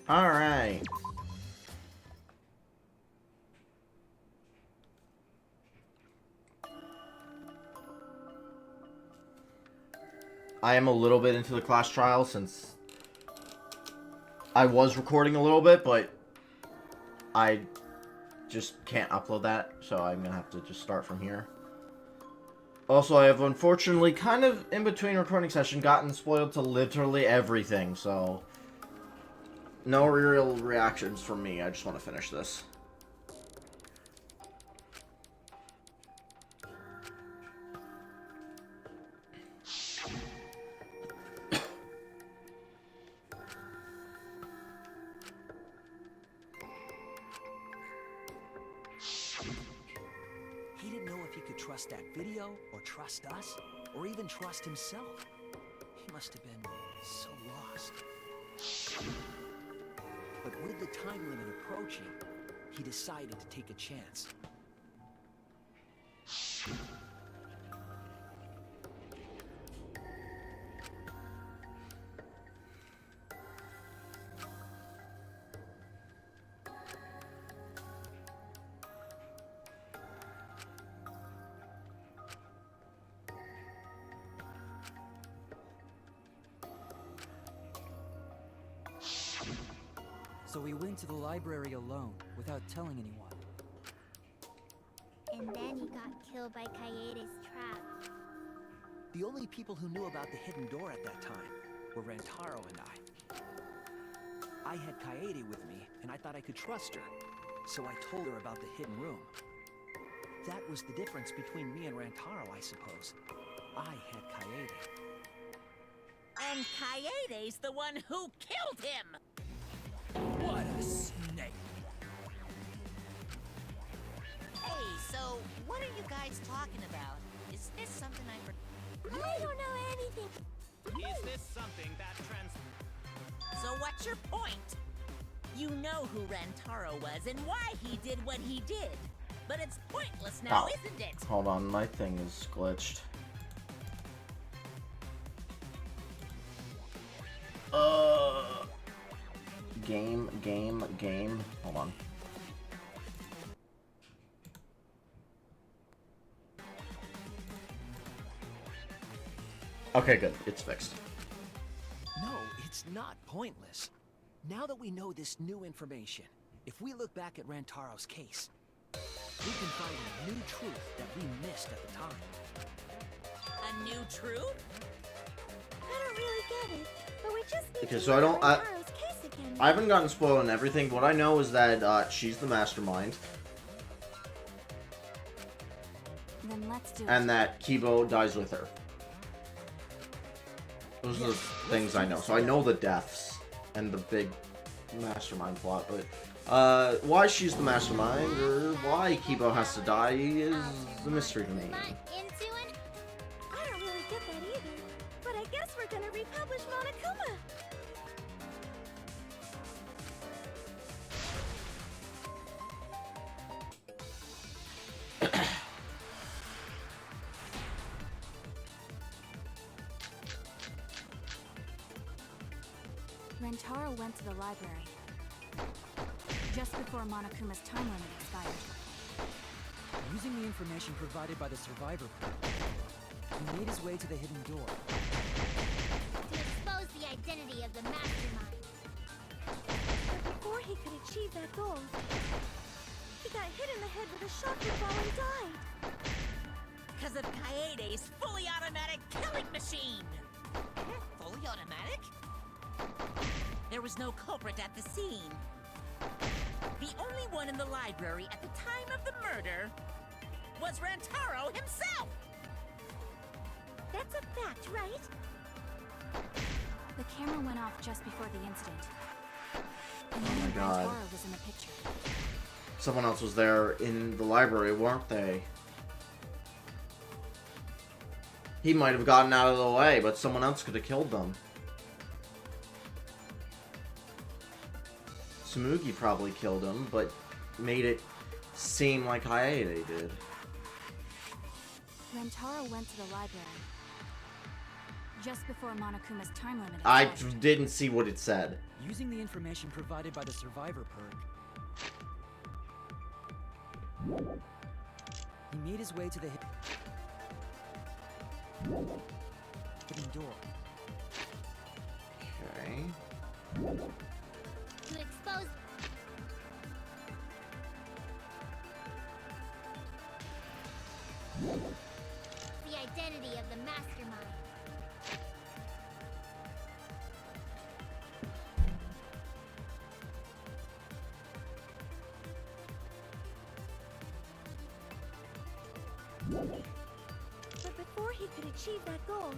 Alright. I am a little bit into the class trial since I was recording a little bit, but I just can't upload that, so I'm gonna have to just start from here. Also, I have unfortunately kind of in between recording session gotten spoiled to literally everything, so no real reactions from me. I just want to finish this. He didn't know if he could trust that video, or trust us, or even trust himself. He must have been so lost. But with the time limit approaching, he decided to take a chance. So he went to the library alone, without telling anyone. And then he got killed by Kaede's trap. The only people who knew about the hidden door at that time were Rantaro and I. I had Kaede with me, and I thought I could trust her, so I told her about the hidden room. That was the difference between me and Rantaro, I suppose. I had Kaede. And Kaede's the one who killed him! What a snake! Hey, so what are you guys talking about? Is this something I don't know anything. Is this something that So what's your point? You know who Rantaro was and why he did what he did. But it's pointless now, Oh. isn't it? Hold on, my thing is glitched. Game. Hold on. Okay, good. It's fixed. No, it's not pointless. Now that we know this new information, if we look back at Rantaro's case, we can find a new truth that we missed at the time. A new truth? I don't really get it, but we just need Okay, to so I look don't- at Rentaro's case again. I haven't gotten spoiled on everything. What I know is that she's the mastermind, Then let's do and that Kibo dies with her. Those are the things I know. So I know the deaths and the big mastermind plot, but why she's the mastermind or why Kibo has to die is a mystery to me. I don't really get that either, but I guess we're gonna republish Monokuma. Rentaro went to the library just before Monokuma's time limit expired. Using the information provided by the survivor pool, he made his way to the hidden door. To expose the identity of the mastermind. But before he could achieve that goal, he got hit in the head with a shotgun ball and died. Because of Kaede's fully automatic killing machine! Fully automatic? There was no culprit at the scene. The only one in the library at the time of the murder was Rantaro himself! That's a fact, right? The camera went off just before the incident. And Oh my then God. Rantaro was in the picture. Someone else was there in the library, weren't they? He might have gotten out of the way, but someone else could have killed them. Tsumugi probably killed him, but made it seem like Kaede did. Rentaro went to the library Just before Monokuma's time limit I expired. didn't see what it said. Using the information provided by the survivor perk, he made his way to the hidden door. Okay. To expose the identity of the mastermind. But before he could achieve that goal,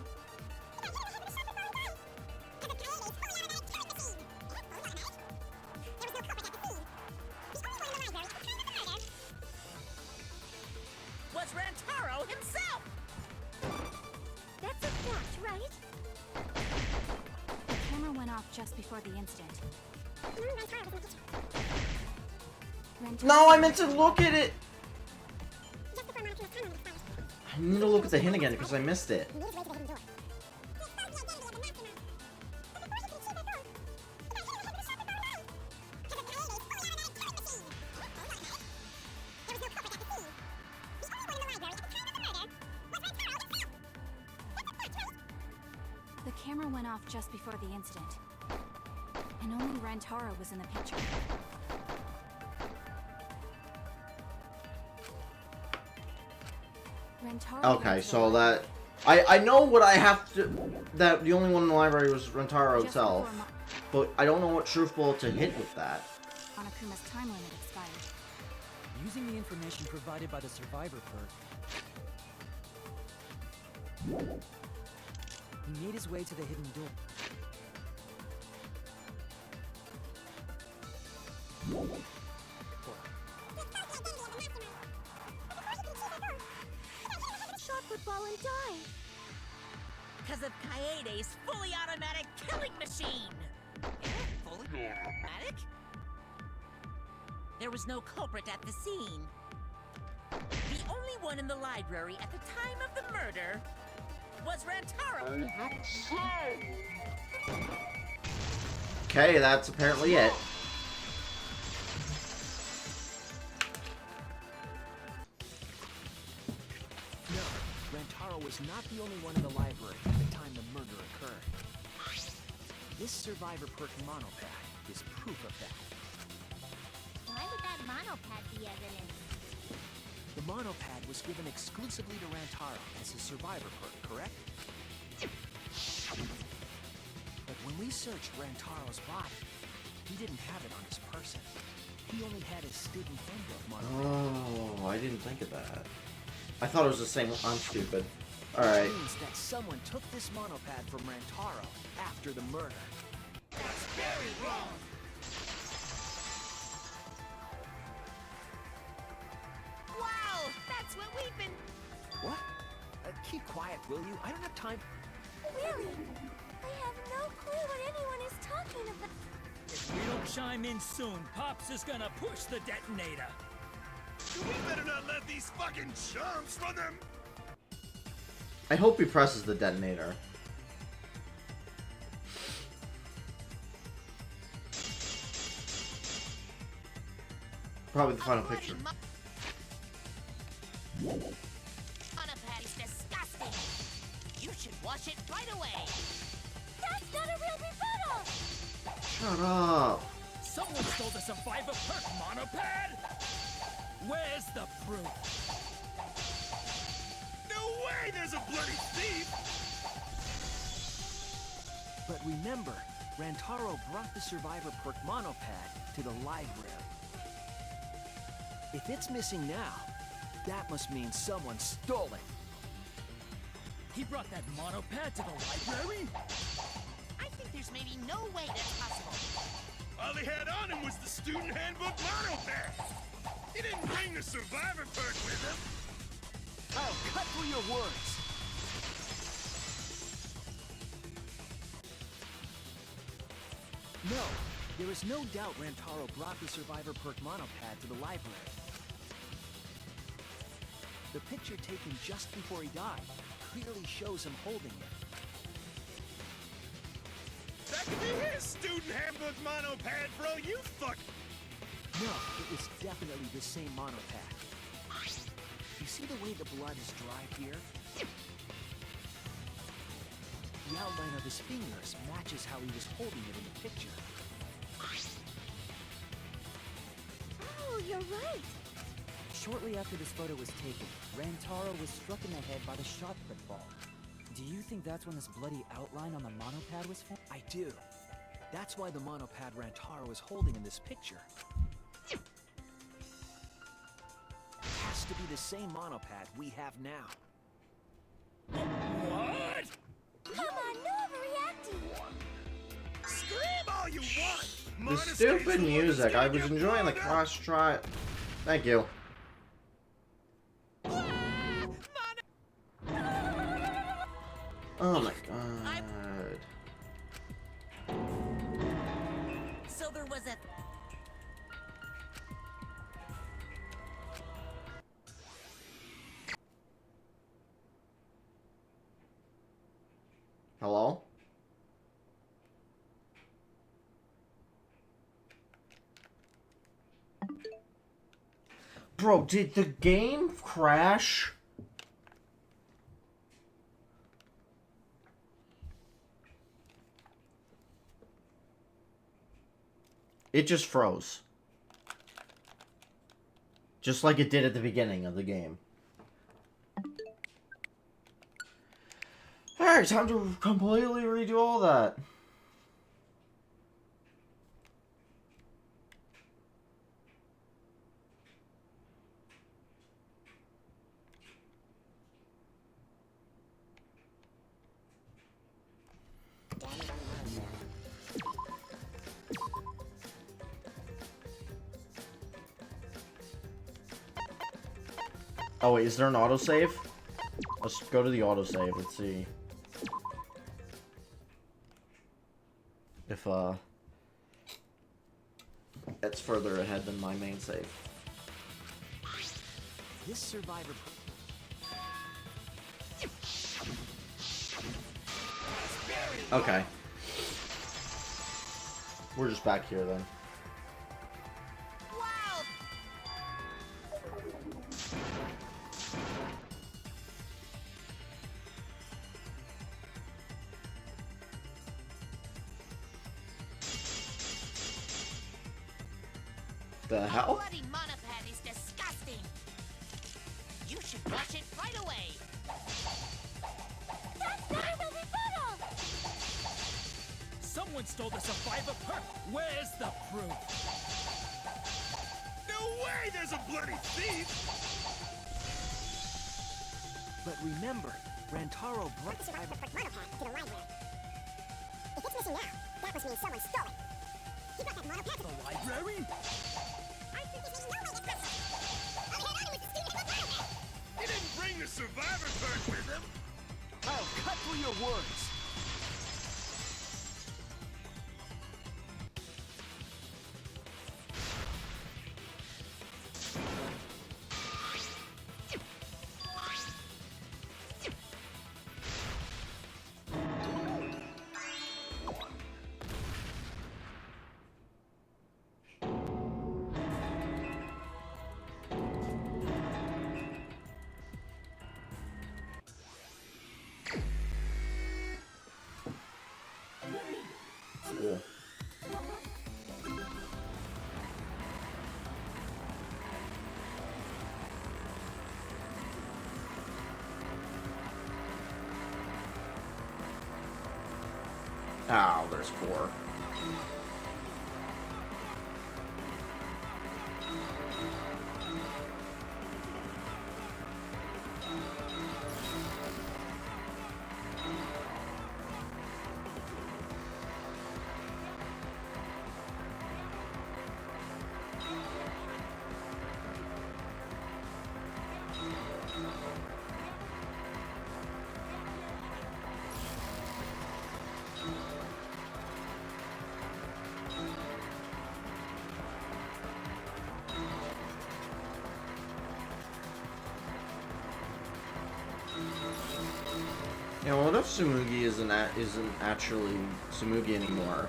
Was Rantaro himself! that's a fact, right? The camera went off just before the incident. No, I meant to look at it! I need to look at the hint again because I missed it. The camera went off just before the incident. And only Rantaro was in the picture. Rantaro Okay, went to the so library that... I know what I have to... That the only one in the library was Rantaro just himself. before But I don't know what truth bullet to hit with that. Monokuma's time limit expired. Using the information provided by the survivor perk, he made his way to the hidden door. Shot football and died. Because of Kaede's fully automatic killing machine! Fully automatic? There was no culprit at the scene. The only one in the library at the time of the murder was Rantaro. Okay, that's apparently it. No, Rantaro was not the only one in the library at the time the murder occurred. This survivor perk monopad is proof of that. Why would that monopad be evidence? The monopad was given exclusively to Rantaro as his survivor perk, correct? But when we searched Rantaro's body, he didn't have it on his person. He only had his student handbook monopad. Oh, I didn't think of that. I thought it was the same. I'm stupid. Which Alright. means that someone took this monopad from Rantaro after the murder. That's very wrong! Wow! That's what we've been... What? Keep quiet, will you? I don't have time. Really? I have no clue what anyone is talking about. If we don't chime in soon, Pops is gonna push the detonator. We better not let these fucking chumps run them. I hope he presses the detonator. Probably the final picture. Monopad is disgusting! You should wash it right away! That's not a real rebuttal! Shut up. Someone stole the survivor perk monopad? Where's the proof? No way there's a bloody thief. But remember, Rantaro brought the survivor perk monopad to the library. If it's missing now, that must mean someone stole it. He brought that monopad to the library? I think there's maybe no way that's possible. All he had on him was the student handbook monopad. He didn't bring the survivor perk with him. I'll cut through your words. No, there is no doubt Rantaro brought the survivor perk monopad to the library. The picture taken just before he died clearly shows him holding it. Here's student handbook monopad, bro. You fuck. No, it was definitely the same monopad. You see the way the blood is dried here? The outline of his fingers matches how he was holding it in the picture. Oh, you're right. Shortly after this photo was taken, Rantaro was struck in the head by the shot put ball. Do you think that's when this bloody outline on the monopad was formed? I do. That's why the monopad Rantaro is holding in this picture has to be the same monopad we have now. What? Come on, no overreacting. Scream all you want. The Monastery's stupid the one that's music. I gonna was get enjoying the blown up. cross try. Thank you. Oh my god. So there was a... Hello? Bro, did the game crash? It just froze. Just like it did at the beginning of the game. Alright, time to completely redo all that. Oh wait, is there an autosave? Let's go to the autosave, let's see. If, it's further ahead than my main save. This survivor... Okay. We're just back here then. Wow! The hell? Bloody monopad is disgusting! You should wash it right away! That's better than we thought of. Someone stole the survivor perk. Where's the proof? No way there's a bloody thief. But remember, Rantaro brought the survivor monopad to the library. If it's missing now, that must mean someone stole it. He brought that monopad to The library? I think there's no way to press it. All we had on him was the student handbook monopad. He didn't bring the survivor perk with him. I'll cut through your words. Cool. Oh, there's 4. Yeah, what if Tsumugi isn't actually Tsumugi anymore?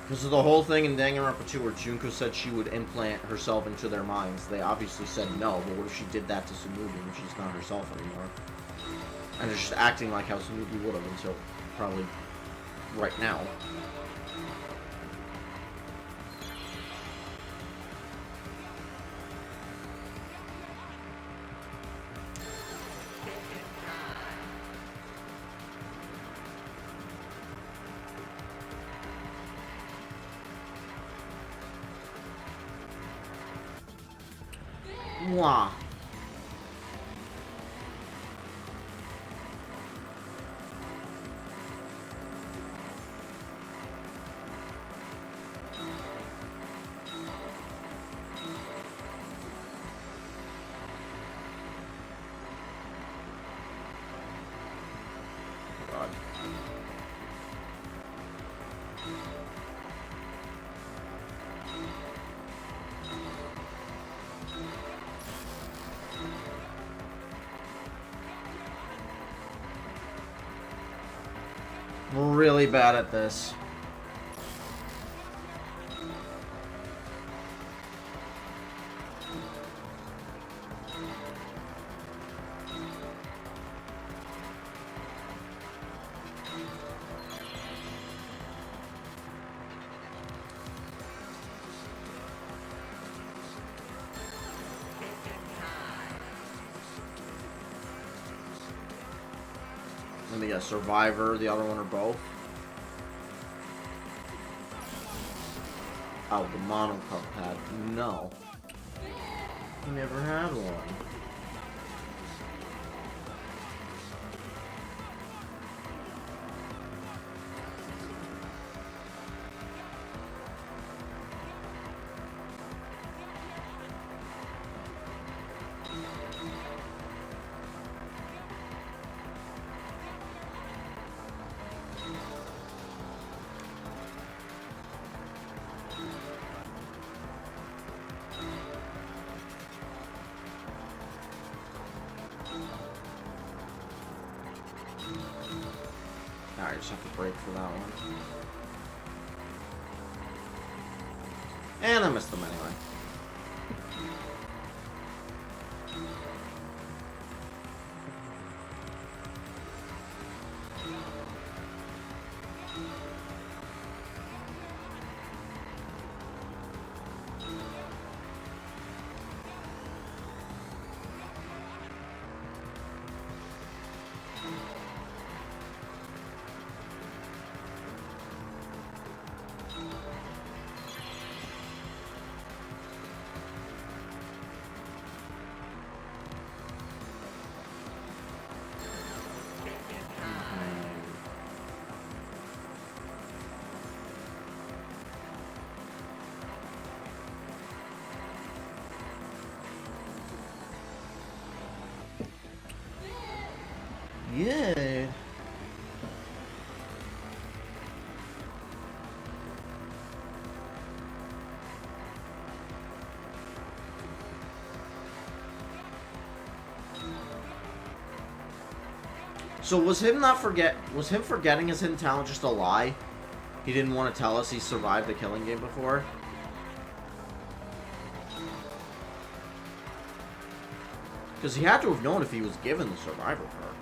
Because of the whole thing in Danganronpa 2 where Junko said she would implant herself into their minds. They obviously said no, but what if she did that to Tsumugi and she's not herself anymore? And is just acting like how Tsumugi would have until probably right now. Mwah. God. We're really bad at this. Let me get Survivor, the other one, or both. Oh, the mono cup pad. No. I never had one. Alright, just have to break for that one. And I missed them anyway. Yeah. So was him forgetting his hidden talent just a lie? He didn't want to tell us he survived the killing game before? Because he had to have known if he was given the survivor perk.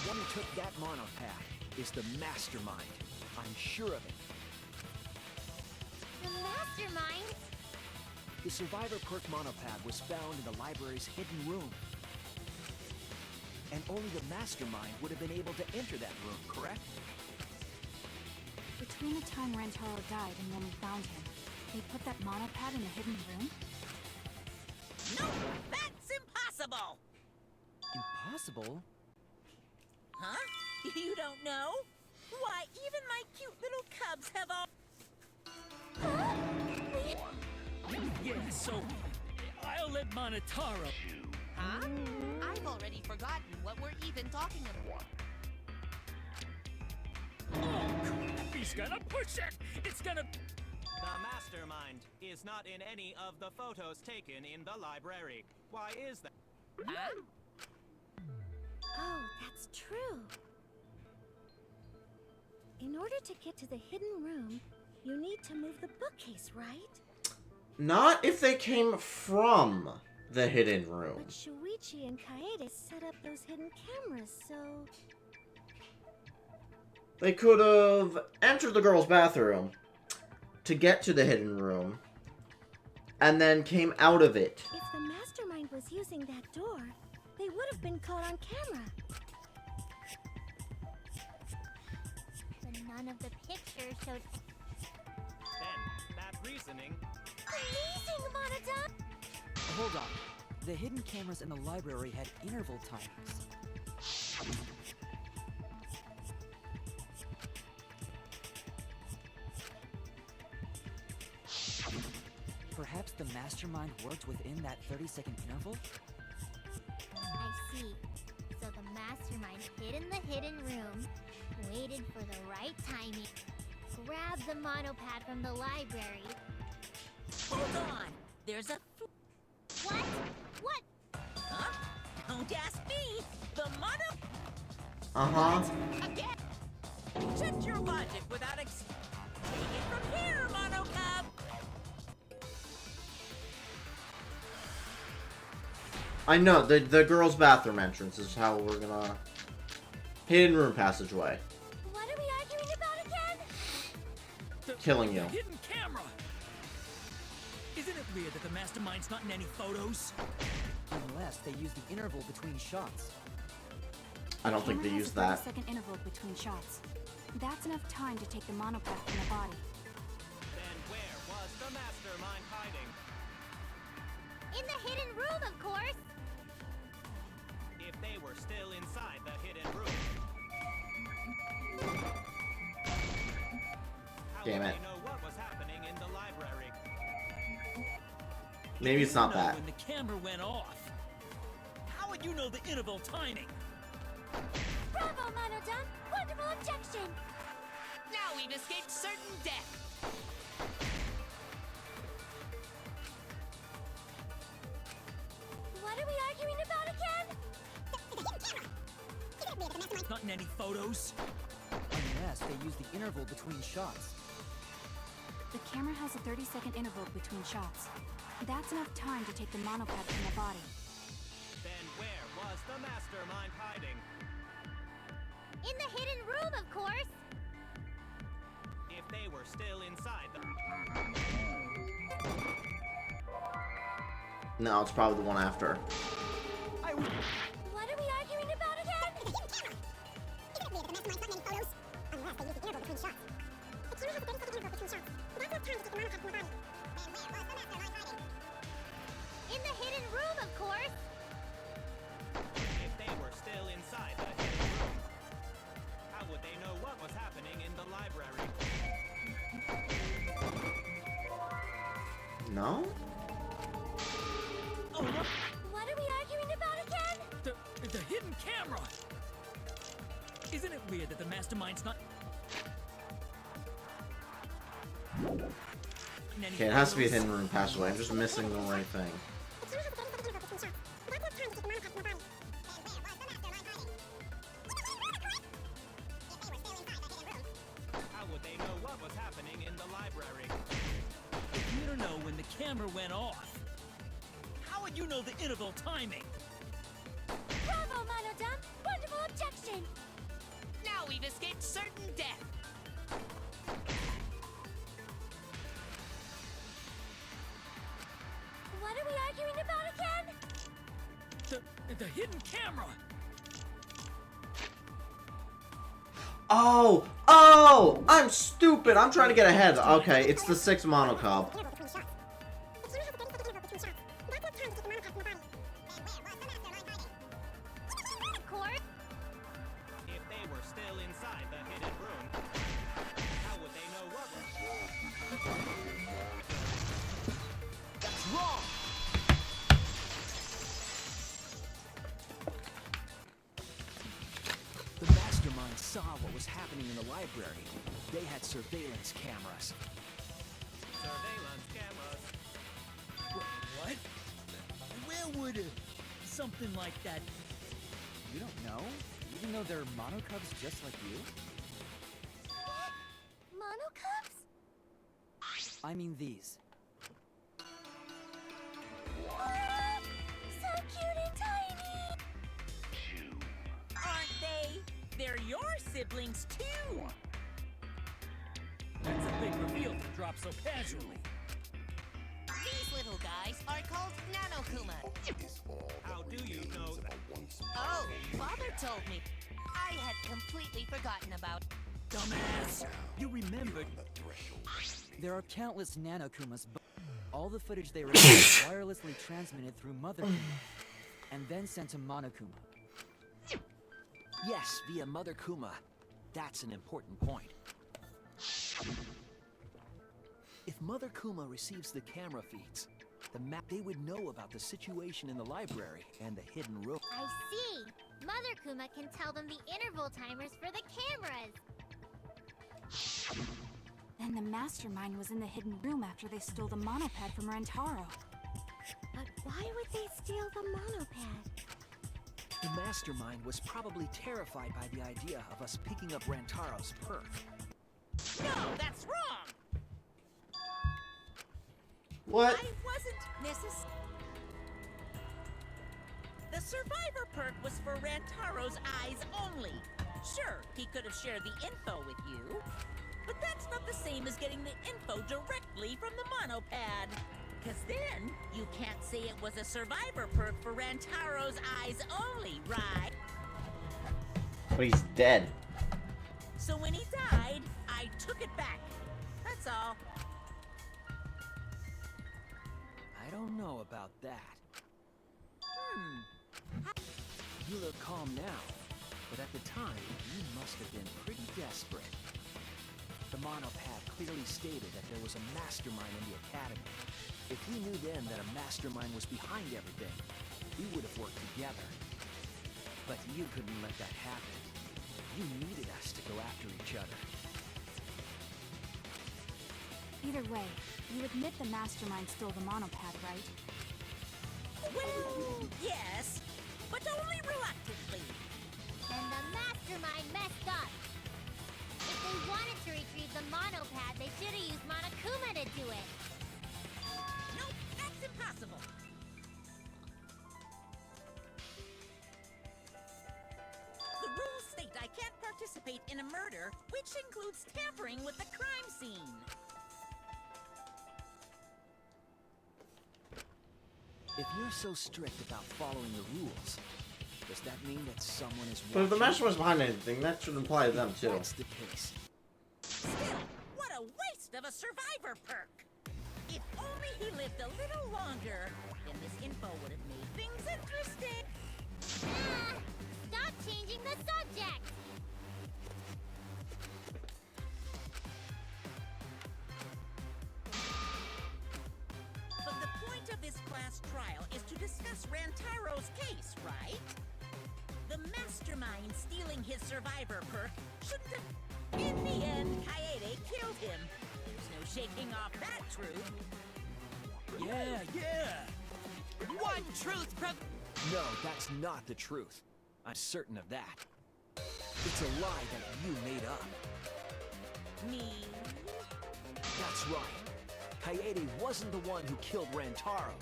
one who took that monopath is the mastermind. I'm sure of it. The mastermind? The Survivor Perk monopad was found in the library's hidden room. And only the mastermind would have been able to enter that room, correct? Between the time Rantaro died and when we found him, they put that monopad in the hidden room? No, that's impossible! Impossible? Huh? You don't know? Why, even my cute little cubs have all... Yeah, so I'll let Monotaro. Huh? I've already forgotten what we're even talking about. Oh, crap, he's gonna push it! It's gonna... The mastermind is not in any of the photos taken in the library. Why is that? Huh? Oh, that's true. In order to get to the hidden room, you need to move the bookcase, right? Not if they came from the hidden room. But Shuichi and Kaede set up those hidden cameras, so... They could have entered the girls' bathroom to get to the hidden room, and then came out of it. If the mastermind was using that door, they would have been caught on camera. But none of the pictures showed... Then, that reasoning... Amazing, Monota! Hold on. The hidden cameras in the library had interval timers. Perhaps the mastermind worked within that 30-second interval? I see. So the mastermind hid in the hidden room, waited for the right timing, grabbed the monopad from the library. Hold on! There's a... What? What? Huh? Don't ask me! The mono... Uh-huh. Again! Check your logic without Take it from here, Mono Cub! I know, the girls' bathroom entrance is how we're gonna... Hidden room passageway. What are we arguing about again? Killing you. The hidden camera! Isn't it weird that the mastermind's not in any photos? Unless they use the interval between shots. I don't think they Camera has used a that. 30-second interval between shots. That's enough time to take the monopath from the body. Then where was the mastermind hiding? In the hidden room, of course! If they were still inside the hidden room... How Damn would it. they know what was happening in the library? Maybe it's not You know that. when the camera went off. How would you know the interval timing? Bravo, Monodon! Wonderful objection! Now we've escaped certain death! What are we arguing about again? Not in any photos. Unless they use the interval between shots. The camera has a 30-second interval between shots. That's enough time to take the monopath from the body. Then where was the mastermind hiding? In the hidden room, of course! If they were still inside the... No, it's probably the one after. What are we arguing about again? In the hidden room, of course! If they were still inside the hidden room, how would they know what was happening in the library? No? What are we arguing about again? The hidden camera! Isn't it weird that the mastermind's not... Okay, it has to be a hidden room passageway. I'm just missing the right thing. How would they know what was happening in the library? If you don't know when the camera went off, how would you know the interval timing? Bravo, Monodon! dumb, wonderful objection! Now we've escaped certain death. What are we arguing about again? The hidden camera. Oh! Oh! I'm stupid! I'm trying to get ahead. Okay, it's the 6th monocob. Court? If they were still inside the hidden room, how would they know what was... That's wrong! The mastermind saw what was happening in the library. They had surveillance cameras. Surveillance cameras. What? Where would something like that? You don't know? Even though they're monocubs just like you? Monocubs? I mean these. Ah, so cute and tiny! Aren't they? They're your siblings too. That's a big reveal to drop so casually. These little guys are called Nanokuma. How do you know that? Oh, Father told me. I had completely forgotten about. Dumbass! You remembered. There are countless nanokumas, but all the footage they record is wirelessly transmitted through Mother Kuma, and then sent to Monokuma. Yes, via Mother Kuma. That's an important point. If Mother Kuma receives the camera feeds, they would know about the situation in the library and the hidden room. I see! Mother Kuma can tell them the interval timers for the cameras! Then the mastermind was in the hidden room after they stole the monopad from Rantaro. But why would they steal the monopad? The mastermind was probably terrified by the idea of us picking up Rantaro's perk. No, that's wrong. What? I wasn't The survivor perk was for Rantaro's eyes only. Sure, he could have shared the info with you, but that's not the same as getting the info directly from the monopad. Because then, you can't say it was a survivor perk for Rantaro's eyes only, right? But he's dead. So when he died, I took it back. That's all. I don't know about that. You look calm now, but at the time, you must have been pretty desperate. The monopad clearly stated that there was a mastermind in the academy. If we knew then that a mastermind was behind everything, we would have worked together. But you couldn't let that happen. You needed us to go after each other. Either way, you admit the mastermind stole the monopad, right? Well, yes, but only reluctantly. And the mastermind messed up! If they wanted to retrieve the monopad, they should have used Monokuma to do it! Nope, that's impossible. The rules state I can't participate in a murder, which includes tampering with the crime scene. If you're so strict about following the rules, does that mean that someone is watching? But if the mastermind's behind anything, that should imply to them too. That's the case. Still, what a waste of a survivor perk! If only he lived a little longer, then this info would have made things interesting. Ah! Stop changing the subject! But the point of this class trial is to discuss Rantaro's case, right? The mastermind stealing his survivor perk shouldn't have... In the end, Kaede killed him. There's no shaking off that truth. Yeah! One truth No, that's not the truth. I'm certain of that. It's a lie that you made up. Me? That's right. Kaede wasn't the one who killed Rantaro.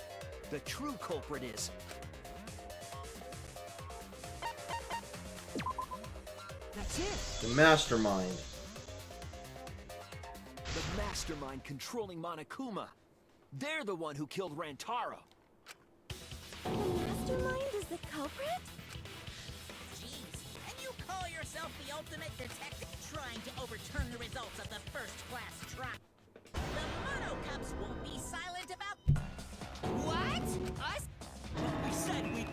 The true culprit is... That's it! The mastermind. The mastermind controlling Monokuma. They're the one who killed Rantaro. The mastermind is the culprit? Jeez, and you call yourself the ultimate detective trying to overturn the results of the first-class trial? The Monocups won't be silent about... What? Us? I said we...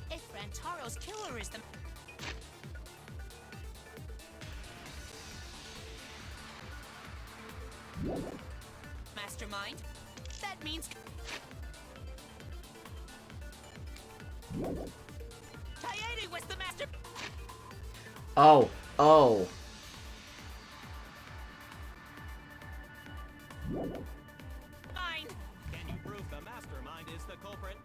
If Rantaro's killer is the... mastermind, that means... Kaede was the master... Oh, oh. mind. Can you prove the mastermind is the culprit?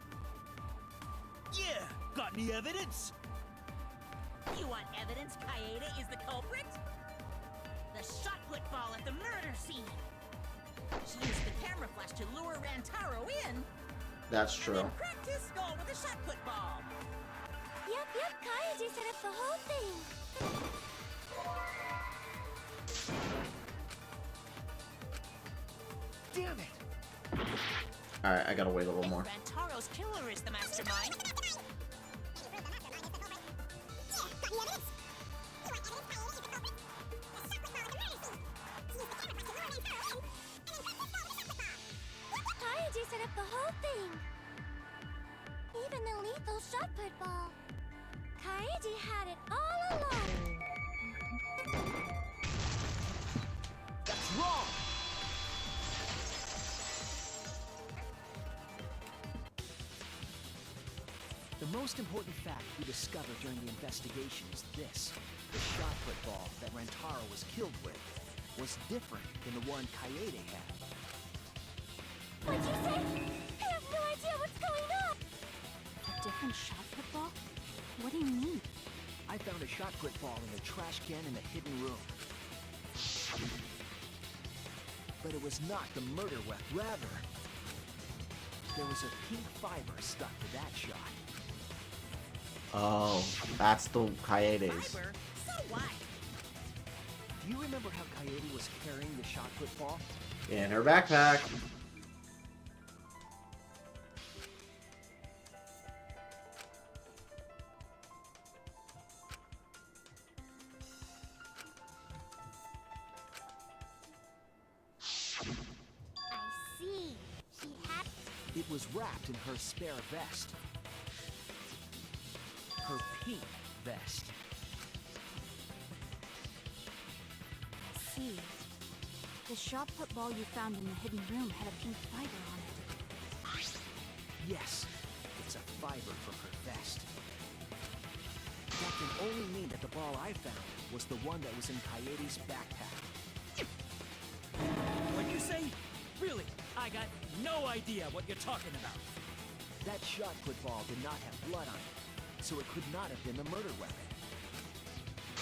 Yeah! Got any evidence? You want evidence Kaede is the culprit? The shot put ball at the murder scene. She used the camera flash to lure Rantaro in. That's And true. then cracked his skull with a shot put ball. Yep, Kaiji set up the whole thing. Damn it! Alright, I gotta wait a little more. Rantaro's killer is the mastermind. Kaiji set up the whole thing. Even the lethal shot put ball. Kaiji had it all along. That's wrong! The most important fact we discovered during the investigation is this. The shot put ball that Rantaro was killed with was different than the one Kaede had. What'd you say? I have no idea what's going on. A different shot put ball? What do you mean? I found a shot put ball in a trash can in the hidden room. But it was not the murder weapon. Rather, there was a pink fiber stuck to that shot. Oh, that's the Kaede's. Fiber? So what? Do you remember how Kaede was carrying the shot put ball? In her backpack. I see. She had... It was wrapped in her spare vest. Her pink vest. See. The shot put ball you found in the hidden room had a pink fiber on it. Yes, it's a fiber from her vest. That can only mean that the ball I found was the one that was in Kaede's backpack. What'd you say? Really? I got no idea what you're talking about. That shot put ball did not have blood on it, so it could not have been the murder weapon.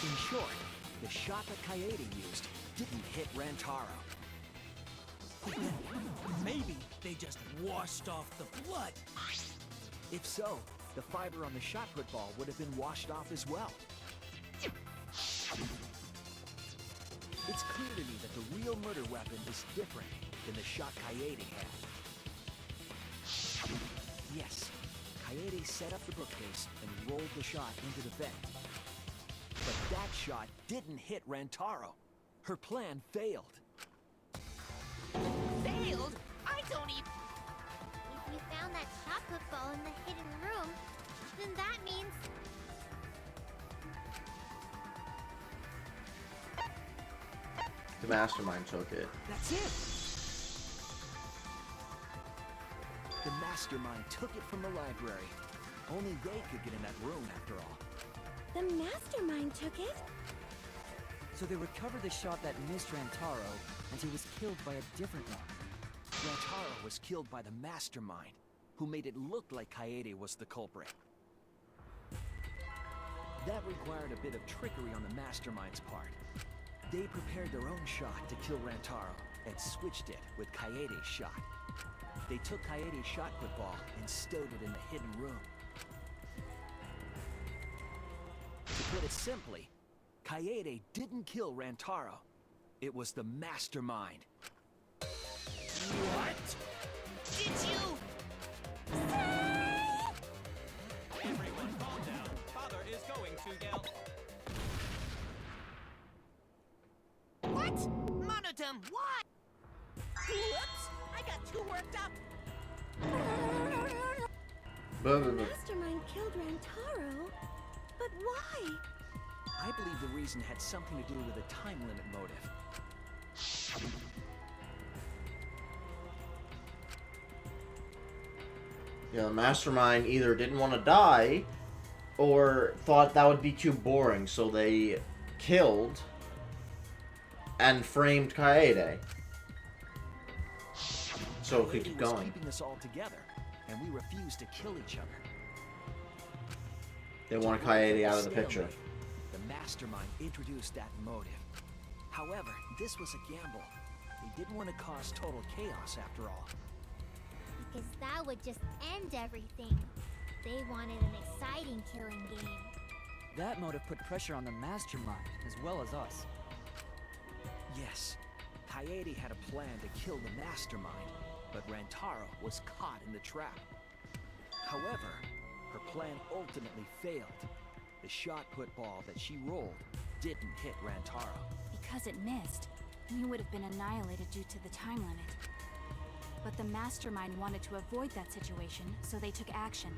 In short, the shot that Kaede used didn't hit Rantaro. Maybe they just washed off the blood. If so, the fiber on the shot put ball would have been washed off as well. It's clear to me that the real murder weapon is different than the shot Kaede had. Yes, Kaede set up the bookcase and rolled the shot into the vent. But that shot didn't hit Rantaro. Her plan failed. Failed? I don't even... If you found that shot put ball in the hidden room, then that means... The mastermind took it. That's it! The mastermind took it from the library. Only they could get in that room after all. The mastermind took it? So they recovered the shot that missed Rantaro, and he was killed by a different one. Rantaro was killed by the mastermind, who made it look like Kaede was the culprit. That required a bit of trickery on the mastermind's part. They prepared their own shot to kill Rantaro, and switched it with Kaede's shot. They took Kaede's shot put ball and stowed it in the hidden room. To put it simply, Kaede didn't kill Rantaro. It was the mastermind. What? Did you? Everyone calm down. Father is going to yell. What? Monodum, what? Whoops! I got too worked up. Blah, The blah, blah. mastermind killed Rantaro, but why? I believe the reason had something to do with a time limit motive. Yeah, the mastermind either didn't want to die or thought that would be too boring, so they killed and framed Kaede. So it could keep Kaede was going. keeping us all together, and we refused to kill each other. They wanted Kaede out of the picture. The mastermind introduced that motive. However, this was a gamble. They didn't want to cause total chaos after all. Because that would just end everything. They wanted an exciting killing game. That motive put pressure on the mastermind, as well as us. Yes, Kaede had a plan to kill the mastermind, but Rantaro was caught in the trap. However, her plan ultimately failed. The shot put ball that she rolled didn't hit Rantaro. Because it missed, we would have been annihilated due to the time limit. But the mastermind wanted to avoid that situation, so they took action.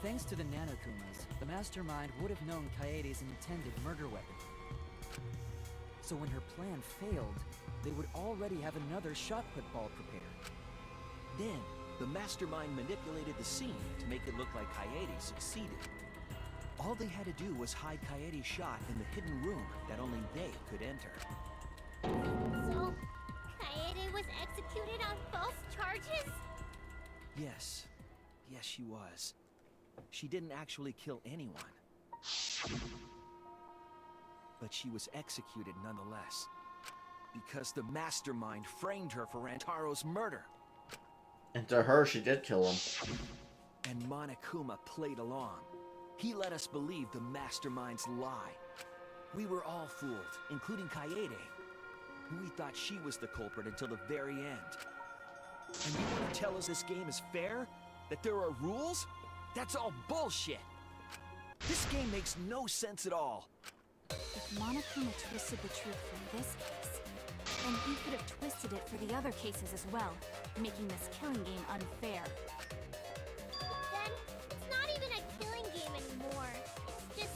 Thanks to the Nanokumas, the mastermind would have known Kaede's intended murder weapon. So when her plan failed, they would already have another shot put ball prepared. Then, the mastermind manipulated the scene to make it look like Kaede succeeded. All they had to do was hide Kaede's shot in the hidden room that only they could enter. So, Kaede was executed on false charges? Yes. Yes, she was. She didn't actually kill anyone. But she was executed nonetheless. Because the mastermind framed her for Rantaro's murder. And to her, she did kill him. And Monokuma played along. He let us believe the mastermind's lie. We were all fooled, including Kaede. We thought she was the culprit until the very end. And you want to tell us this game is fair? That there are rules? That's all bullshit! This game makes no sense at all. If Monokuma twisted the truth for this case, then he could have twisted it for the other cases as well, making this killing game unfair. Then, it's not even a killing game anymore. It's just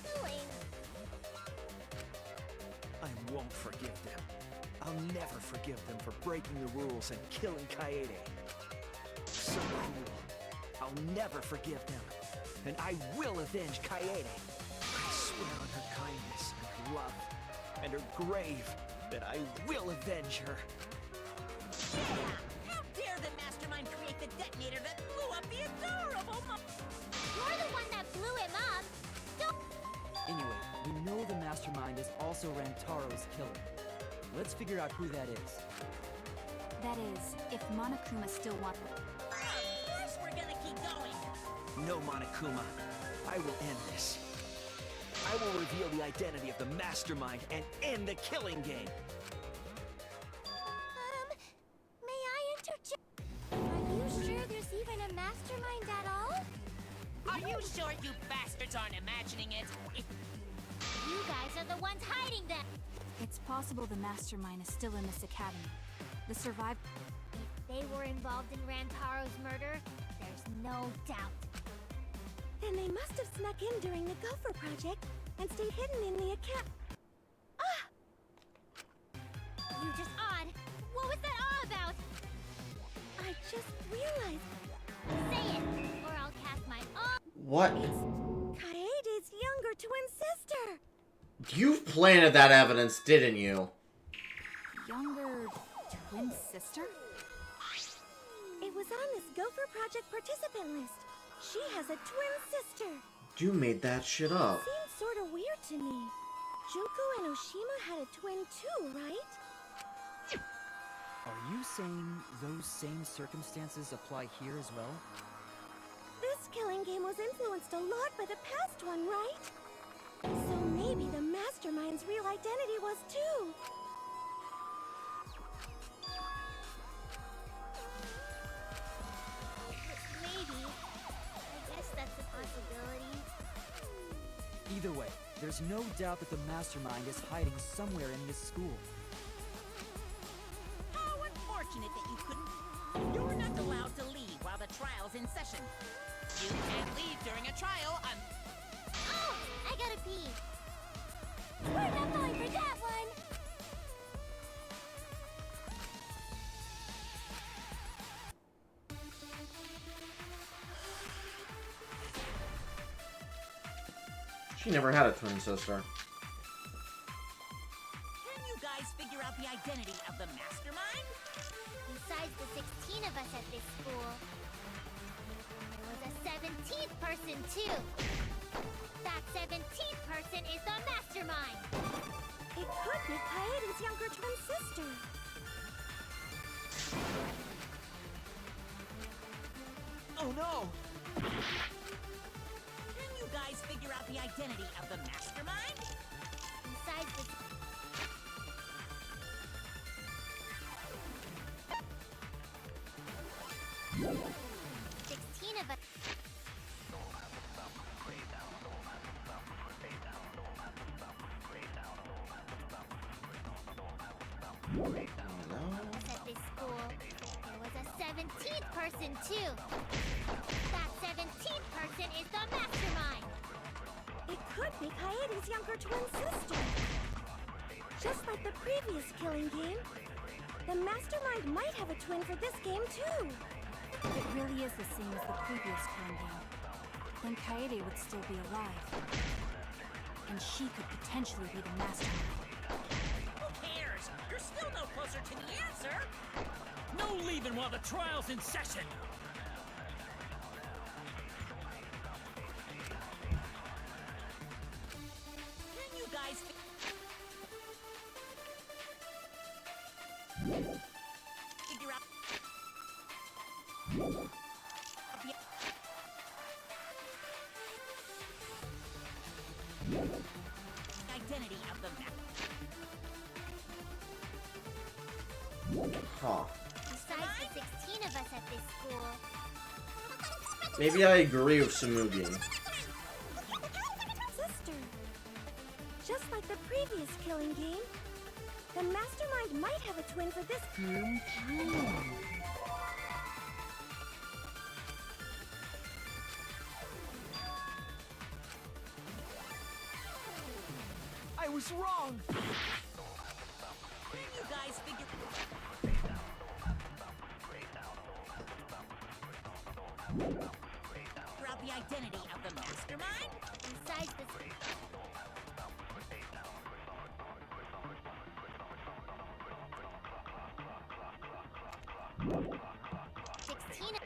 killing. I won't forgive them. I'll never forgive them for breaking the rules and killing Kaede. So cruel. I'll never forgive them. And I will avenge Kaede. I swear on her kindness and her love and her grave that I will avenge her. Yeah! How dare the mastermind create the detonator that blew up the adorable You're the one that blew him up. Don't. Anyway, we know the mastermind is also Rantaro's killer. Let's figure out who that is. That is, if Monokuma still wants... Of course we're gonna keep going! No, Monokuma. I will end this. I will reveal the identity of the mastermind and end the killing game. May I interject? Are you sure there's even a mastermind at all? Are you sure you bastards aren't imagining it? You guys are the ones hiding them. It's possible the mastermind is still in this academy. The survivor... If they were involved in Rantaro's murder, there's no doubt. Then they must have snuck in during the Gopher Project and stayed hidden in the account. Ah! You just odd. What was that all about? I just realized. Say it, or I'll cast my own. What? Kaede's younger twin sister. You planted that evidence, didn't you? Younger... twin sister? It was on this Gopher Project participant list. She has a twin sister. You made that shit up. Seems sort of weird to me. Junko and Oshima had a twin too, right? Are you saying those same circumstances apply here as well? This killing game was influenced a lot by the past one, right? So maybe the mastermind's real identity was too. Maybe. I guess that's a possibility. Either way, there's no doubt that the mastermind is hiding somewhere in this school. How unfortunate that you couldn't. You're not allowed to leave while the trial's in session. You can't leave during a trial Oh, I gotta pee. We're not going for that one. She never had a twin sister. Can you guys figure out the identity of the mastermind? Besides the 16 of us at this school, there was a 17th person too. That 17th person is the mastermind. It could be Kaede's younger twin sister. Oh no! Can you guys figure out the identity of the mastermind? Besides the 16 of us. At this school, there was a 17th person too. That 17th person is the mastermind. It could be Kaede's younger twin sister. Just like the previous killing game, the mastermind might have a twin for this game too. If it really is the same as the previous killing game, then Kaede would still be alive. And she could potentially be the mastermind. Who cares? You're still no closer to the answer. No leaving while the trial's in session! Can you guys figure out the identity of the map? Huh. Besides the 16 of us at this school, Maybe I agree with Samugi. sister. Just like the previous killing game, the mastermind might have a twin for this game too. I was wrong! Can you guys figure out the identity of the mastermind? Besides the 16 of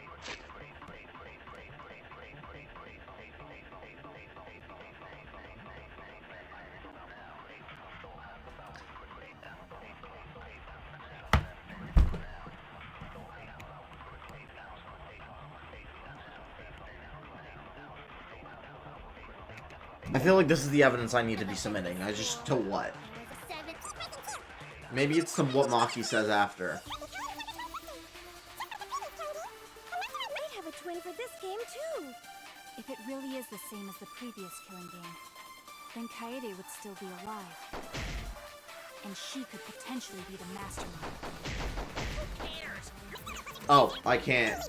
I feel like this is the evidence I need to be submitting. I just to what? there was a 7th. Maybe it's to what Maki says after. Might have a twin for this game too. If it really is the same as the previous killing game, then Kaede would still be alive. And she could potentially be the mastermind. Who cares? Oh, I can't.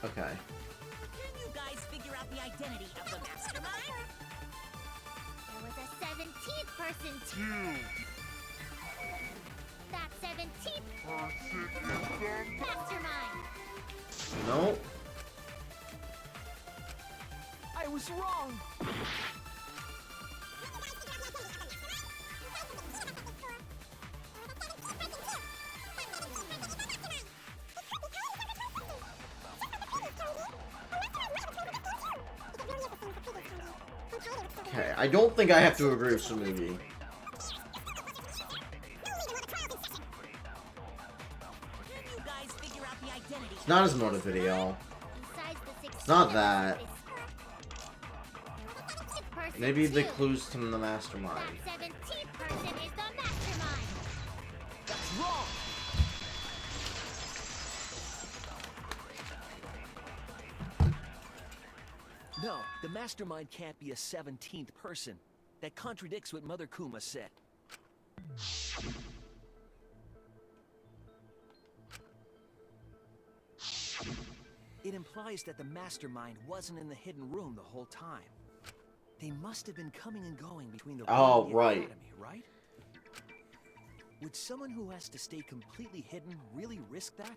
Okay. Can you guys figure out the identity of the mastermind? There was a 17th person too. That 17th person is the mastermind. No. I was wrong! Okay, I don't think I have to agree with Samugi. not his motive video. Besides the 16 It's not of us, that. it's- person Maybe the two. clues to the mastermind. That 17th person is the mastermind. That's wrong! No, the mastermind can't be a 17th person. That contradicts what Mother Kuma said. It implies that the mastermind wasn't in the hidden room the whole time. They must have been coming and going between the room Oh, and the right. academy, right? Would someone who has to stay completely hidden really risk that?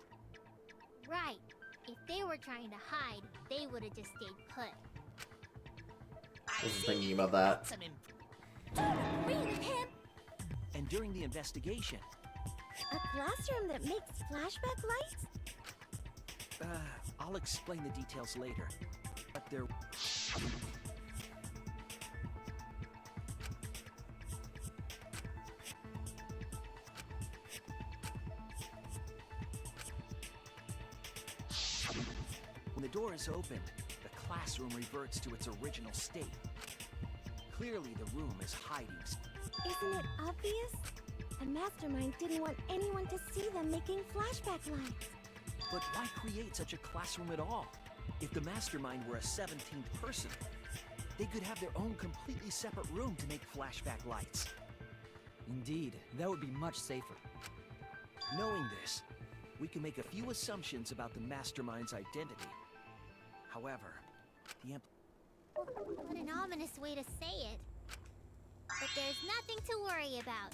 Right. If they were trying to hide, they would have just stayed put. I wasn't thinking about that. Some imp- Really, him? And during the investigation, A classroom that makes flashback lights? I'll explain the details later. But there... When the door is opened, the classroom reverts to its original state. Clearly, the room is hiding. Isn't it obvious? The mastermind didn't want anyone to see them making flashback lights. But why create such a classroom at all? If the mastermind were a 17th person, they could have their own completely separate room to make flashback lights. Indeed, that would be much safer. Knowing this, we can make a few assumptions about the mastermind's identity. However, the What an ominous way to say it. But there's nothing to worry about.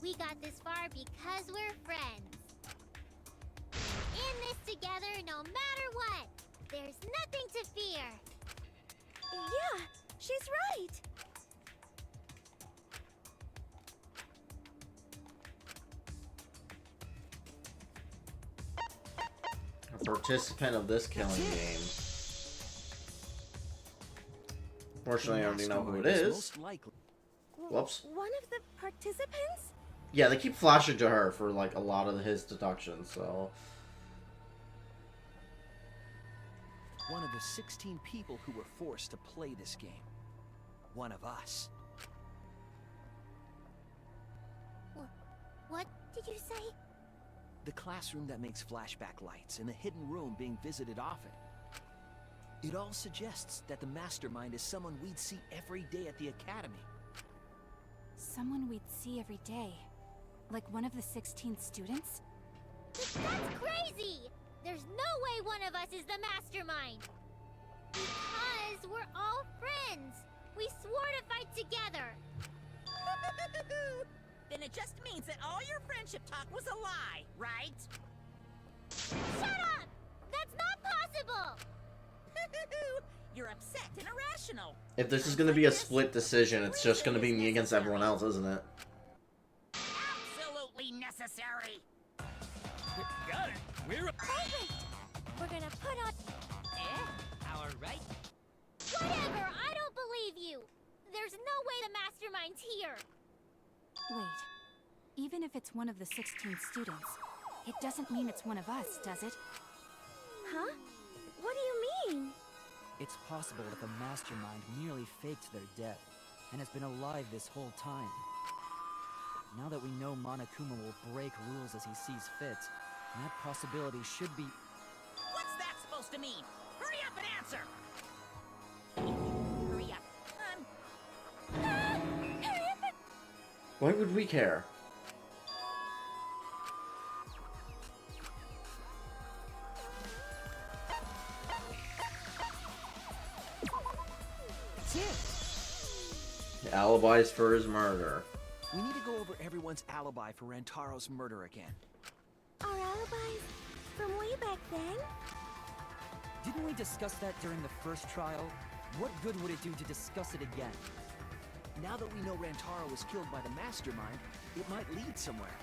We got this far because we're friends. In this together no matter what. There's nothing to fear. Yeah, she's right. A participant of this killing game. Fortunately, I already know who it is. most likely. Whoops. One of the participants? Yeah, they keep flashing to her for like a lot of his deductions, so... One of the 16 people who were forced to play this game. One of us. What did you say? The classroom that makes flashback lights and a hidden room being visited often. It all suggests that the mastermind is someone we'd see every day at the academy. Someone we'd see every day. Like one of the 16 students? That's crazy! There's no way one of us is the mastermind! Because we're all friends! We swore to fight together! Then it just means that all your friendship talk was a lie, right? Shut up! That's not possible! You're upset and irrational. If this is gonna be a split decision, it's just gonna be me against everyone else, isn't it? Absolutely necessary. Got it. We're a Perfect! We're gonna put on... All right. Whatever! I don't believe you! There's no way the mastermind's here! Wait. Even if it's one of the 16 students, it doesn't mean it's one of us, does it? Huh? What do you mean? It's possible that the mastermind merely faked their death and has been alive this whole time. Now that we know Monokuma will break rules as he sees fit, that possibility should be... What's that supposed to mean? Hurry up and answer. Hurry up. Hurry up and... Why would we care? That's it! The alibis for his murder. We need to go over everyone's alibi for Rantaro's murder again. Our alibis from way back then? Didn't we discuss that during the first trial? What good would it do to discuss it again? Now that we know Rantaro was killed by the mastermind, it might lead somewhere.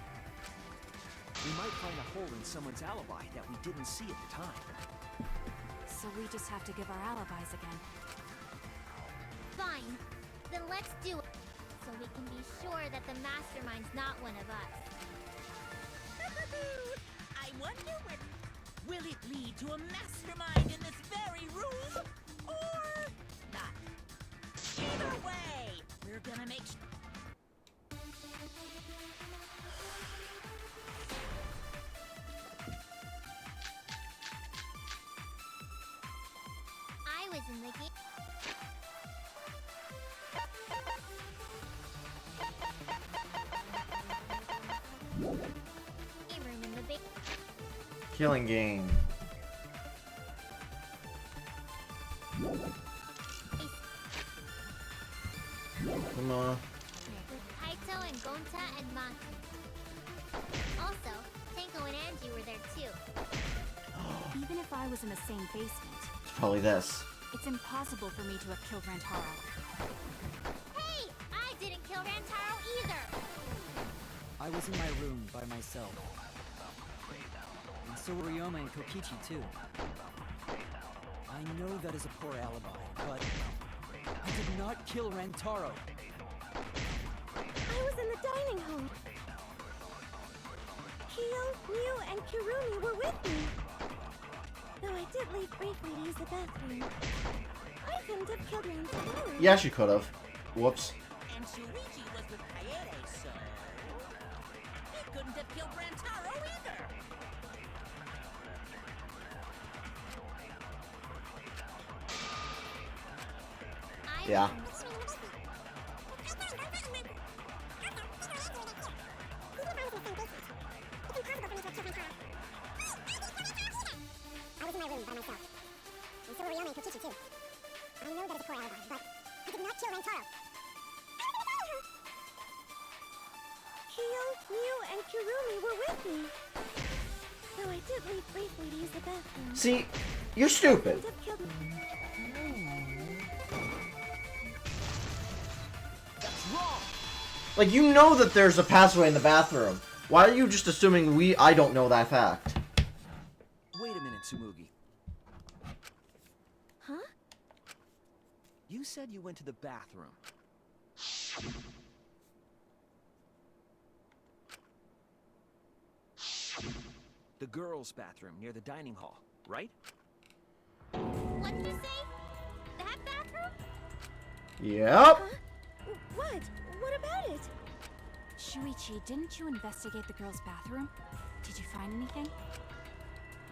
We might find a hole in someone's alibi that we didn't see at the time. So we just have to give our alibis again. Fine. Then let's do it. So we can be sure that the mastermind's not one of us. I wonder Will it lead to a mastermind in this very room? Or not? Either way, we're gonna make I was in the game. Game room in the big. Killing game. Come on. With Kaito and Gonta and Maki. Also, Tenko and Angie were there too. Even if I was in the same basement, It's probably this. it's impossible for me to have killed Rantaro. Hey! I didn't kill Rantaro either! I was in my room by myself. And so were Ryoma and Kokichi too. I know that is a poor alibi, but I did not kill Rantaro. I was in the dining hall. Kyo, Mew, and Kirumi were with me. Though I did leave briefly to use the bathroom. I couldn't have killed Rantaro. Yeah, she could have. Whoops. And Shuichi was with Kaede, so he couldn't have killed Rantaro either. Yeah. I was in my room by myself. And so were Ryoma and Kokichi too. I know that is a poor alibi, but I did not kill Rantaro. Kyo, Mew, and Kirumi were with me. Though I did leave briefly to use the bathroom. See, you're stupid. Couldn't have killed me. That's wrong! Like, you know that there's a passway in the bathroom. Why are you just assuming I don't know that fact? Wait a minute, Tsumugi. Huh? You said you went to the bathroom. The girls' bathroom near the dining hall, right? What did you say? That bathroom? Yep. Huh? What? What about it? Shuichi, didn't you investigate the girls' bathroom? Did you find anything?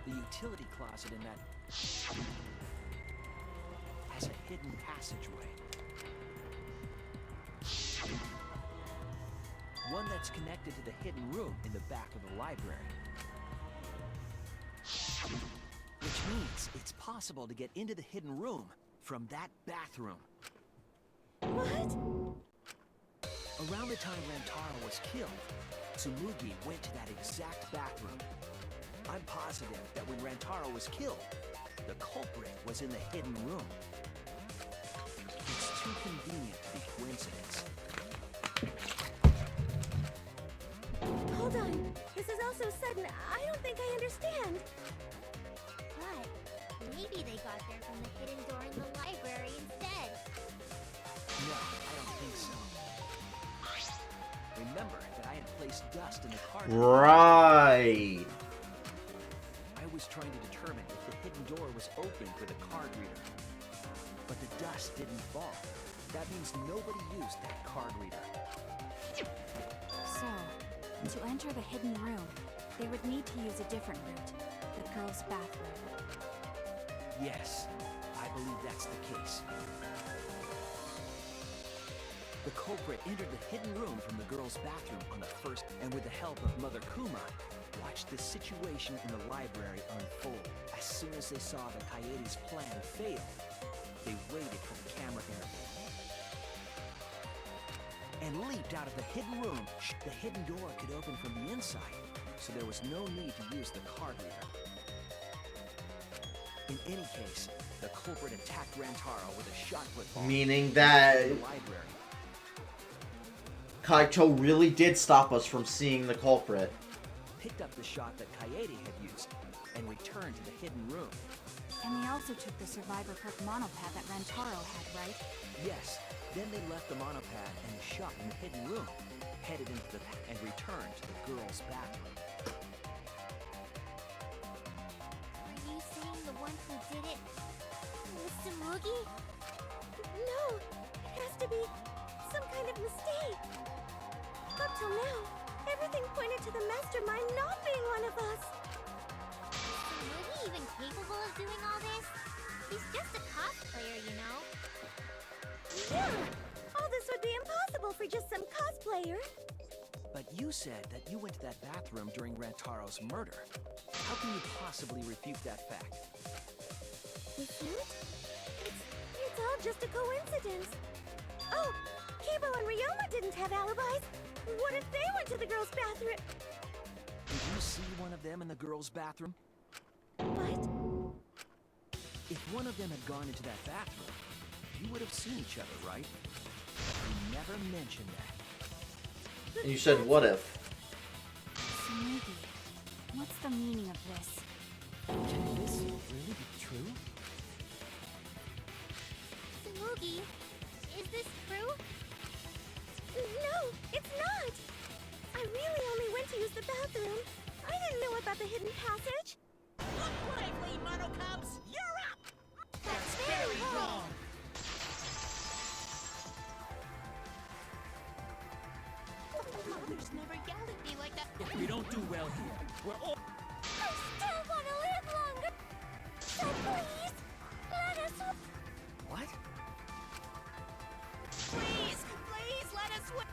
The utility closet in that has a hidden passageway. One that's connected to the hidden room in the back of the library. Which means it's possible to get into the hidden room from that bathroom. What? Around the time Rantaro was killed, Tsumugi went to that exact bathroom. I'm positive that when Rantaro was killed, the culprit was in the hidden room. It's too convenient to be coincidence. Hold on. This is all so sudden. I don't think I understand. But maybe they got there from the hidden door in the library instead. No, I don't think so. Remember that I had placed dust in the card. Right. I was trying to determine if the hidden door was open for the card reader. But the dust didn't fall. That means nobody used that card reader. So, to enter the hidden room, they would need to use a different route, the girls' bathroom. Yes, I believe that's the case. The culprit entered the hidden room from the girls' bathroom on the first, and with the help of Mother Kuma, watched the situation in the library unfold. As soon as they saw that Kaede's plan fail, they waited for the camera interval and leaped out of the hidden room. The hidden door could open from the inside, so there was no need to use the card reader. In any case, the culprit attacked Rantaro with a shot put ball. Meaning that in the library. Kaito really did stop us from seeing the culprit. Picked up the shot that Kaede had used and returned to the hidden room. And they also took the survivor perk monopad that Rantaro had, right? Yes. Then they left the monopad and the shot in the hidden room, headed into the and returned to the girls' bathroom. one who did it was Tsumugi? No, it has to be some kind of mistake. Up till now, everything pointed to the mastermind not being one of us. Is Tsumugi even capable of doing all this? He's just a cosplayer, you know. Yeah! All this would be impossible for just some cosplayer. But you said that you went to that bathroom during Rantaro's murder. How can you possibly refute that fact? Refute? It's all just a coincidence. Oh, Kibo and Ryoma didn't have alibis. What if they went to the girls' bathroom? Did you see one of them in the girls' bathroom? What? If one of them had gone into that bathroom, you would have seen each other, right? You never mentioned that. And you said, what if? Tsumugi, what's the meaning of this? Can this really be true? Tsumugi, is this true? No, it's not! I really only went to use the bathroom. I didn't know about the hidden passage. Look lively, Mono Cubs! You're up! That's very wrong! Mothers never yelled at me like that. If we don't do well here, we're all... I still want to live longer! So please, let us... What? Please, please let us win.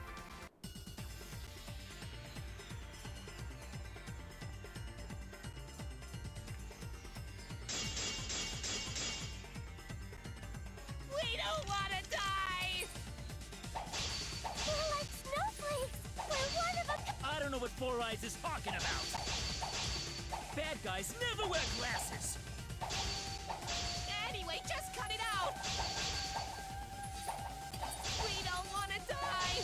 We don't want to die! We're like snowflakes! We're one of a... I don't know what Four Eyes is talking about. Bad guys never wear glasses. Anyway, just cut it out! We don't want to die!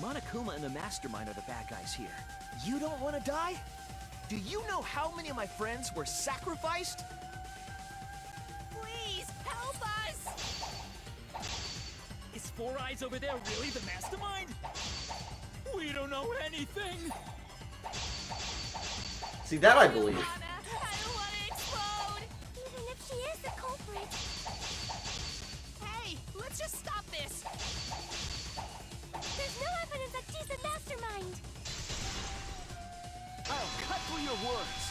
Monokuma and the Mastermind are the bad guys here. You don't want to die? Do you know how many of my friends were sacrificed? Please, help us! Is Four Eyes over there really the mastermind? We don't know anything. See, that I believe. Anna, I don't want to explode! Even if she is the culprit. Hey, let's just stop this! There's no evidence that she's the mastermind. I'll cut through your words.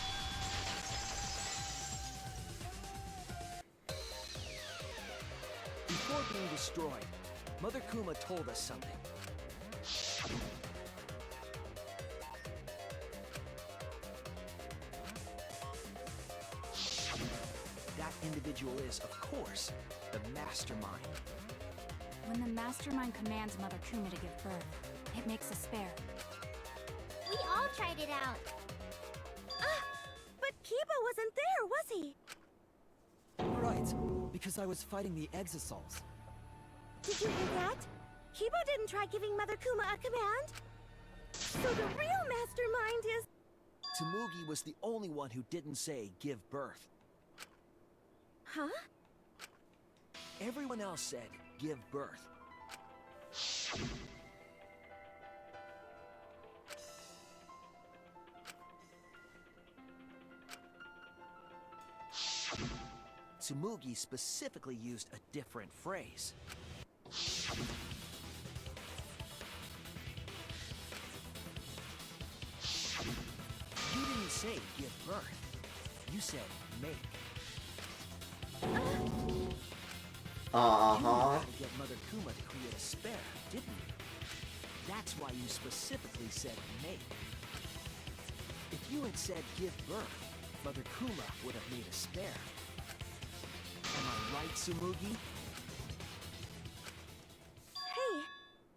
Before being destroyed, Mother Kuma told us something. That individual is, of course, the Mastermind. When the Mastermind commands Mother Kuma to give birth, it makes a spare. We all tried it out. Ah, but Kiba wasn't there, was he? Right, because I was fighting the Exosols. Did you hear that? Kiba didn't try giving Mother Kuma a command. So the real mastermind is... Tsumugi was the only one who didn't say give birth. Huh? Everyone else said give birth. Tsumugi specifically used a different phrase. You didn't say give birth. You said make. You knew how to get Mother Kuma to create a spare, didn't you? That's why you specifically said make. If you had said give birth, Mother Kuma would have made a spare. Am I right, Tsumugi? Hey,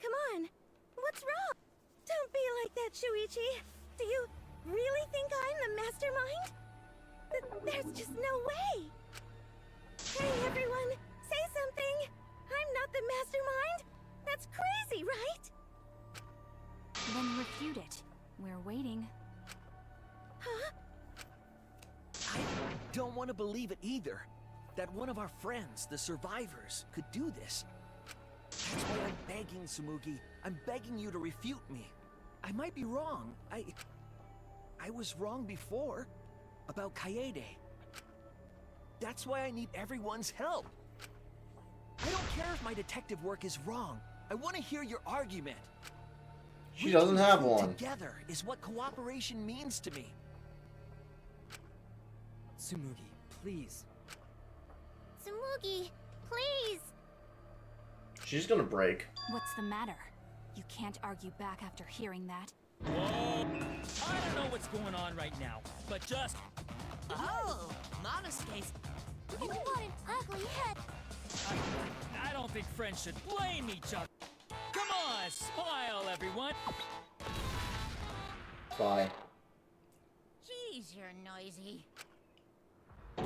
come on. What's wrong? Don't be like that, Shuichi. Do you really think I'm the mastermind? There's just no way. Hey, everyone, say something. I'm not the mastermind. That's crazy, right? Then refute it. We're waiting. Huh? I don't want to believe it either. That one of our friends, the survivors, could do this. That's why I'm begging, Tsumugi. I'm begging you to refute me. I might be wrong. I was wrong before about Kaede. That's why I need everyone's help. I don't care if my detective work is wrong. I want to hear your argument. She doesn't have Working one. Together is what cooperation means to me. Tsumugi, please. Tsumugi, please! She's gonna break. What's the matter? You can't argue back after hearing that. Whoa! I don't know what's going on right now, but just... Oh, Monosuke's. You want an ugly head! I don't think friends should blame each other. Come on, smile, everyone. Bye. Jeez, you're noisy. Ah,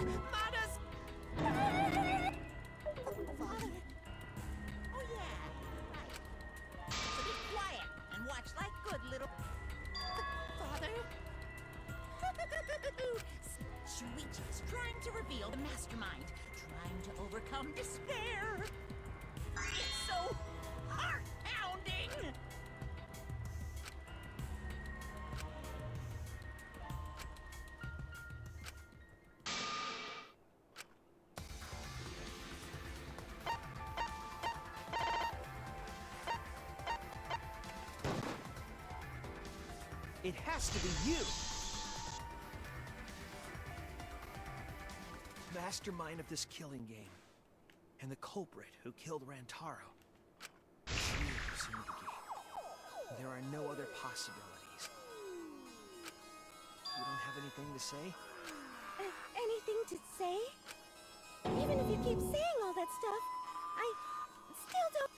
Monos! Father! Oh yeah, right. So be quiet and watch like good little... Father? Shuichi's trying to reveal the mastermind, trying to overcome despair. It's so heart-pounding! It has to be you. Mastermind of this killing game. And the culprit who killed Rantaro. You, Tsumugi. There are no other possibilities. You don't have anything to say? Anything to say? Even if you keep saying all that stuff, I still don't...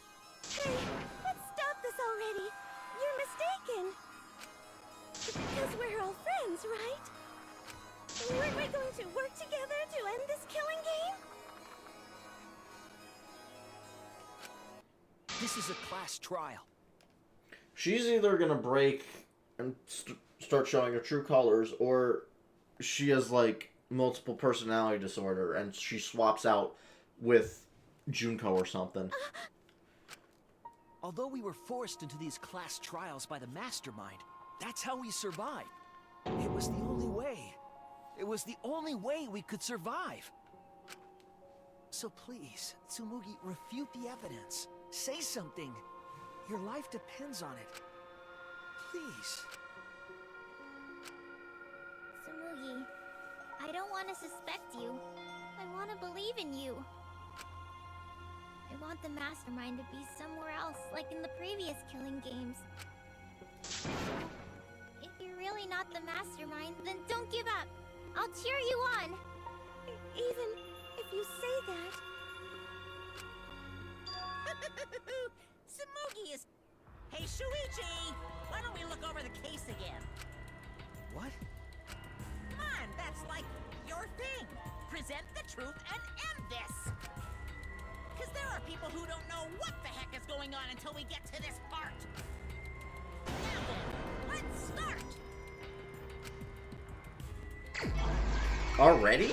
Hey, let's stop this already. You're mistaken. Because we're all friends, right? Weren't we going to work together to end this killing game? This is a class trial. She's either gonna break and start showing her true colors, or she has like multiple personality disorder and she swaps out with Junko or something. Although we were forced into these class trials by the mastermind, that's how we survived. It was the only way. It was the only way we could survive. So please, Tsumugi, refute the evidence. Say something. Your life depends on it. Please. Tsumugi, I don't want to suspect you. I want to believe in you. I want the mastermind to be somewhere else, like in the previous killing games. If you're really not the mastermind, then don't give up. I'll cheer you on. Even if you say that. Tsumugi is... Hey, Shuichi! Why don't we look over the case again? What? Come on, that's like your thing. Present the truth and end this. Because there are people who don't know what the heck is going on until we get to this part. Now then, let's start. Already?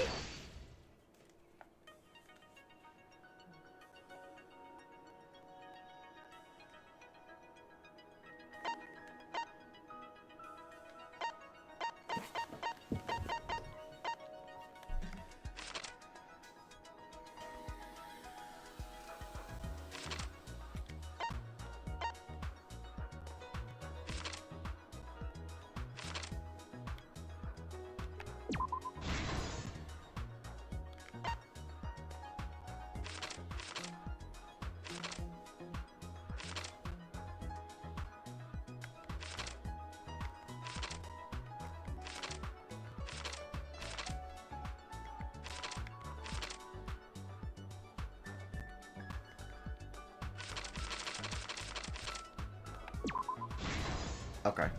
Okay.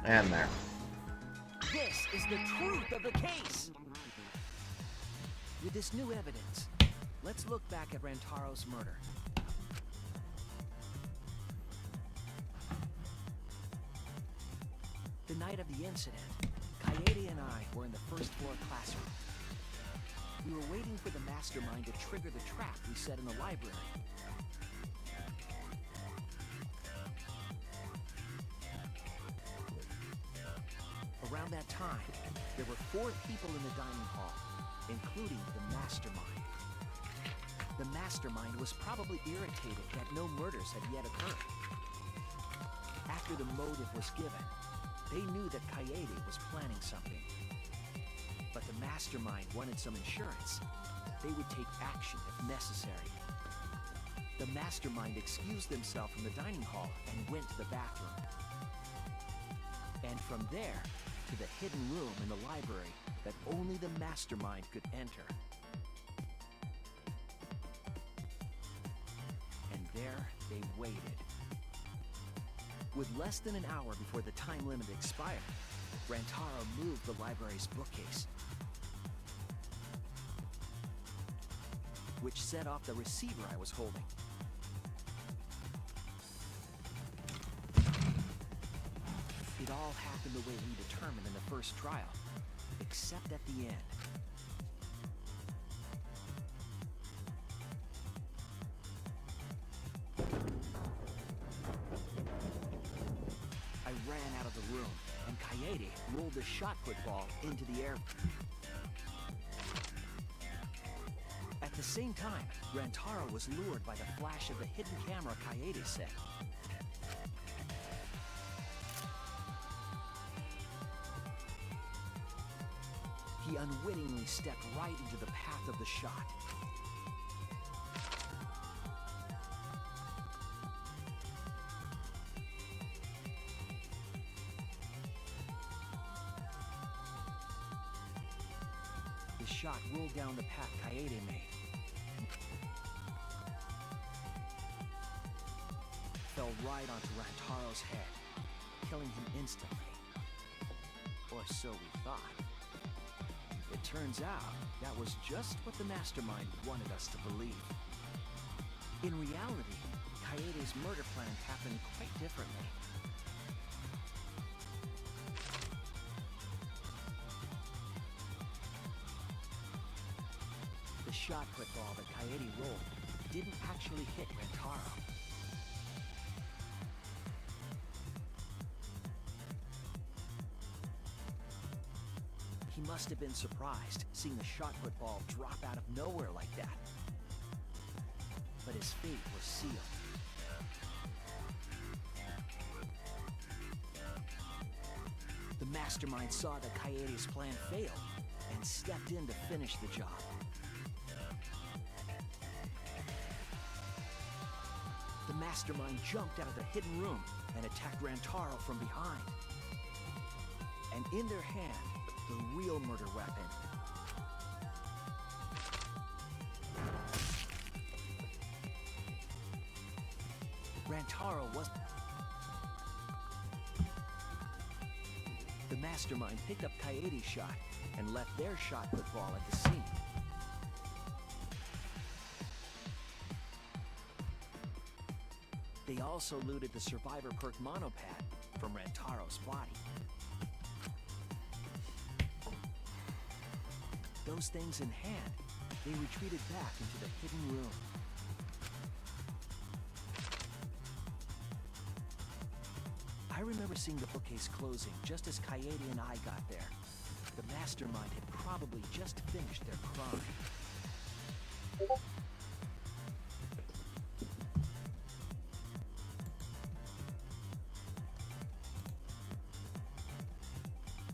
And there. This is the truth of the case! With this new evidence, let's look back at Rantaro's murder. The night of the incident, Kaede and I were in the first floor classroom. We were waiting for the mastermind to trigger the trap we set in the library. Around that time, there were 4 people in the dining hall, including the mastermind. The mastermind was probably irritated that no murders had yet occurred. After the motive was given, they knew that Kaede was planning something. But the mastermind wanted some insurance. They would take action if necessary. The mastermind excused themselves from the dining hall and went to the bathroom. And from there, to the hidden room in the library that only the mastermind could enter. And there they waited. With less than an hour before the time limit expired, Rantaro moved the library's bookcase, which set off the receiver I was holding. It all happened the way we determined in the first trial, except at the end. I ran out of the room, and Kaede rolled the shot put ball into the air. At the same time, Rantaro was lured by the flash of the hidden camera Kaede set. He unwittingly stepped right into the path of the shot. The shot rolled down the path Kaede made. Fell right onto Rantaro's head, killing him instantly. Or so we thought. It turns out that was just what the mastermind wanted us to believe. In reality, Kaede's murder plan happened quite differently. The shot put ball that Kaede rolled didn't actually hit Rantaro. He must have been surprised seeing the shot put ball drop out of nowhere like that. But his fate was sealed. The mastermind saw that Kaede's plan failed and stepped in to finish the job. The mastermind jumped out of the hidden room and attacked Rantaro from behind. And in their hand, the real murder weapon. Rantaro was... The mastermind picked up Kaede's shot and left their shot put ball at the scene. They also looted the survivor perk monopad from Rantaro's body. Those things in hand, they retreated back into the hidden room. I remember seeing the bookcase closing just as Kaede and I got there. The mastermind had probably just finished their crime.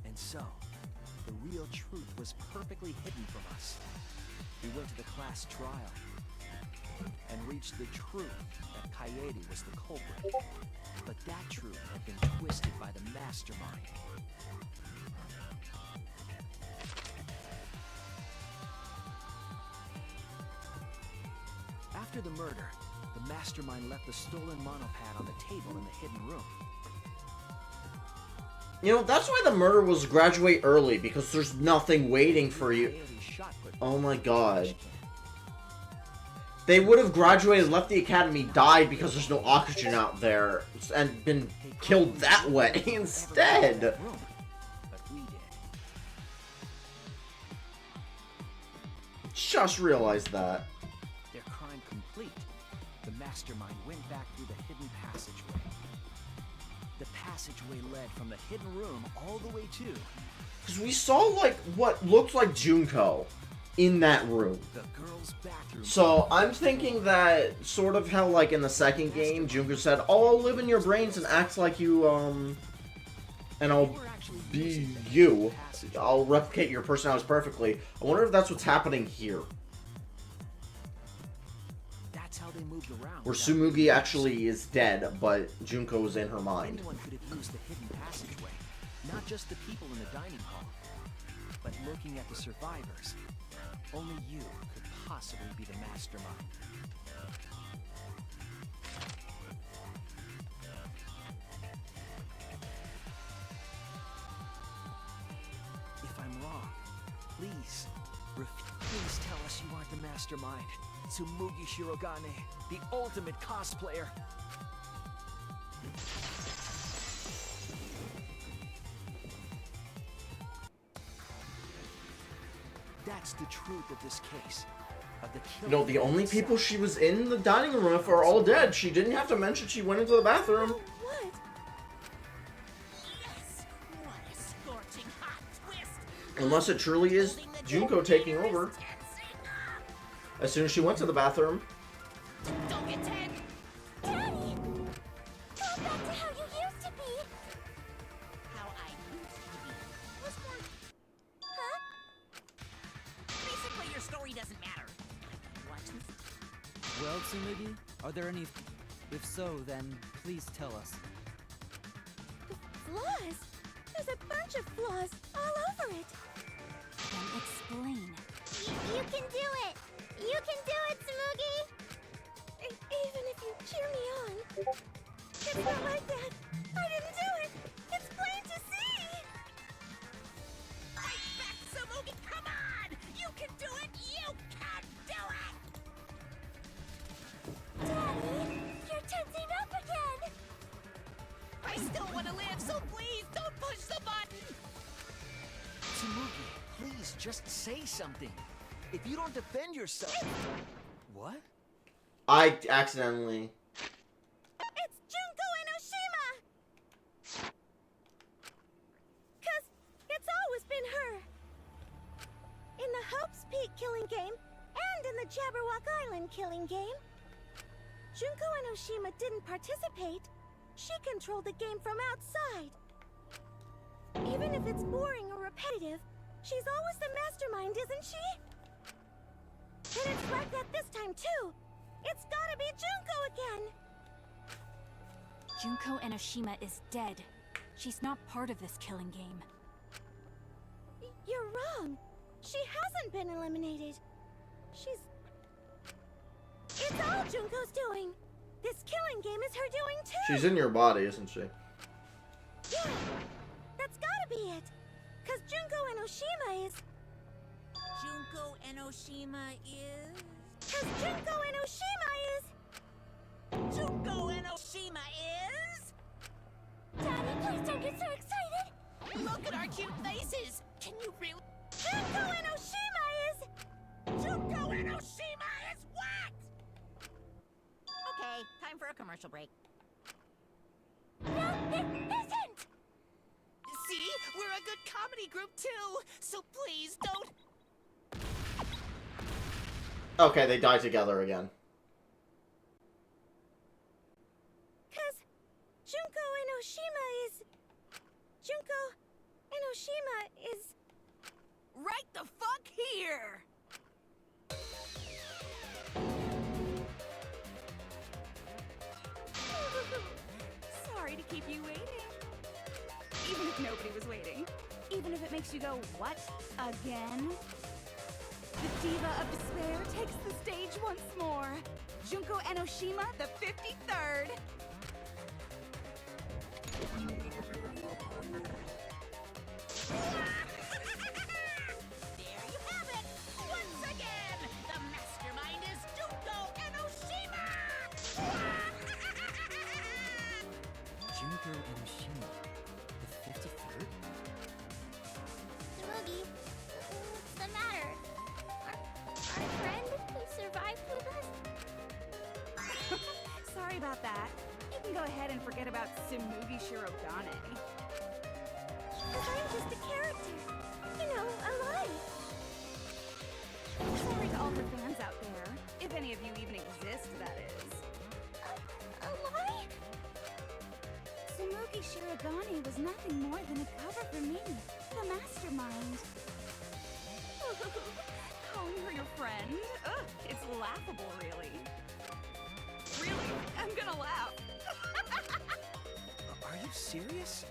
And so, the real truth was perfectly hidden from us. We went to the class trial and reached the truth that Kaede was the culprit. But that truth had been twisted by the mastermind. After the murder, the mastermind left the stolen monopad on the table in the hidden room. You know, that's why the murder was graduate early, because there's nothing waiting for you. Coyote's shot put Oh my god. They would have graduated, left the academy, died because there's no oxygen out there, and been killed that way instead. But we did. Just realized that. Their crime complete. The mastermind went back through the hidden passageway. The passageway led from the hidden room all the way to Because we saw, like, what looked like Junko in that room. the girls' bathroom. So, I'm thinking that, sort of how, like, in the second game, Junko said, "Oh, I'll live in your brains and act like you, and I'll be you. I'll replicate your personalities perfectly." I wonder if that's what's happening here. That's how they moved around. Where without Tsumugi actually is dead, but Junko is in her mind. Anyone could have used the hidden passageway. Not just the people in the dining hall. But looking at the survivors, only you could possibly be the mastermind. If I'm wrong, please, please tell us you aren't the mastermind. Tsumugi Shirogane, the ultimate cosplayer. That's the truth of this case. Of the killing No, the only people she was in the dining room with are all dead. She didn't have to mention she went into the bathroom. What? Yes! What a scorching hot twist! Unless it truly is Junko taking over. As soon as she went to the bathroom. Don't get dead! Daddy! Go back to how you used to be! How I used to be. Was more... Huh? Basically, your story doesn't matter. Watch this. Well, Tsumugi, are there any... If so, then please tell us. Flaws? There's a bunch of flaws all over it. Then explain. You can do it! You can do it, Tsumugi! Even if you cheer me on. It's not like that. I didn't do it. It's plain to see. Fight back, Tsumugi! Come on! You can do it! You can do it! Daddy, you're tensing up again. I still want to live, so please don't push the button! Tsumugi, please just say something. If you don't defend yourself... What? I accidentally... It's Junko Enoshima! 'Cause it's always been her. In the Hope's Peak killing game, and in the Jabberwock Island killing game, Junko Enoshima didn't participate. She controlled the game from outside. Even if it's boring or repetitive, she's always the mastermind, isn't she? And it's like that this time, too. It's gotta be Junko again. Junko Enoshima is dead. She's not part of this killing game. You're wrong. She hasn't been eliminated. It's all Junko's doing. This killing game is her doing, too. She's in your body, isn't she? Yeah, that's gotta be it. 'Cause Junko Enoshima is... Junko Enoshima is... 'Cause Junko Enoshima is... Junko Enoshima is... Daddy, please don't get so excited. Look at our cute faces! Can you really... Junko Enoshima is... Junko Enoshima is what? Okay, time for a commercial break. No, it isn't! See? We're a good comedy group too! So please don't... Okay, they die together again. 'Cause Junko Enoshima is... Junko Enoshima is... Right the fuck here! Sorry to keep you waiting. Even if nobody was waiting. Even if it makes you go, what? Again? The Diva of Despair takes the stage once more. Junko Enoshima, the 53rd. and forget about Tsumugi Shirogane? Because I'm just a character. You know, alive. Sorry to all the fans out there. If any of you even exist, that is. Alive? Tsumugi Shirogane was nothing more than a cover for me, the mastermind. Calling her your friend? Ugh, it's laughable, really. Really? I'm gonna laugh. Are you serious?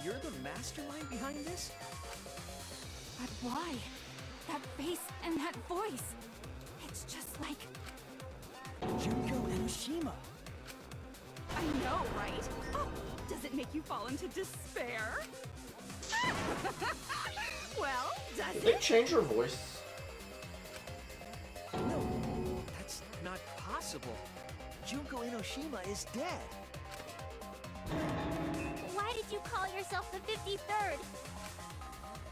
You're the mastermind behind this? But why? That face and that voice. It's just like... Junko Enoshima. I know, right? Oh, does it make you fall into despair? Well, does Did they it? change her voice? No, that's not possible. Junko Enoshima is dead. Why did you call yourself the 53rd?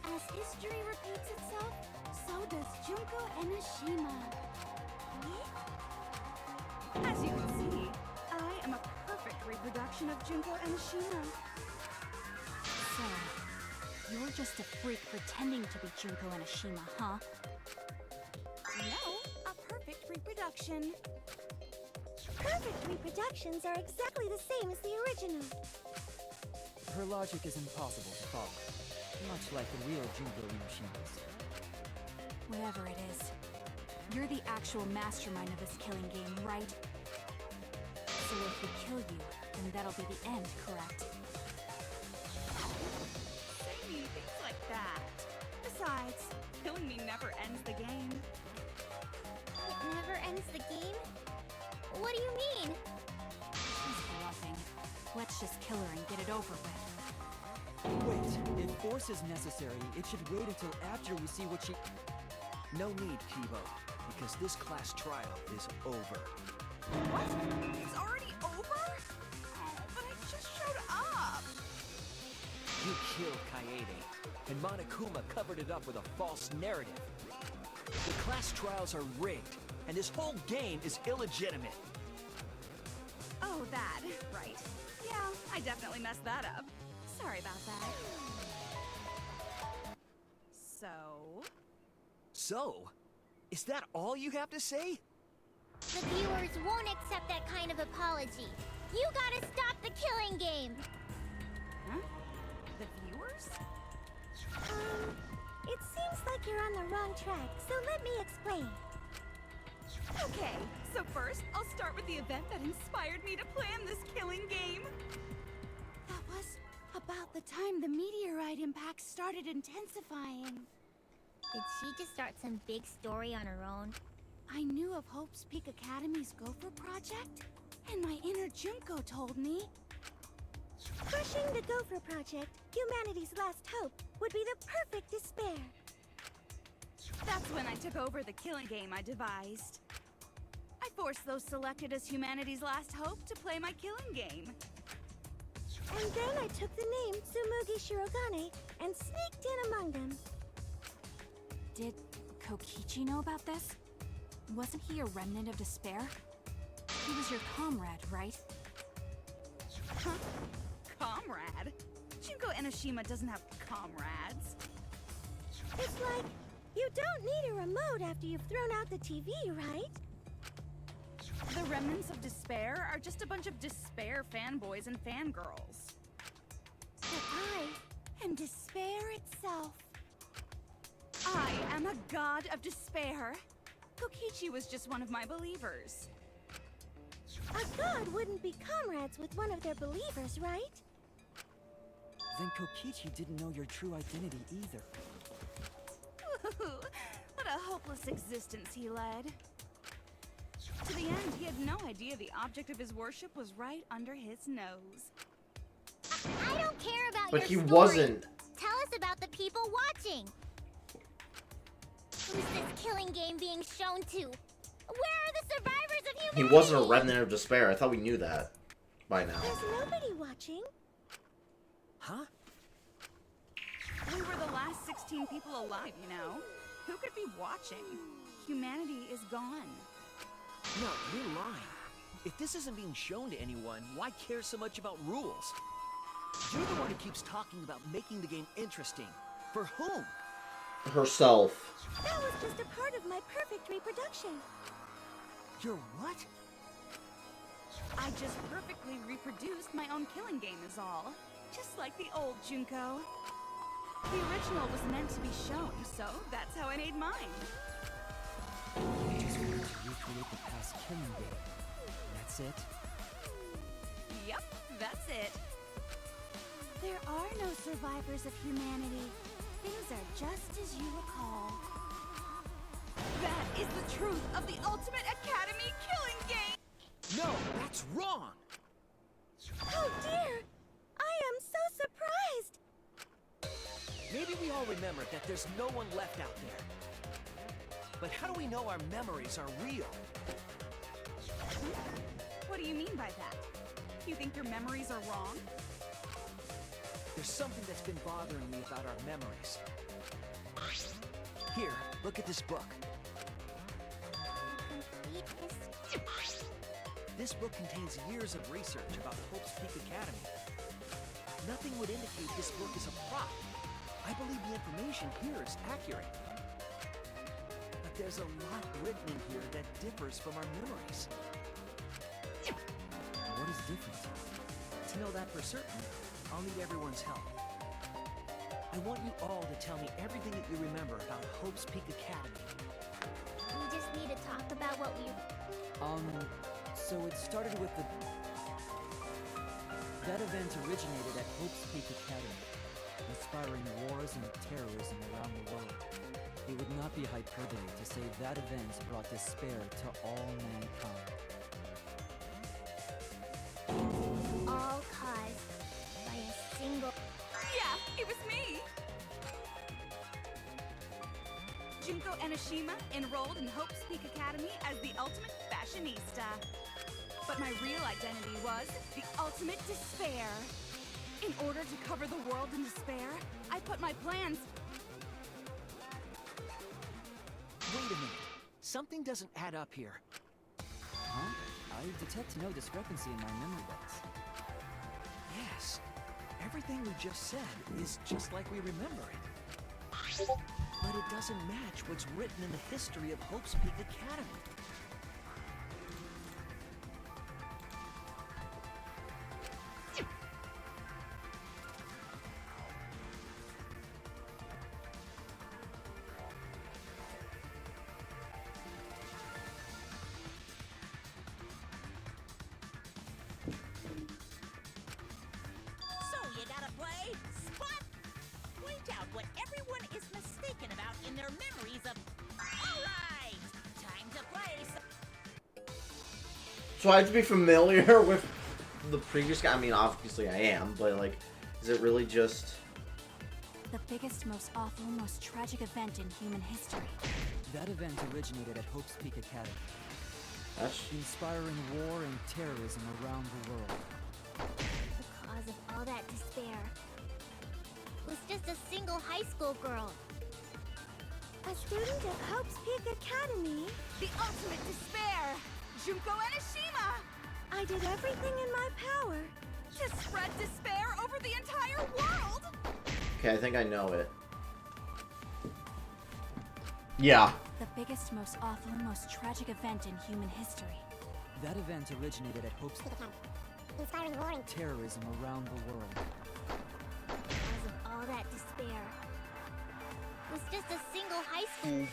As history repeats itself, So does Junko Enoshima. As you can see, I am a perfect reproduction of Junko Enoshima. So, you're just a freak pretending to be Junko Enoshima, huh? No, a perfect reproduction. perfect reproductions are exactly the same as the original. Her logic is impossible to follow, much like the real Junko Inoshima's. Whatever it is, you're the actual mastermind of this killing game, right? So if we kill you, then that'll be the end, correct? Say mean things like that. Besides, killing me never ends the game. It never ends the game? What do you mean? She's bluffing. Let's just kill her and get it over with. Wait, if force is necessary, it should wait until after we see what she... No need, Kibo, because this class trial is over. What? It's already over? Oh, but I just showed up. You killed Kaede, and Monokuma covered it up with a false narrative. The class trials are rigged, and this whole game is illegitimate. Oh, that. Right. Yeah, I definitely messed that up. Sorry about that. So... So, is that all you have to say? The viewers won't accept that kind of apology. You gotta stop the killing game! Huh? The viewers? It seems like you're on the wrong track, so let me explain. Okay, so first, I'll start with the event that inspired me to plan this killing game. That was about the time the meteorite impact started intensifying. Did she just start some big story on her own? I knew of Hope's Peak Academy's Gopher Project, and my inner Junko told me... Crushing the Gopher Project, humanity's last hope, would be the perfect despair. That's when I took over the killing game I devised. I forced those selected as humanity's last hope to play my killing game. And then I took the name Tsumugi Shirogane and sneaked in among them. Did Kokichi know about this? Wasn't he a remnant of despair? He was your comrade, right? Huh? Comrade? Junko Enoshima doesn't have comrades. It's like, you don't need a remote after you've thrown out the TV, right? The remnants of despair are just a bunch of despair fanboys and fangirls. But I am despair itself. I am a god of despair. Kokichi was just one of my believers. A god wouldn't be comrades with one of their believers, right? Then Kokichi didn't know your true identity either. What a hopeless existence he led. To the end, he had no idea the object of his worship was right under his nose. I don't care about But your he story. wasn't. Tell us about the people watching. Who's this killing game being shown to? Where are the survivors of humanity? He wasn't a remnant of despair. I thought we knew that by now. There's nobody watching. Huh? We were the last 16 people alive, you know? Who could be watching? Humanity is gone. No, you're lying. If this isn't being shown to anyone, why care so much about rules? You're the one who keeps talking about making the game interesting. For whom? Herself. That was just a part of my perfect reproduction. Your what? I just perfectly reproduced my own killing game is all. Just like the old Junko. The original was meant to be shown, so that's how I made mine. You just wanted to recreate the past killing game. That's it? Yep, that's it. There are no survivors of humanity. Things are just as you recall. That is the truth of the Ultimate Academy killing game! No, that's wrong! Oh dear! I am so surprised! Maybe we all remember that there's no one left out there. But how do we know our memories are real? What do you mean by that? You think your memories are wrong? There's something that's been bothering me about our memories. Here, look at this book. This book contains years of research about Hope's Peak Academy. Nothing would indicate this book is a prop. I believe the information here is accurate. But there's a lot written in here that differs from our memories. What is different? To know that for certain, I'll need everyone's help. I want you all to tell me everything that you remember about Hope's Peak Academy. We just need to talk about what we... So it started with the... That event originated at Hope's Peak Academy, inspiring wars and terrorism around the world. It would not be hyperbole to say that event brought despair to all mankind. all caused by a single... Yeah, it was me! Junko Enoshima enrolled in Hope's Peak Academy as the ultimate fashionista. But my real identity was the ultimate despair. In order to cover the world in despair, I put my plans... Wait a minute. Something doesn't add up here. Huh? I detect no discrepancy in my memory banks. Yes. Everything we just said is just like we remember it. But it doesn't match what's written in the history of Hope's Peak Academy. So you gotta play Spot? Point out what everyone is mistaken about in their memories of... Alright! Time to play So I have to be familiar with the previous guy. I mean, obviously I am, but like, is it really just... The biggest, most awful, most tragic event in human history. That event originated at Hope's Peak Academy, That's... inspiring war and terrorism around the world. The cause of all that despair was just a single high school girl. A student of Hope's Peak Academy. The ultimate despair! Junko Enoshima! I did everything in my power. To spread despair over the entire world! Okay, I think I know it. Yeah. The biggest, most awful, most tragic event in human history. That event originated at Hope's Peak Academy, inspiring war and terrorism around the world. The cause of all that despair was just a single high school.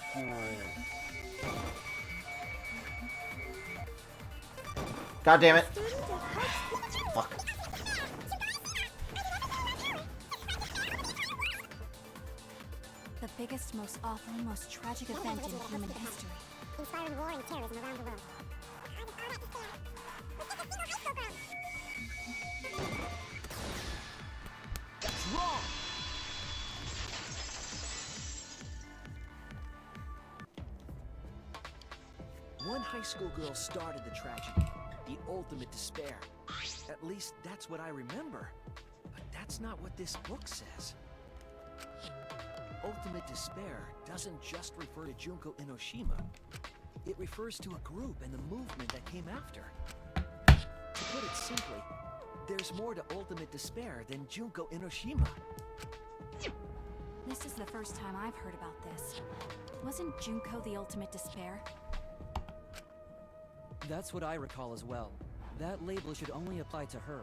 God damn it. Student of Hope's Peak. Fuck. The biggest, most awful, most tragic event in human history. inspiring war and terrorism around the world. That's wrong! One high school girl started the tragedy, the ultimate despair. At least that's what I remember. But that's not what this book says. Ultimate despair doesn't just refer to Junko Enoshima. It refers to a group and the movement that came after. simply, there's more to Ultimate Despair than Junko Enoshima. This is the first time I've heard about this. Wasn't Junko the ultimate despair? That's what I recall as well. That label should only apply to her.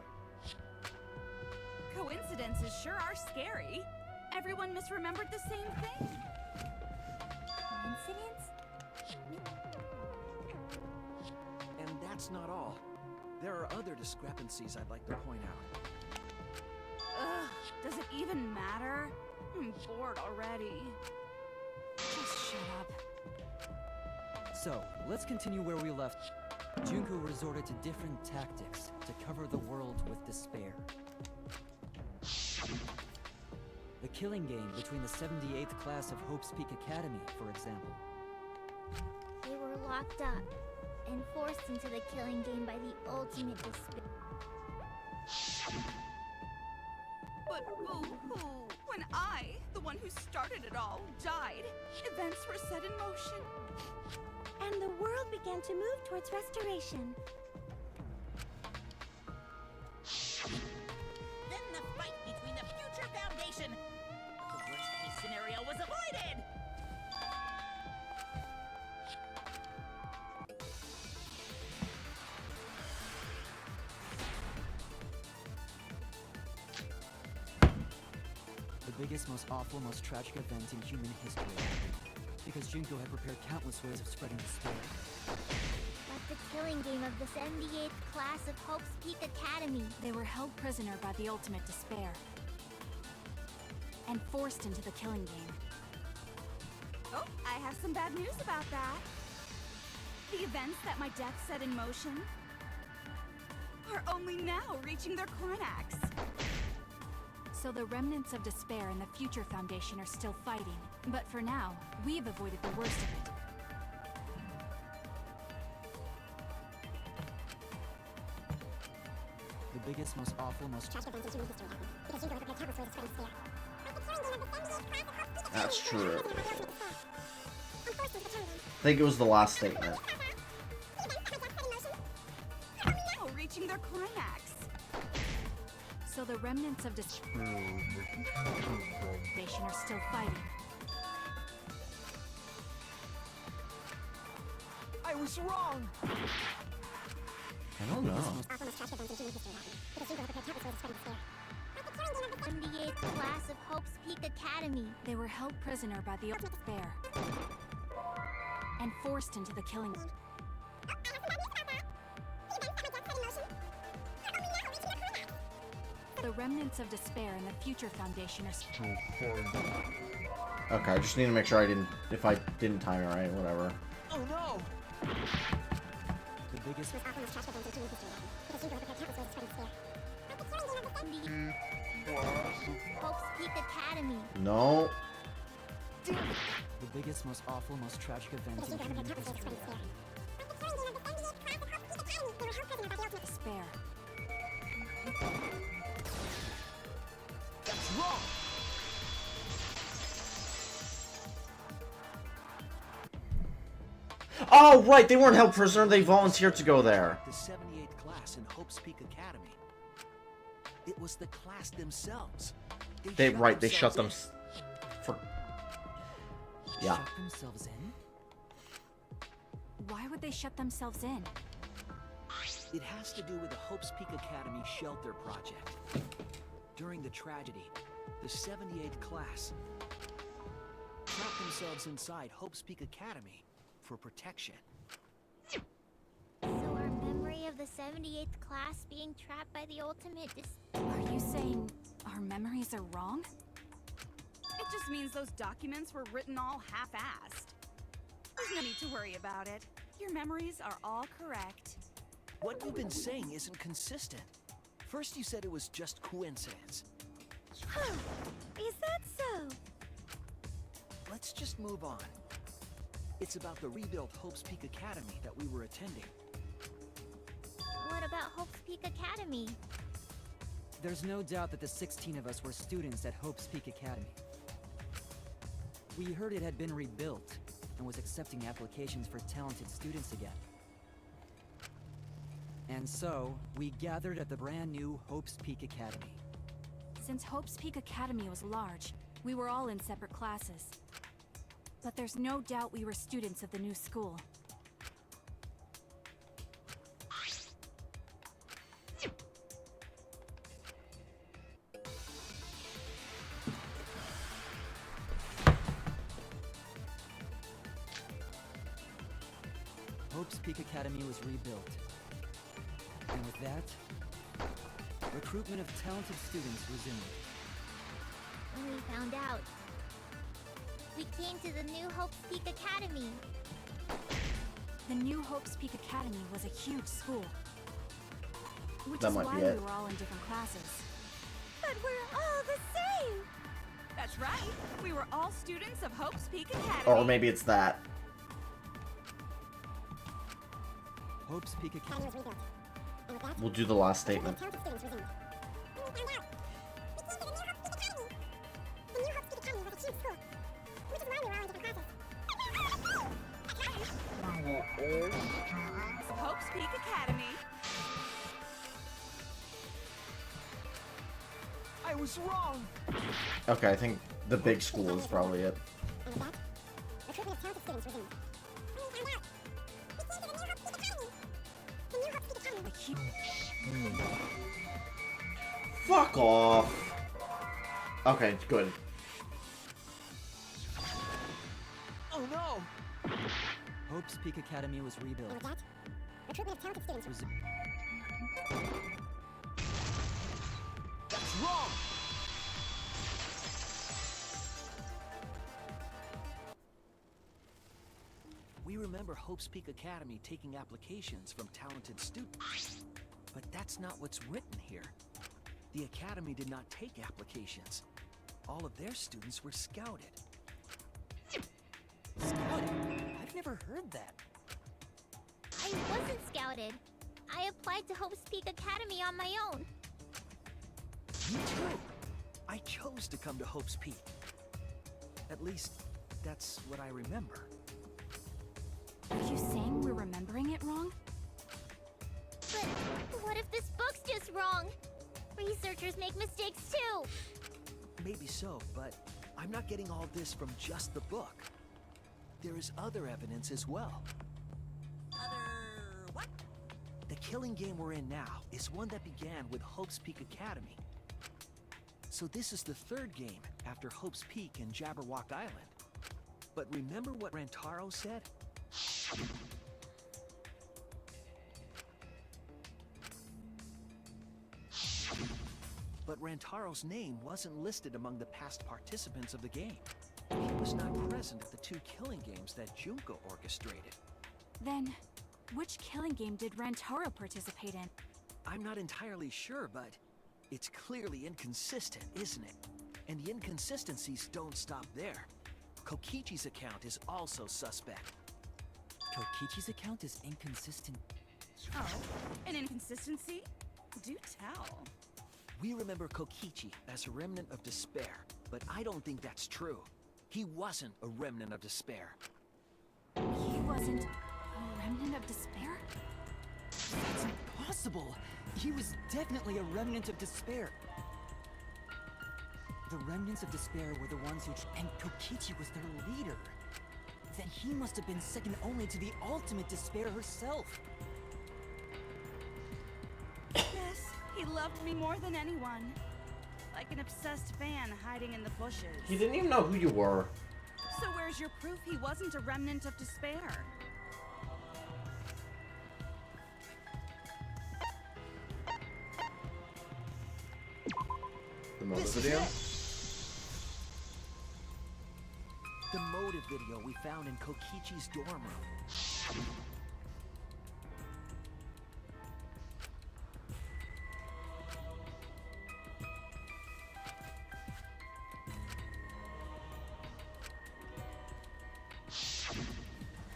Coincidences sure are scary. Everyone misremembered the same thing. Coincidence? And that's not all. There are other discrepancies I'd like to point out. Ugh, does it even matter? I'm bored already. Just shut up. So, let's continue where we left. Junko resorted to different tactics to cover the world with despair. The killing game between the 78th class of Hope's Peak Academy, for example. They were locked up and forced into the killing game by the ultimate despair. But boo-hoo! When I, the one who started it all, died, events were set in motion. And the world began to move towards restoration. Then the fight between the Future Foundation. The worst-case scenario was avoided. The biggest, most awful, most tragic event in human history. Because Junko had prepared countless ways of spreading despair. Like the killing game of the 78th class of Hope's Peak Academy. They were held prisoner by the ultimate despair. And forced into the killing game. Oh, I have some bad news about that. The events that my death set in motion are only now reaching their climax. So the remnants of despair and the Future Foundation are still fighting. But for now, we've avoided the worst of it. The biggest, most awful, most Tragic event in human history happened because Junko had prepared countless ways of spreading despair. Like the killing game of the 78th class of Hope's Peak Academy. That's true. They were held prisoner by the ultimate despair. And forced into the killing game. I think it was the last statement. Now reaching their climax. So the remnants of despair and Foundation are still fighting. I was wrong! I don't know. Awful, most tragic event in human history happened because Junko had prepared countless ways of spreading despair. Like the killing game of the 78th class of Hope's Peak Academy. They were held prisoner by the ultimate despair. And forced into the killing game. The remnants of despair and the Future Foundation are still fighting. Okay, I just need to make sure if I didn't time it right, whatever. Oh no! the biggest. Most awful, most tragic event in human history happened because Junko had prepared countless ways of spreading despair. Like the killing game of the 78th Hope's Peak Academy. No. The biggest, most awful, most tragic event in human history happened. Despair. That's wrong! Oh, right, they weren't held prisoner, they volunteered to go there. The 78th class in Hope's Peak Academy. It was the class themselves. They shut them for... Yeah. Shut themselves in? Why would they shut themselves in? It has to do with the Hope's Peak Academy shelter project. During the tragedy, the 78th class trapped themselves inside Hope's Peak Academy for protection. So our memory of the 78th class being trapped by the ultimate Are you saying our memories are wrong? It just means those documents were written all half-assed. There's no need to worry about it. Your memories are all correct. What you've been saying isn't consistent. First you said it was just coincidence. Is that so? Let's just move on. It's about the rebuilt Hope's Peak Academy that we were attending. What about Hope's Peak Academy? There's no doubt that the 16 of us were students at Hope's Peak Academy. We heard it had been rebuilt and was accepting applications for talented students again. And so, we gathered at the brand new Hope's Peak Academy. Since Hope's Peak Academy was large, we were all in separate classes. But there's no doubt we were students of the new school. Hope's Peak Academy was rebuilt. And with that, recruitment of talented students resumed. When we found out, we came to the new Hope's Peak Academy. The new Hope's Peak Academy was a huge school. Which That is might why be we it. were all in different classes. But we're all the same! That's right. We were all students of Hope's Peak Academy. Or maybe it's that. Hope's Peak Academy Academy. was rebuilt. And with that, We'll do the last statement. talented students resumed. When we found out, we came to the new Hope's Peak Academy. The new Hope's Peak Academy was a huge school, which is why we were all in different classes. Hope's Peak Academy. I was wrong! Okay, I think the big school is probably it. And with that, recruitment of talented students resumed. When we found out, we came to the new Hope's Peak Academy. The new Hope's Peak Academy was a huge Fuck off. Okay, good. Oh no! Hope's Peak Academy was rebuilt. And with that, recruitment of talented students resumed. That's wrong! We remember Hope's Peak Academy taking applications from talented students. But that's not what's written here. The Academy did not take applications. All of their students were scouted. Scouted? I've never heard that. I wasn't scouted. I applied to Hope's Peak Academy on my own. Me too! I chose to come to Hope's Peak. At least, that's what I remember. Are you saying we're remembering it wrong? But what if this book's just wrong? Researchers make mistakes too. Maybe so, but I'm not getting all this from just the book. There is other evidence as well. Other what? The killing game we're in now is one that began with Hope's Peak Academy. So this is the third game after Hope's Peak and Jabberwock Island. But remember what Rantaro said? But Rantaro's name wasn't listed among the past participants of the game. He was not present at the two killing games that Junko orchestrated. Then, which killing game did Rantaro participate in? I'm not entirely sure, but it's clearly inconsistent, isn't it? And the inconsistencies don't stop there. Kokichi's account is also suspect. Kokichi's account is inconsistent. Oh, an inconsistency? Do tell. We remember Kokichi as a remnant of despair, but I don't think that's true. He wasn't a remnant of despair. He wasn't a remnant of despair? That's impossible! He was definitely a remnant of despair. The remnants of despair were the ones who... And Kokichi was their leader. Then he must have been second only to the ultimate despair herself. Yes, he loved me more than anyone. Like an obsessed fan hiding in the bushes. He didn't even know who you were. So where's your proof he wasn't a remnant of despair? The motive This is video? it. The motive video we found in Kokichi's dorm room.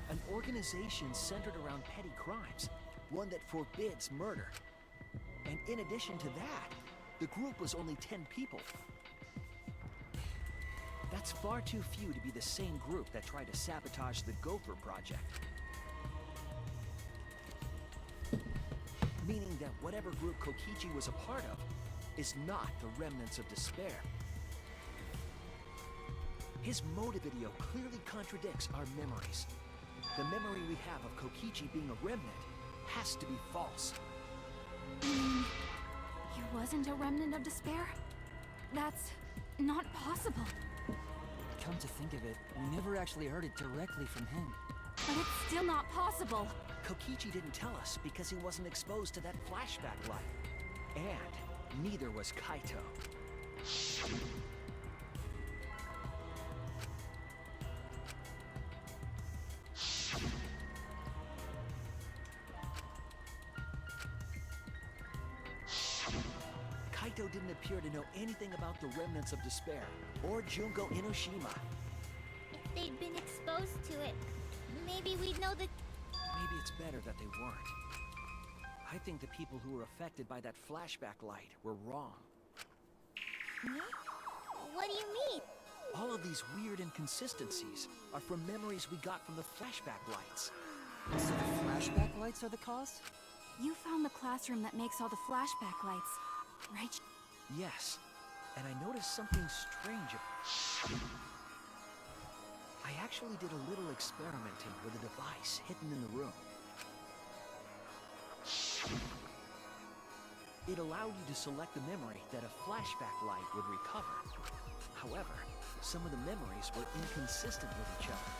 An organization centered around petty crimes, one that forbids murder. And in addition to that, the group was only 10 people. That's far too few to be the same group that tried to sabotage the Gopher Project. whatever group Kokichi was a part of is not the remnants of despair. His motive video clearly contradicts our memories. The memory we have of Kokichi being a remnant has to be false. He wasn't a remnant of despair? That's not possible. Come to think of it, we never actually heard it directly from him. But it's still not possible. Kokichi didn't tell us because he wasn't exposed to that flashback light. And neither was Kaito. Kaito didn't appear to know anything about the remnants of despair, or Junko Enoshima. If they'd been exposed to it, maybe we'd know that... Maybe it's better that they weren't. I think the people who were affected by that flashback light were wrong. What do you mean? All of these weird inconsistencies are from memories we got from the flashback lights. So the flashback lights are the cause? You found the classroom that makes all the flashback lights, right? Yes, and I noticed something strange. I actually did a little experimenting with a device hidden in the room. It allowed you to select the memory that a flashback light would recover. However, some of the memories were inconsistent with each other.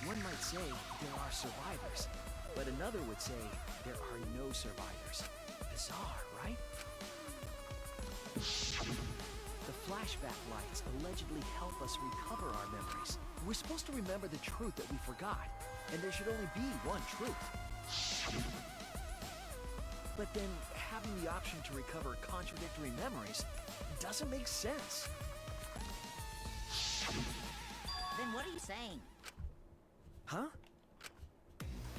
One might say there are survivors, but another would say there are no survivors. Bizarre, right? The flashback lights allegedly help us recover our memories. We're supposed to remember the truth that we forgot, and there should only be one truth. But then, having the option to recover contradictory memories doesn't make sense. Then what are you saying? Huh?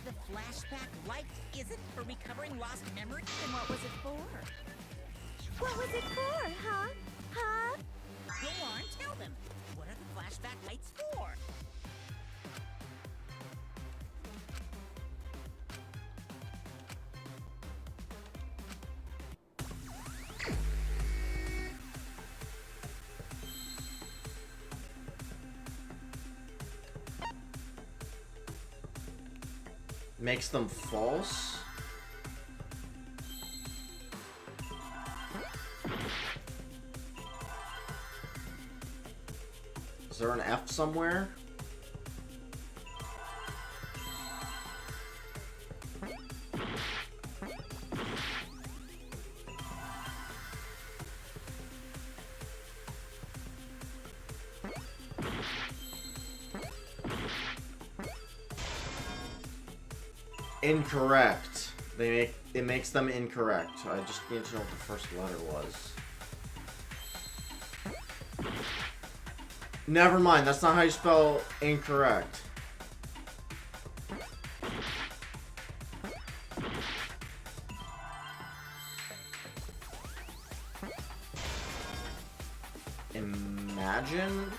The flashback light isn't for recovering lost memories? Then what was it for? What was it for, huh? Huh? Go on, tell them. What are the flashback lights for? Makes them false? Is there an F somewhere? Incorrect. It makes them incorrect. I just need to know what the first letter was. Never mind, that's not how you spell incorrect. Imagine?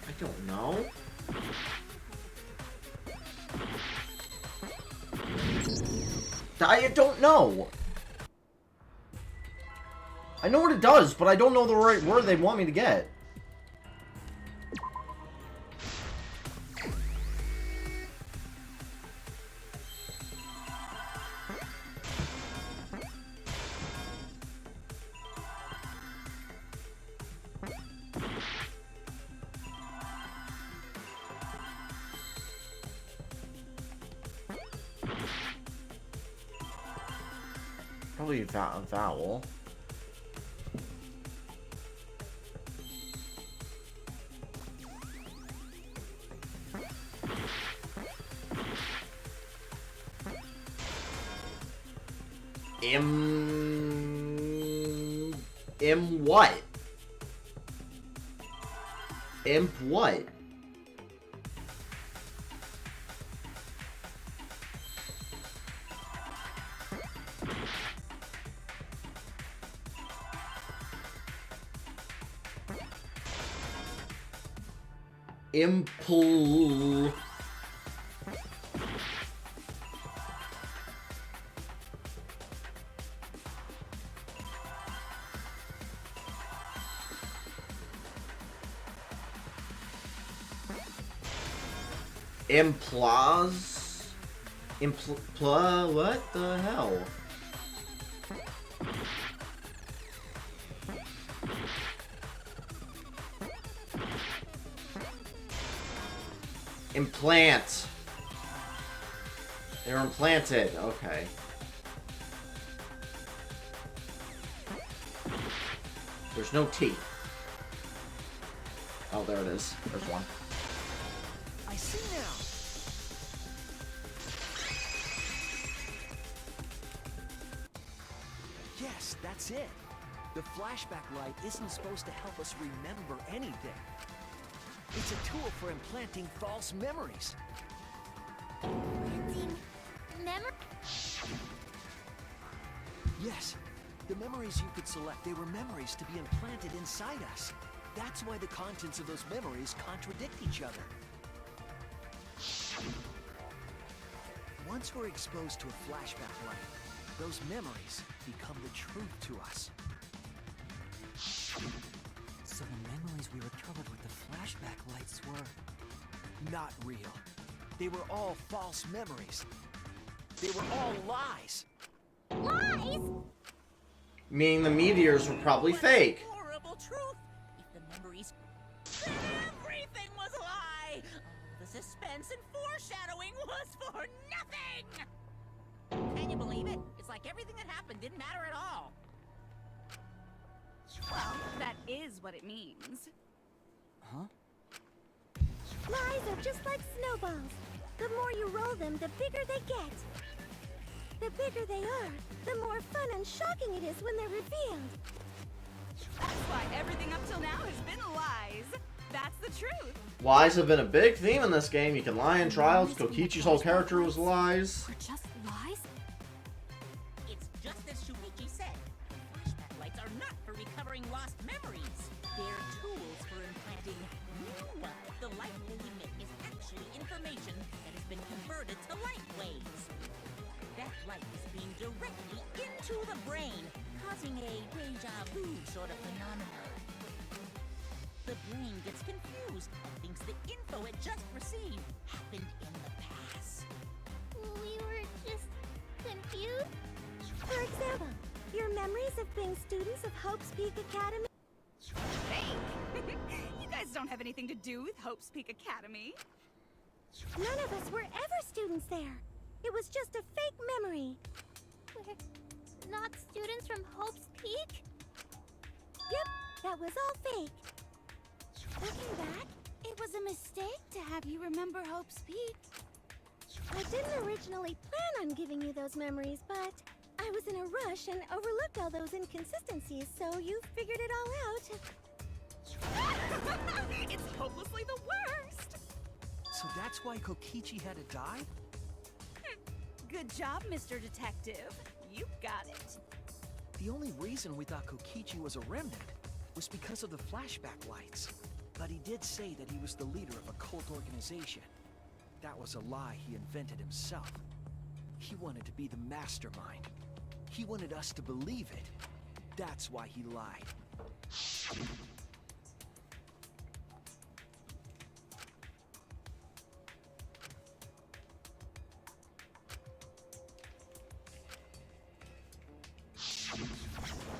I don't know. I don't know. I know what it does, but I don't know the right word they want me to get. Probably a vowel. What? Imp what? Impl... Implaws? What the hell? Implant. They're implanted. Okay. There's no T. Oh, there it is. There's one. I see now. Yes, that's it. The flashback light isn't supposed to help us remember anything. It's a tool for implanting false memories. Planting memory? Yes, the memories you could select, they were memories to be implanted inside us. That's why the contents of those memories contradict each other. Once we're exposed to a flashback light, those memories become the truth to us. So the memories we recovered with the flashback lights were... Not real. They were all false memories. They were all lies. Lies? Meaning the meteors were probably fake. Horrible truth! If the memories... Everything was a lie! All the suspense and foreshadowing was for nothing! Can you believe it? It's like everything that happened didn't matter at all. Well, that is what it means. Huh? Lies are just like snowballs. The more you roll them, the bigger they get. The bigger they are, the more fun and shocking it is when they're revealed. That's why everything up till now has been lies. That's the truth. Lies have been a big theme in this game. You can lie in trials. Kokichi's whole character was lies. Were just lies? It's just as Shuichi said. Flashback lights are not for recovering lost memories. They're tools for implanting new ones. The light they emit is actually information that has been converted to light waves. That light is being directly into the brain, causing a deja vu sort of phenomenon. The brain gets confused and thinks the info it just received happened in the past. We were just confused. For example, your memories of being students of Hope's Peak Academy? Hey! You guys don't have anything to do with Hope's Peak Academy. None of us were ever students there. It was just a fake memory. We're not students from Hope's Peak? Yep, that was all fake. Looking back, it was a mistake to have you remember Hope's Peak. I didn't originally plan on giving you those memories, but I was in a rush and overlooked all those inconsistencies, so you figured it all out. It's hopelessly the worst. So that's why Kokichi had to die? Good job, Mr. Detective. You got it. The only reason we thought Kokichi was a remnant was because of the flashback lights. But he did say that he was the leader of a cult organization. That was a lie he invented himself. He wanted to be the mastermind. He wanted us to believe it. That's why he lied.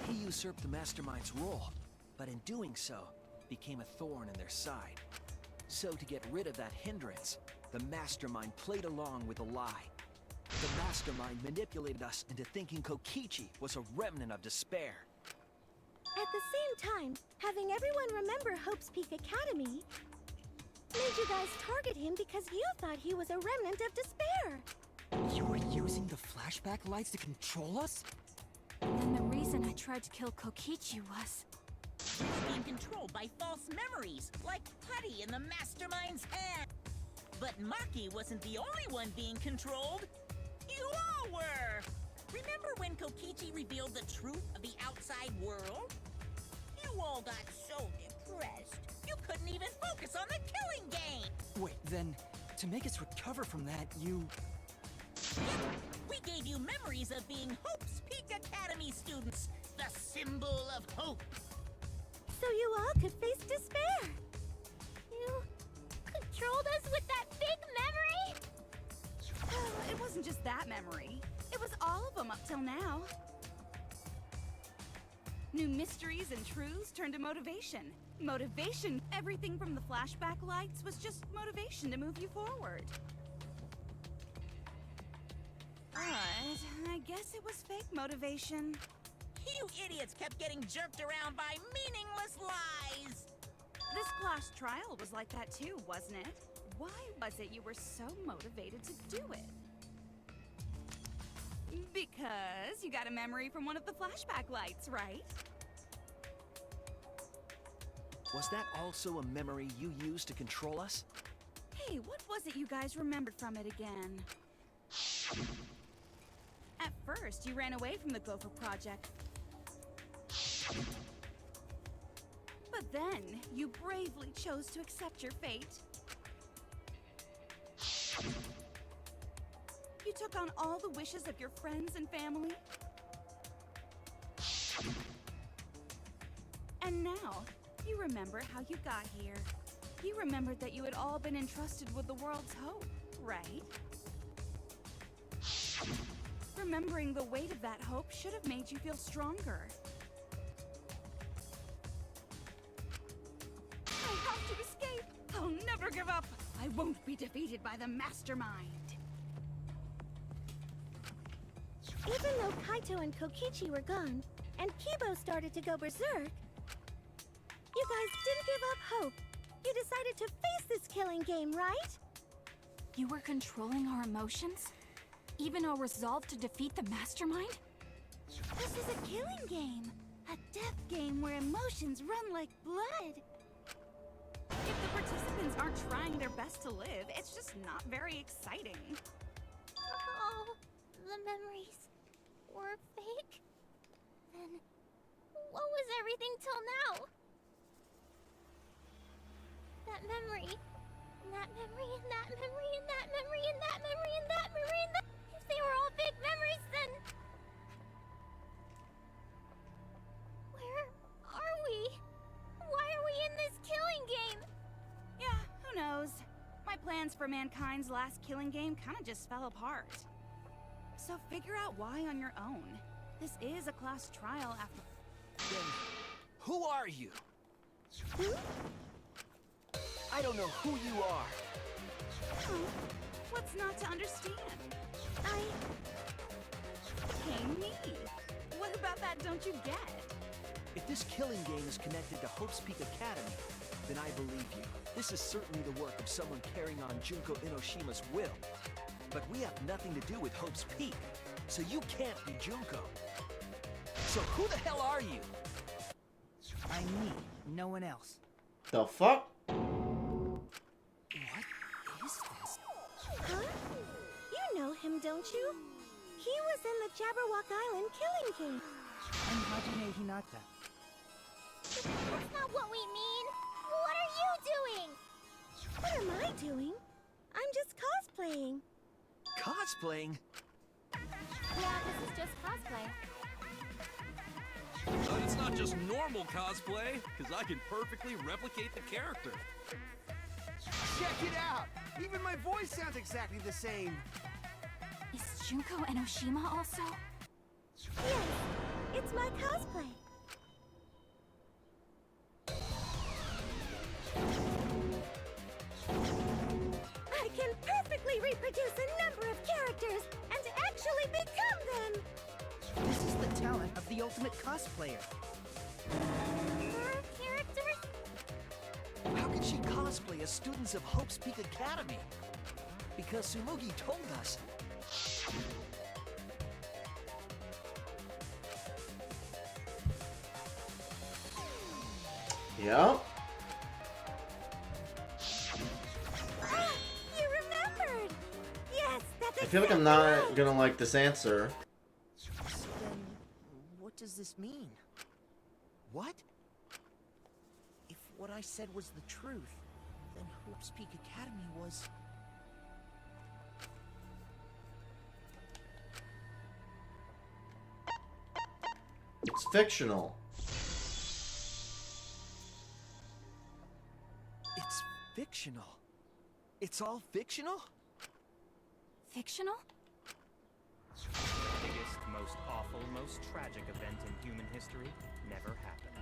He usurped the mastermind's role, but in doing so, became a thorn in their side. So to get rid of that hindrance, the mastermind played along with a lie. The mastermind manipulated us into thinking Kokichi was a remnant of despair. At the same time, having everyone remember Hope's Peak Academy made you guys target him because you thought he was a remnant of despair. You were using the flashback lights to control us? And the reason I tried to kill Kokichi was... He was being controlled by false memories, like putty in the mastermind's hand. But Maki wasn't the only one being controlled. You all were! Remember when Kokichi revealed the truth of the outside world? You all got so depressed. You couldn't even focus on the killing game! Wait, then, to make us recover from that, you... Yep, we gave you memories of being Hope's Peak Academy students, the symbol of hope. So you all could face despair. You controlled us with that big memory? Well, it wasn't just that memory. It was all of them up till now. New mysteries and truths turned to motivation. Motivation. Everything from the flashback lights was just motivation to move you forward. But I guess it was fake motivation. You idiots kept getting jerked around by meaningless lies! This class trial was like that too, wasn't it? Why was it you were so motivated to do it? Because you got a memory from one of the flashback lights, right? Was that also a memory you used to control us? Hey, what was it you guys remembered from it again? At first, you ran away from the Gopher Project. But then, you bravely chose to accept your fate. You took on all the wishes of your friends and family. And now, you remember how you got here. You remembered that you had all been entrusted with the world's hope, right? Remembering the weight of that hope should have made you feel stronger. I have to escape! I'll never give up! I won't be defeated by the Mastermind! Even though Kaito and Kokichi were gone, and Kibo started to go berserk, you guys didn't give up hope. You decided to face this killing game, right? You were controlling our emotions? Even our resolve to defeat the Mastermind? This is a killing game. A death game where emotions run like blood. If the participants aren't trying their best to live, it's just not very exciting. Oh, the memories were fake? Then what was everything till now? That memory, and that memory, and that memory, and that memory, and that memory, and that memory, and that... If they were all fake memories, then... Where are we? Why are we in this killing game? Yeah, who knows? My plans for mankind's last killing game kinda just fell apart. So figure out why on your own. This is a class trial after... Then, who are you? Hmm? I don't know who you are. Oh, what's not to understand? Hey, me. What about that don't you get? If this killing game is connected to Hope's Peak Academy, then I believe you. This is certainly the work of someone carrying on Junko Inoshima's will. But we have nothing to do with Hope's Peak, so you can't be Junko. So who the hell are you? I'm me, no one else. The fuck? What is this? Huh? You know him, don't you? He was in the Jabberwock Island killing game. I'm Hajime Hinata. That's not what we mean. What are you doing? What am I doing? I'm just cosplaying. Cosplaying? Yeah, this is just cosplay. But it's not just normal cosplay, because I can perfectly replicate the character. Check it out! Even my voice sounds exactly the same. Is Junko Enoshima also? Yes, it's my cosplay. I can perfectly reproduce a number of characters and actually become them. This is the talent of the ultimate cosplayer. More characters? How can she cosplay as students of Hope's Peak Academy? Because Tsumugi told us. Yeah. Ah, you remembered! Yes, that's I feel like I'm exactly not gonna like this answer. So then, what does this mean? What? If what I said was the truth, then Hoops Peak Academy was... It's fictional. It's fictional. It's all fictional? Fictional? The biggest, most awful, most tragic event in human history never happened.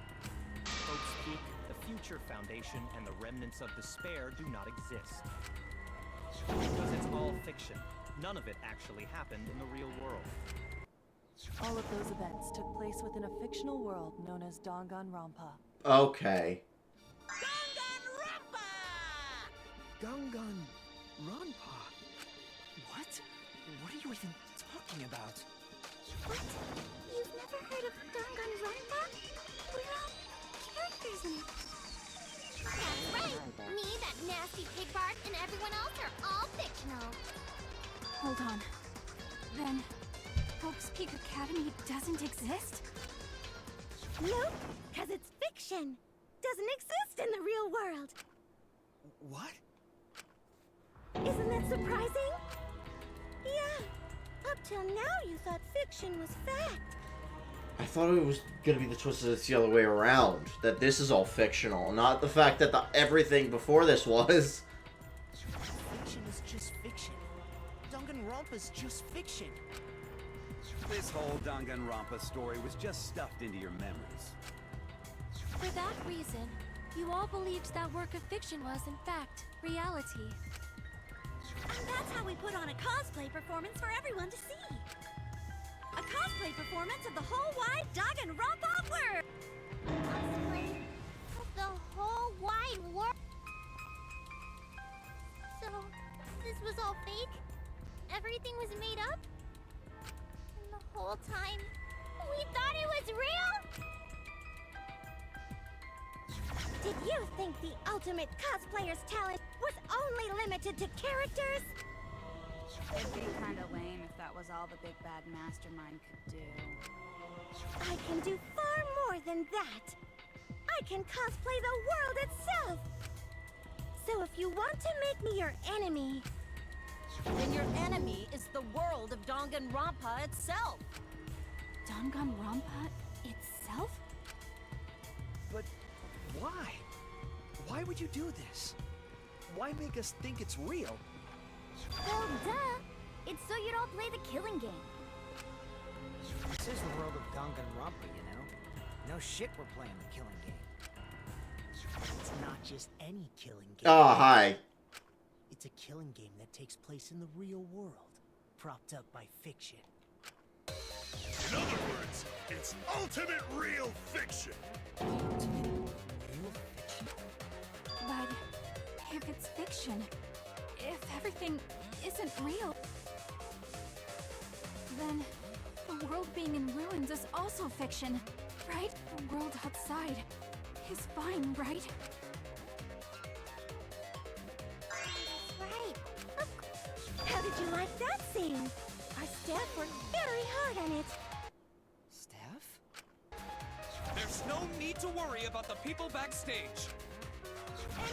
Hope's Peak, the future foundation, and the remnants of despair do not exist. Because it's all fiction. None of it actually happened in the real world. All of those events took place within a fictional world known as Danganronpa. Okay. Danganronpa? What? What are you even talking about? What? You've never heard of Danganronpa? We're all characters in it. That's right! Me, that nasty pig Bart, and everyone else are all fictional. Hold on. Then, Hope's Peak Academy doesn't exist? Nope, because it's fiction. Doesn't exist in the real world. What? Isn't that surprising? Yeah. Up till now, you thought fiction was fact. I thought it was gonna be the twist that it's the other way around. That this is all fictional, not the fact that everything before this was. Fiction is just fiction. Danganronpa's just fiction. This whole Danganronpa story was just stuffed into your memories. For that reason, you all believed that work of fiction was, in fact, reality. And that's how we put on a cosplay performance for everyone to see. A cosplay performance of the whole wide Danganronpa world! Cosplay of the whole wide world? So, this was all fake? Everything was made up? And the whole time, we thought it was real? Did you think the ultimate cosplayer's talent was only limited to characters? It'd be kinda lame if that was all the big bad mastermind could do. I can do far more than that. I can cosplay the world itself. So if you want to make me your enemy... Then your enemy is the world of Danganronpa itself. Danganronpa itself? But why? Why would you do this? Why make us think it's real? Well, duh. It's so you don't play the killing game. This is the world of Danganronpa, you know? No shit we're playing the killing game. It's not just any killing game. Oh, hi. It's a killing game that takes place in the real world, propped up by fiction. In other words, it's ultimate real fiction. But if it's fiction, if everything isn't real, then the world being in ruins is also fiction, right? The world outside is fine, right? That's right. How did you like that scene? Our staff worked very hard on it. Staff? There's no need to worry about the people backstage.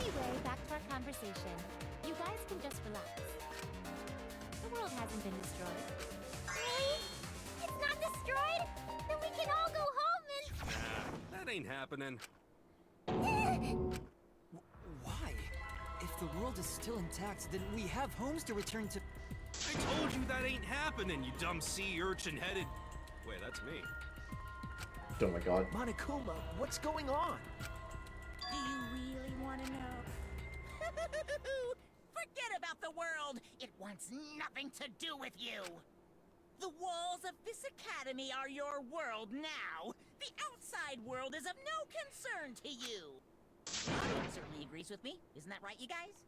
Anyway, back to our conversation. You guys can just relax. The world hasn't been destroyed. Really? It's not destroyed? Then we can all go home and... Nah, that ain't happening. Why? If the world is still intact, then we have homes to return to. I told you that ain't happening, you dumb sea urchin-headed... Wait, that's me. Oh my god. Monokuma, what's going on? Do you really want to know? Forget about the world! It wants nothing to do with you! The walls of this academy are your world now! The outside world is of no concern to you! The audience certainly agrees with me. Isn't that right, you guys?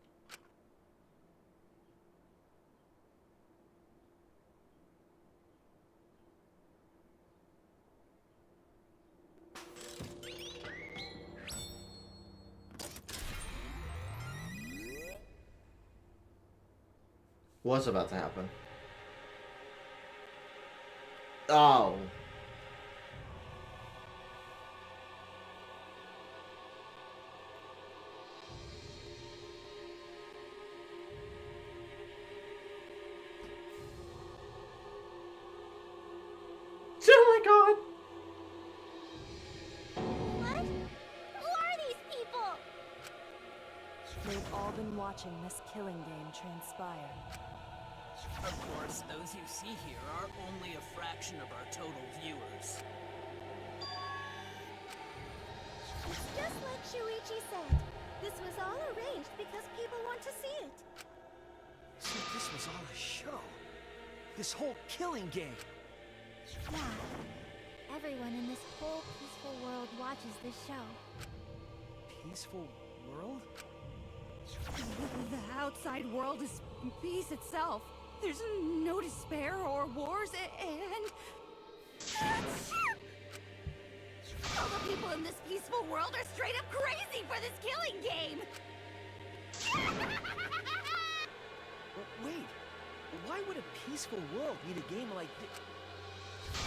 What's about to happen? Oh. watching this killing game transpire. Of course, those you see here are only a fraction of our total viewers. It's just like Shuichi said. This was all arranged because people want to see it. So this was all a show. This whole killing game. Yeah. Everyone in this whole peaceful world watches this show. Peaceful world? The outside world is peace itself. There's no despair or wars, and all the people in this peaceful world are straight up crazy for this killing game. Wait, why would a peaceful world need a game like this?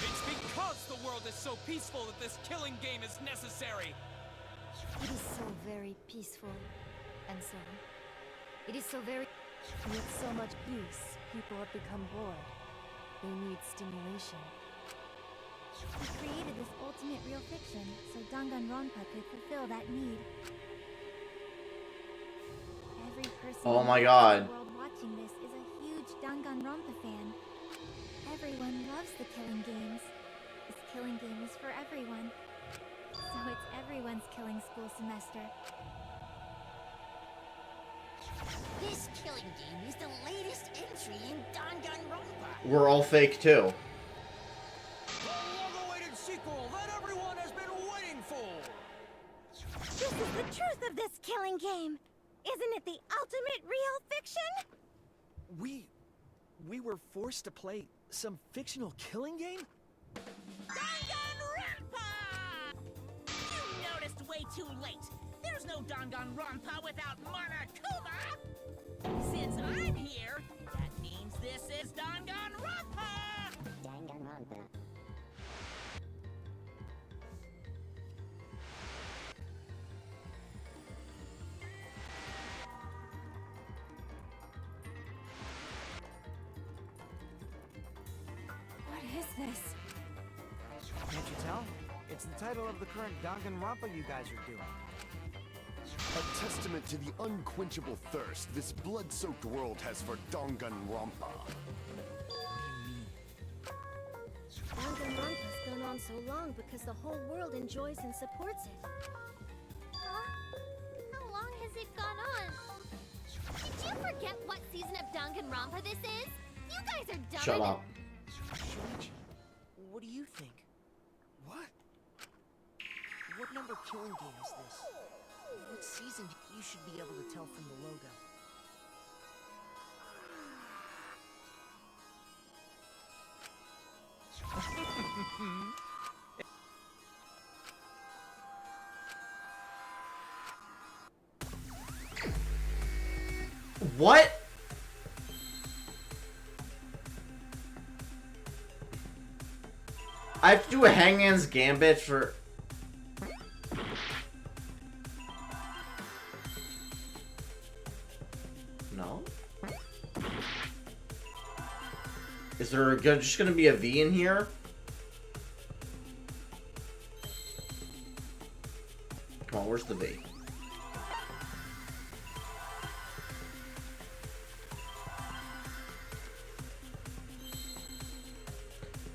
It's because the world is so peaceful that this killing game is necessary. It is so very peaceful. And so, it is so very... With so much peace, people have become bored. They need stimulation. We created this ultimate real fiction so Danganronpa could fulfill that need. Every person Oh my in God. the world watching this is a huge Danganronpa fan. Everyone loves the killing games. This killing game is for everyone. So it's everyone's killing school semester. This killing game is the latest entry in Danganronpa. We're all fake too. The long-awaited sequel that everyone has been waiting for! This is the truth of this killing game. Isn't it the ultimate real fiction? We were forced to play some fictional killing game? Danganronpa! You noticed way too late. There's no Danganronpa without Monokuma! Since I'm here, that means this is Danganronpa! Danganronpa. What is this? Can't you tell? It's the title of the current Danganronpa you guys are doing. A testament to the unquenchable thirst this blood-soaked world has for Danganronpa. Danganronpa's gone on so long because the whole world enjoys and supports it. Huh? How long has it gone on? Did you forget what season of Danganronpa this is? You guys are dumb. Shut up. Shuichi, what do you think? What? What number killing game is this? What season? You should be able to tell from the logo. What? I have to do a Hangman's Gambit for... No? Is there just gonna be a V in here? Come on, where's the V?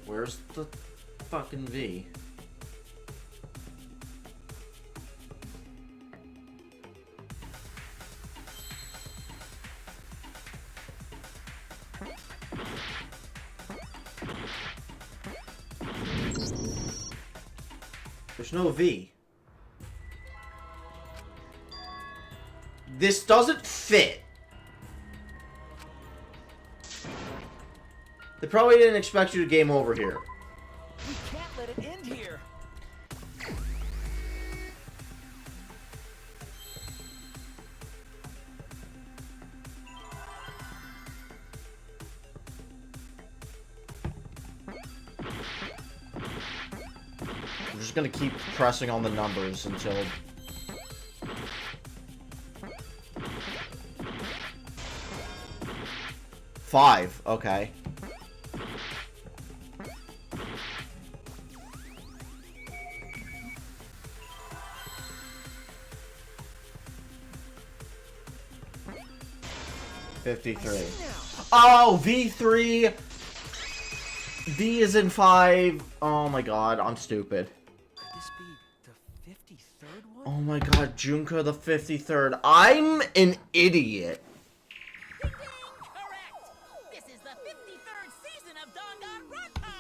Where's the fucking V? There's no V. This doesn't fit. They probably didn't expect you to game over here. We can't let it end here. I'm just gonna keep pressing on the numbers until... Five, okay. 53. Oh, V3. V is in 5. Oh my god, I'm stupid. Could this be the 53rd one? Oh my god, Junka the 53rd. I'm an idiot. Ding ding! Correct! This is the 53rd season of Danganronpa!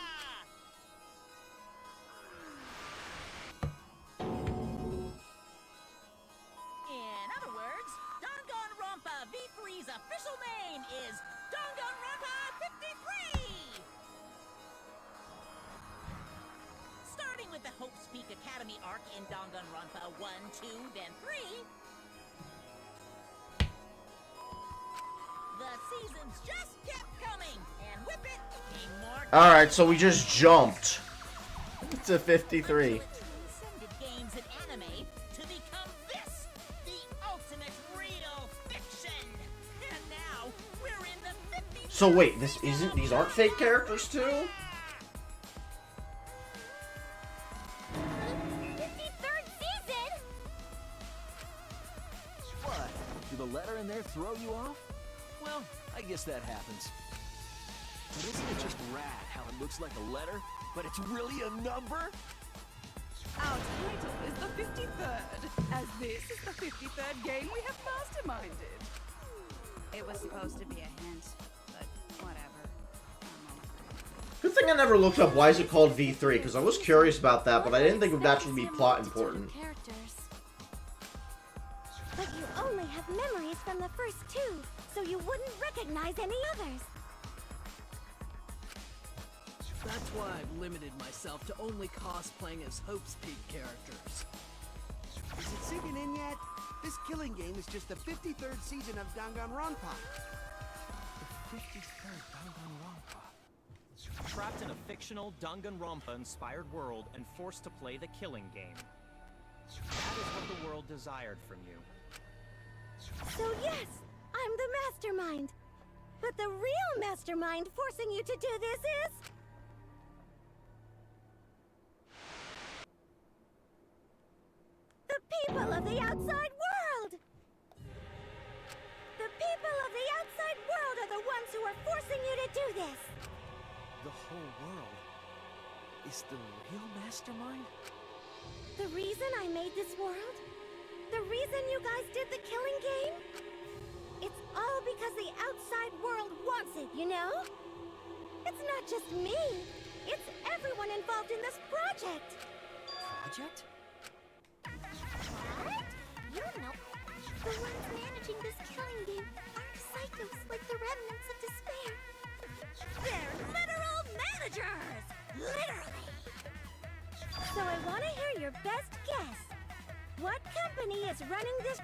In other words, Danganronpa V3's official name is Danganronpa 53! Starting with the Hope's Peak Academy arc in Danganronpa 1, 2, then 3, the seasons just kept coming, and with it came more. Alright, so we just jumped to 53. Transcended games and anime to become this, the ultimate real fiction. And now we're in the 50. So wait, these aren't fake characters too? 53rd season? What? Did the letter in there throw you off? Well, I guess that happens. But isn't it just rad how it looks like a letter, but it's really a number? Our title is the 53rd, as this is the 53rd game we have masterminded. It was supposed to be a hint, but whatever. Good thing I never looked up why is it called V3, because I was curious about that, but I didn't think it would actually be plot important. But you only have memories from the first 2, so you wouldn't recognize any others. That's why I've limited myself to only cosplaying as Hope's Peak characters. Is it sinking in yet? This killing game is just the 53rd season of Danganronpa. The 53rd Danganronpa. Trapped in a fictional Danganronpa-inspired world and forced to play the killing game. That is what the world desired from you. So yes, I'm the mastermind. But the real mastermind forcing you to do this is... the people of the outside world! The people of the outside world are the ones who are forcing you to do this! The whole world is the real mastermind? The reason I made this world? The reason you guys did the killing game? It's all because the outside world wants it, you know? It's not just me. It's everyone involved in this project. Project? What? You know. The ones managing this killing game aren't psychos like the remnants of despair. They're literal managers! Literally! So I want to hear your best guess. What company is running this?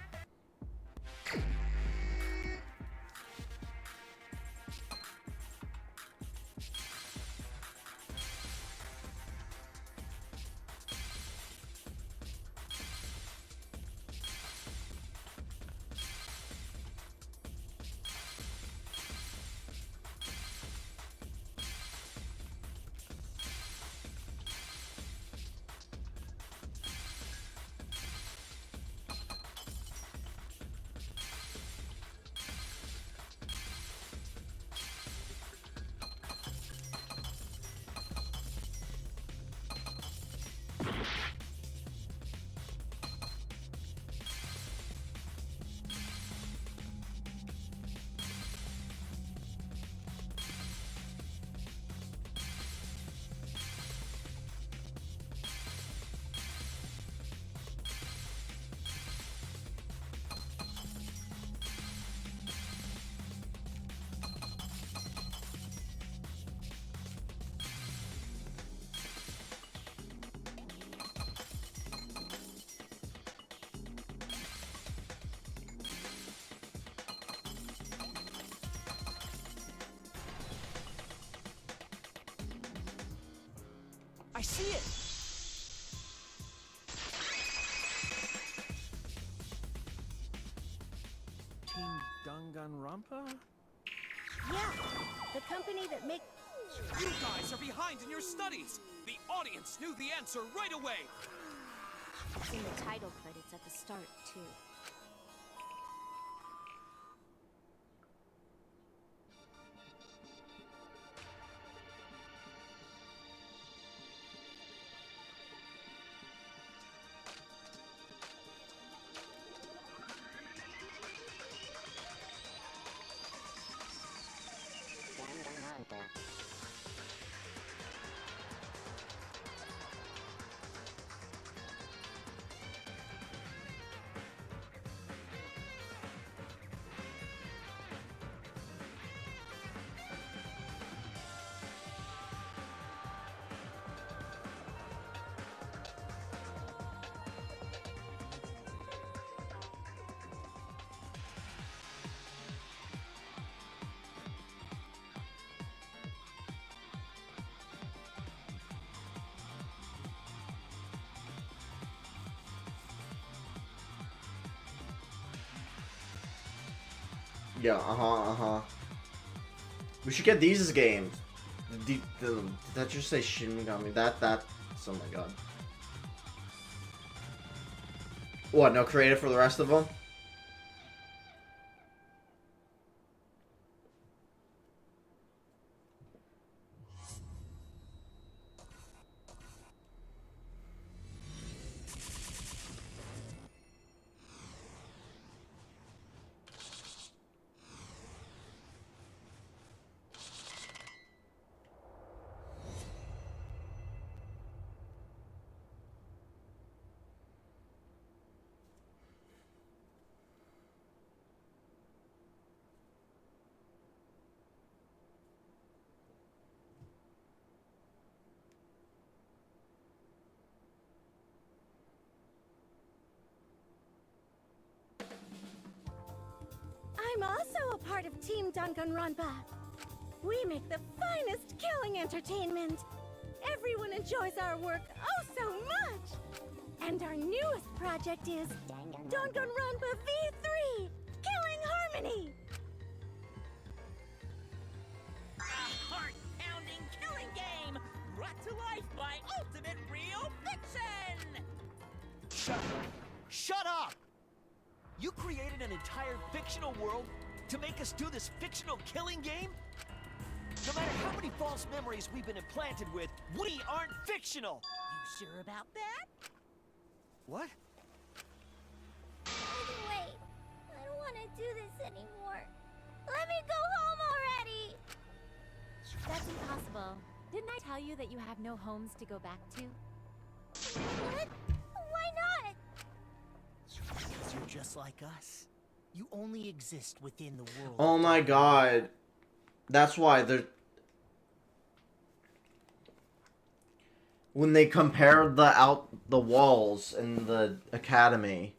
I see it! Team Danganronpa? Yeah, the company that makes... You guys are behind in your studies! The audience knew the answer right away! It's in the title credits at the start, too. Yeah, We should get these as games. Did that just say Shin Megami? Oh my god. What, no creative for the rest of them? I'm also a part of Team Danganronpa. We make the finest killing entertainment. Everyone enjoys our work oh so much. And our newest project is Danganronpa V3, Killing Harmony. A heart-pounding killing game brought to life by Ultimate Real Fiction! Shut up! You created an entire fictional world to make us do this fictional killing game? No matter how many false memories we've been implanted with, we aren't fictional! You sure about that? What? I can wait. I don't want to do this anymore. Let me go home already! That's impossible. Didn't I tell you that you have no homes to go back to? What? Why not? Because you're just like us. You only exist within the world. Oh my god. That's why they're... When they compared the walls in the academy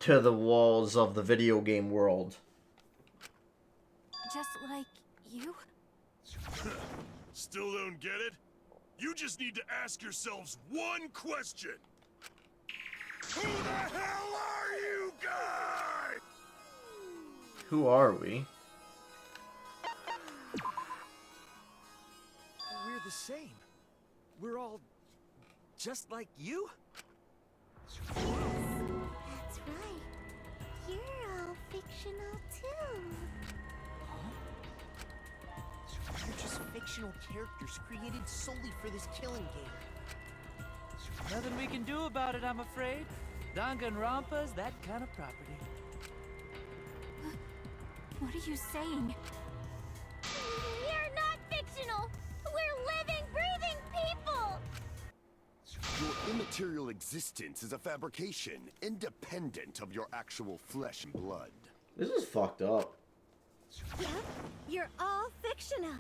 to the walls of the video game world. Just like you? Still don't get it? You just need to ask yourselves one question. Who the hell are you guys? Who are we? We're the same. We're all just like you? That's right. You're all fictional too. You're just fictional characters created solely for this killing game. Nothing we can do about it, I'm afraid. Danganronpa's that kind of property. What are you saying? We're not fictional. We're living, breathing people. Your immaterial existence is a fabrication, independent of your actual flesh and blood. This is fucked up. Yep, you're all fictional.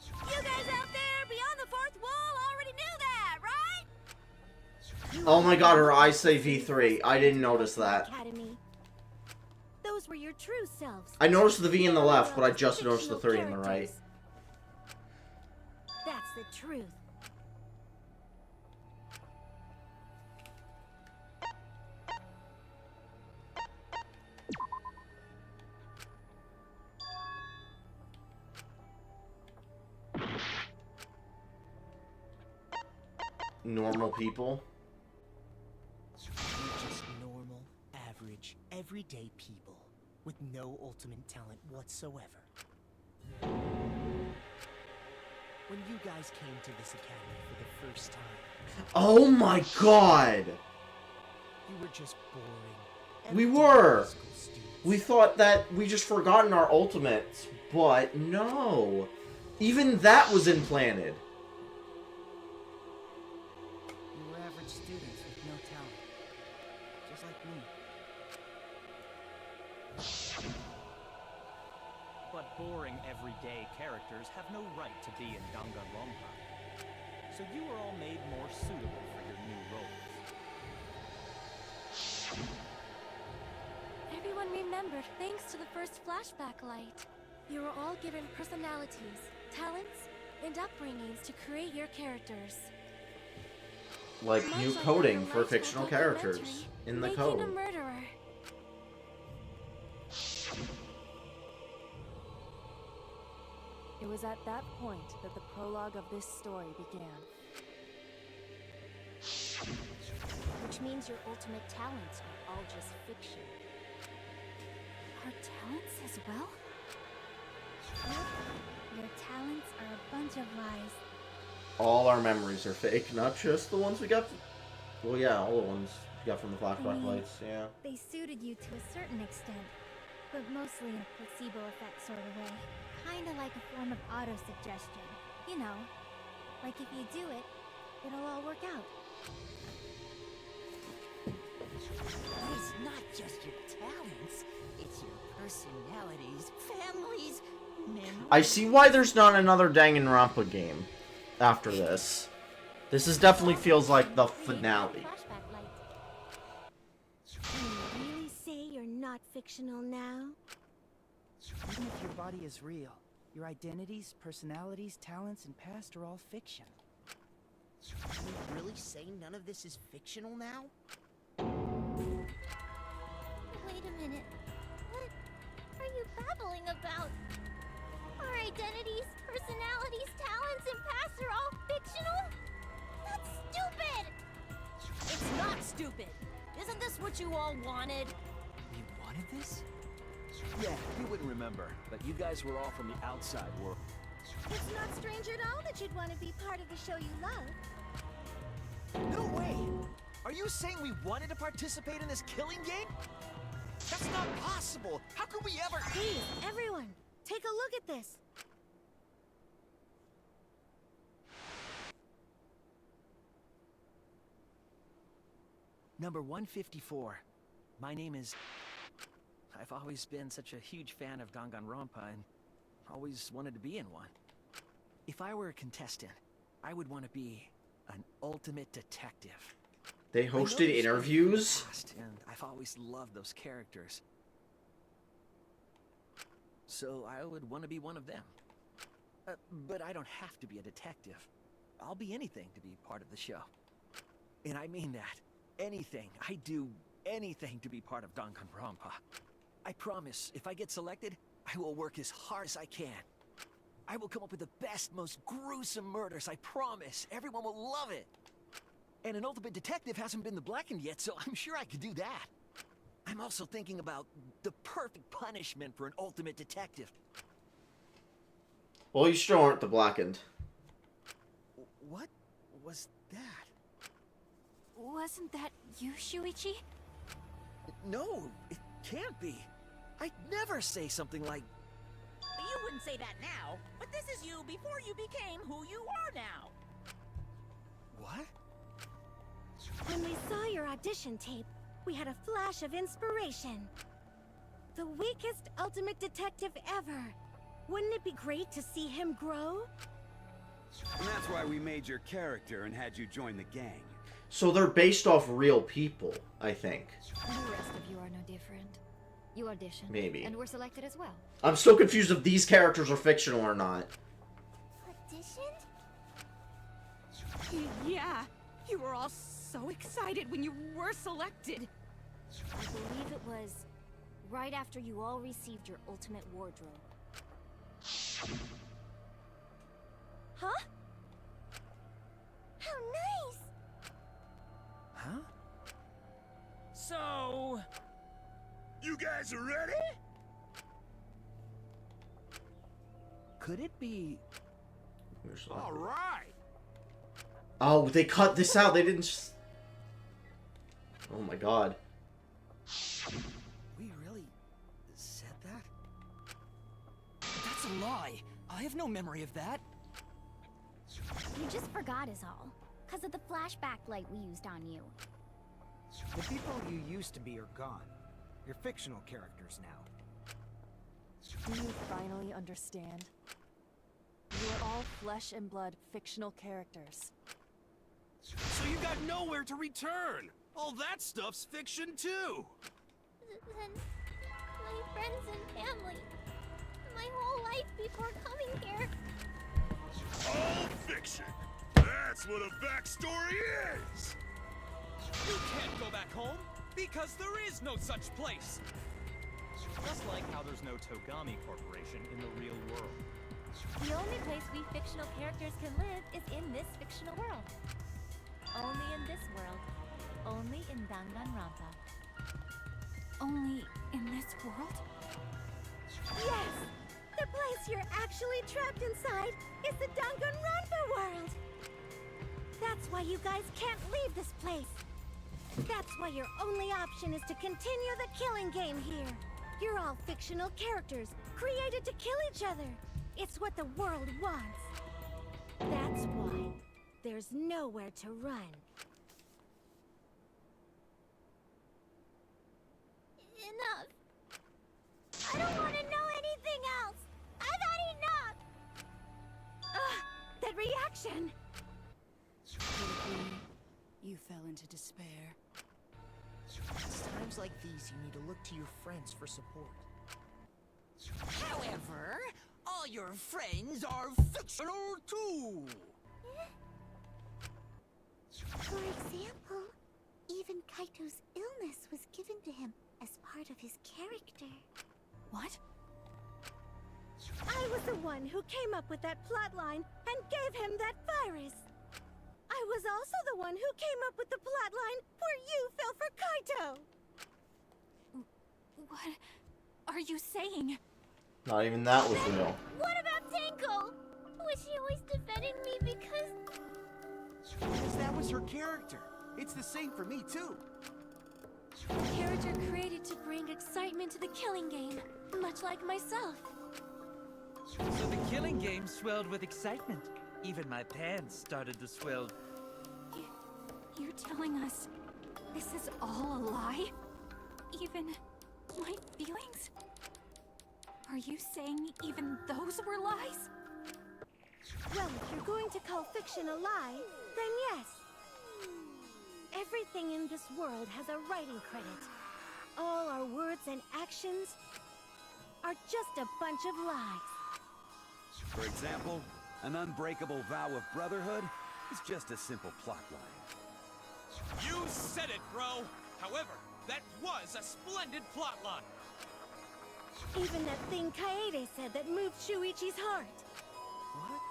You guys out there beyond the fourth wall already knew that, right? Oh my god, her eyes say V3. I didn't notice that. Academy. Those were your true selves. I noticed the V in the left, but I just noticed the 3 in the right. That's the truth. Normal people. We're just normal, average, everyday people with no ultimate talent whatsoever. When you guys came to this academy for the first time, Oh my god! you were just boring. We empty were! high school students. We thought that we just forgotten our ultimates, but no. Even that was implanted. You were average students with no talent. Just like me. But boring everyday characters have no right to be in Danganronpa. So you are all made more suitable for your new roles. Everyone remembered thanks to the first flashback light. You were all given personalities, talents, and upbringings to create your characters. Like Much new like coding that for delightful fictional documentary, characters in the Making code. a murderer. It was at that point that the prologue of this story began. Which means your ultimate talents are all just fiction. Our talents as well? Nope. Your talents are a bunch of lies. All our memories are fake, not just the ones we got. Well, yeah, all the ones we got from the flashback lights. Yeah. They suited you to a certain extent, but mostly in a placebo effect sort of way. Kinda like a form of auto-suggestion. You know, like if you do it, it'll all work out. But it's not just your talents, it's your personalities, families, memories. I see why there's not another Danganronpa game after this. This is definitely feels like the finale. Can you really say you're not fictional now? Even if your body is real, your identities, personalities, talents, and past are all fiction. Can you really say none of this is fictional now? Wait a minute. What are you babbling about? Our identities, personalities, talents, and pasts are all fictional? That's stupid! It's not stupid! Isn't this what you all wanted? You wanted this? Yeah, you wouldn't remember, but you guys were all from the outside world. It's not strange at all that you'd want to be part of the show you love. No way! Are you saying we wanted to participate in this killing game? That's not possible! How could we ever— Please, everyone, take a look at this. Number 154. My name is... I've always been such a huge fan of Danganronpa and always wanted to be in one. If I were a contestant, I would want to be an ultimate detective. They hosted interviews? And I've always loved those characters. So I would want to be one of them. But I don't have to be a detective. I'll be anything to be part of the show. And I mean that. Anything. I do anything to be part of Danganronpa. I promise, if I get selected, I will work as hard as I can. I will come up with the best, most gruesome murders, I promise. Everyone will love it. And an ultimate detective hasn't been the blackened yet, so I'm sure I could do that. I'm also thinking about the perfect punishment for an ultimate detective. Well, you still aren't the blackened. What was that? Wasn't that you, Shuichi? No, it can't be. I'd never say something like... You wouldn't say that now, but this is you before you became who you are now. What? When we saw your audition tape, we had a flash of inspiration. The weakest ultimate detective ever. Wouldn't it be great to see him grow? And that's why we made your character and had you join the gang. So they're based off real people, I think. The rest of you are no different. You auditioned. Maybe. And were selected as well. I'm still confused if these characters are fictional or not. Auditioned? Yeah, you were all so excited when you were selected. I believe it was right after you all received your ultimate wardrobe. Huh? How nice! Huh? So... You guys are ready? Could it be... All right. Oh, they cut this out. They didn't just... Oh my god. We really said that? That's a lie. I have no memory of that. You just forgot is all. Because of the flashback light we used on you. The people you used to be are gone. You're fictional characters now. Do you finally understand? You are all flesh and blood fictional characters. So you got nowhere to return! All that stuff's fiction too! Then my friends and family. My whole life before coming here. All fiction! That's what a backstory is! You can't go back home, because there is no such place! Just like how there's no Togami Corporation in the real world. The only place we fictional characters can live is in this fictional world. Only in this world. Only in Danganronpa. Only in this world? Yes! The place you're actually trapped inside is the Danganronpa world! That's why you guys can't leave this place. That's why your only option is to continue the killing game here. You're all fictional characters, created to kill each other. It's what the world wants. That's why there's nowhere to run. Enough. I don't want to know anything else. I've had enough. Ugh, that reaction. You fell into despair. It's times like these you need to look to your friends for support. However, all your friends are fictional too! For example, even Kaito's illness was given to him as part of his character. What? I was the one who came up with that plotline and gave him that virus. I was also the one who came up with the plotline where you fell for Kaito. What are you saying? Not even that was real. What about Tenko? Was she always defending me because... Because that was her character. It's the same for me, too. A character created to bring excitement to the killing game, much like myself. So the killing game swelled with excitement. Even my pants started to swell. You're telling us this is all a lie? Even my feelings? Are you saying even those were lies? Well, if you're going to call fiction a lie, then yes. Everything in this world has a writing credit. All our words and actions are just a bunch of lies. For example, an unbreakable vow of brotherhood is just a simple plotline. You said it, bro! However, that was a splendid plotline! Even that thing Kaede said that moved Shuichi's heart. What?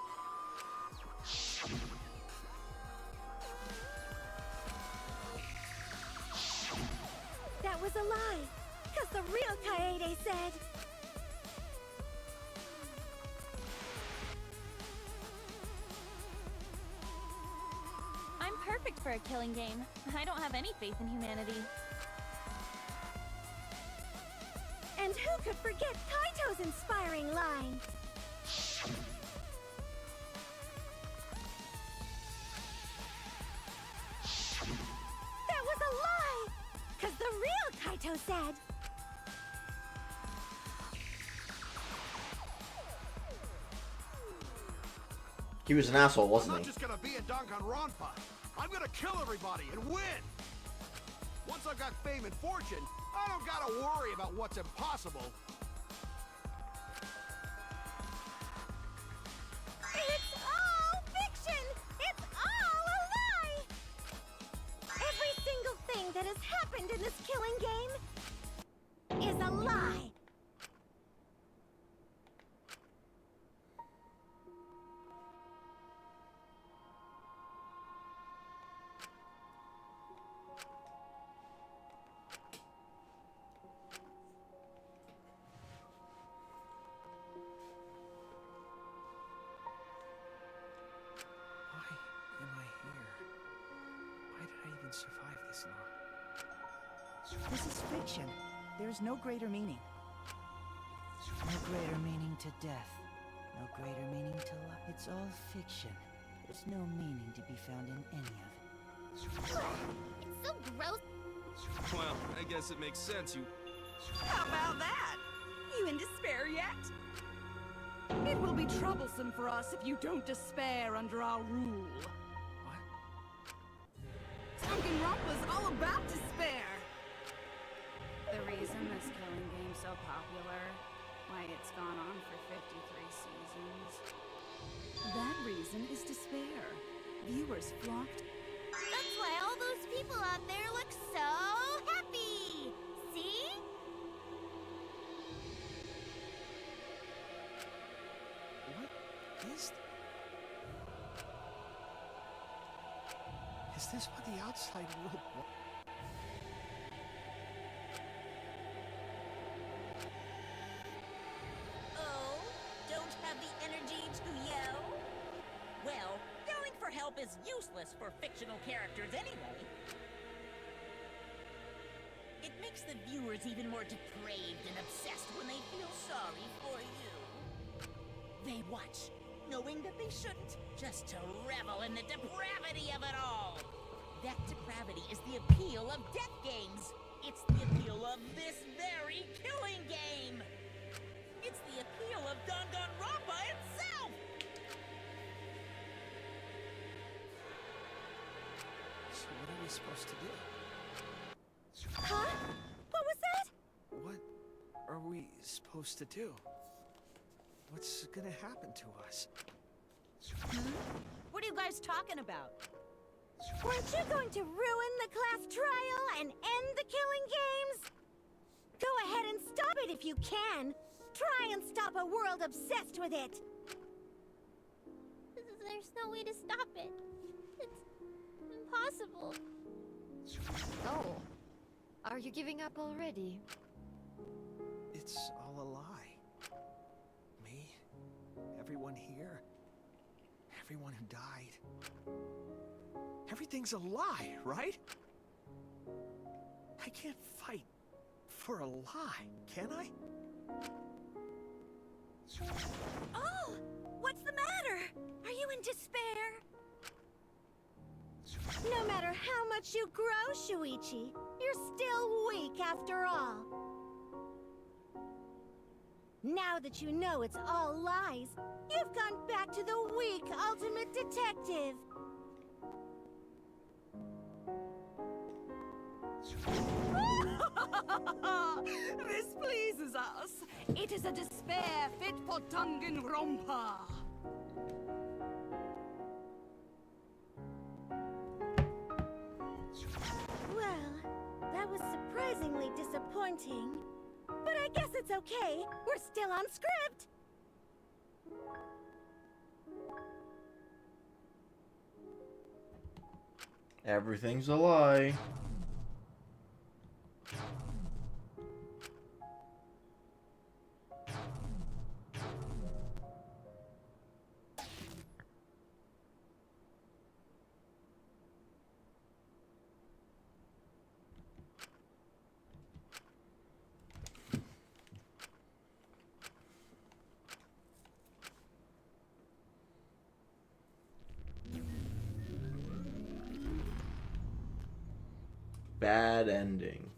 That was a lie, because the real Kaede said... I'm perfect for a killing game. I don't have any faith in humanity. And who could forget Kaito's inspiring line? That was a lie! Because the real Kaito said... He was an asshole, wasn't I'm he? not just gonna be in Danganronpa. I'm gonna kill everybody and win. Once I've got fame and fortune, I don't gotta worry about what's impossible. It's all fiction! It's all a lie! Every single thing that has happened in this killing game is a lie! Survive this long. This is fiction. There's no greater meaning. No greater meaning to death No greater meaning to life. It's all fiction. There's no meaning to be found in any of it. It's so gross. Well, I guess it makes sense you... How about that? You in despair yet? It will be troublesome for us if you don't despair under our rule. What? Danganronpa's all about despair! The reason this killing game's so popular, why it's gone on for 53 seasons. That reason is despair. Viewers flocked. That's why all those people out there look so happy. See? What is... Is this what the outside world wants? Oh, don't have the energy to yell? Well, yelling for help is useless for fictional characters anyway. It makes the viewers even more depraved and obsessed when they feel sorry for you. They watch, knowing that they shouldn't, just to revel in the depravity of it all. That depravity is the appeal of death games. It's the appeal of this very killing game. It's the appeal of Danganronpa itself! So what are we supposed to do? Huh? What was that? What are we supposed to do? What's gonna happen to us? What are you guys talking about? Weren't you going to ruin the class trial and end the killing games? Go ahead and stop it if you can. Try and stop a world obsessed with it. There's no way to stop it. It's impossible. Oh. Are you giving up already? It's all a lie. Me, everyone here, everyone who died. Everything's a lie, right? I can't fight for a lie, can I? Oh! What's the matter? Are you in despair? No matter how much you grow, Shuichi, you're still weak after all. Now that you know it's all lies, you've gone back to the weak ultimate detective. This pleases us. It is a despair fit for Danganronpa. Well, that was surprisingly disappointing. But I guess it's okay. We're still on script. Everything's a lie. Bad ending.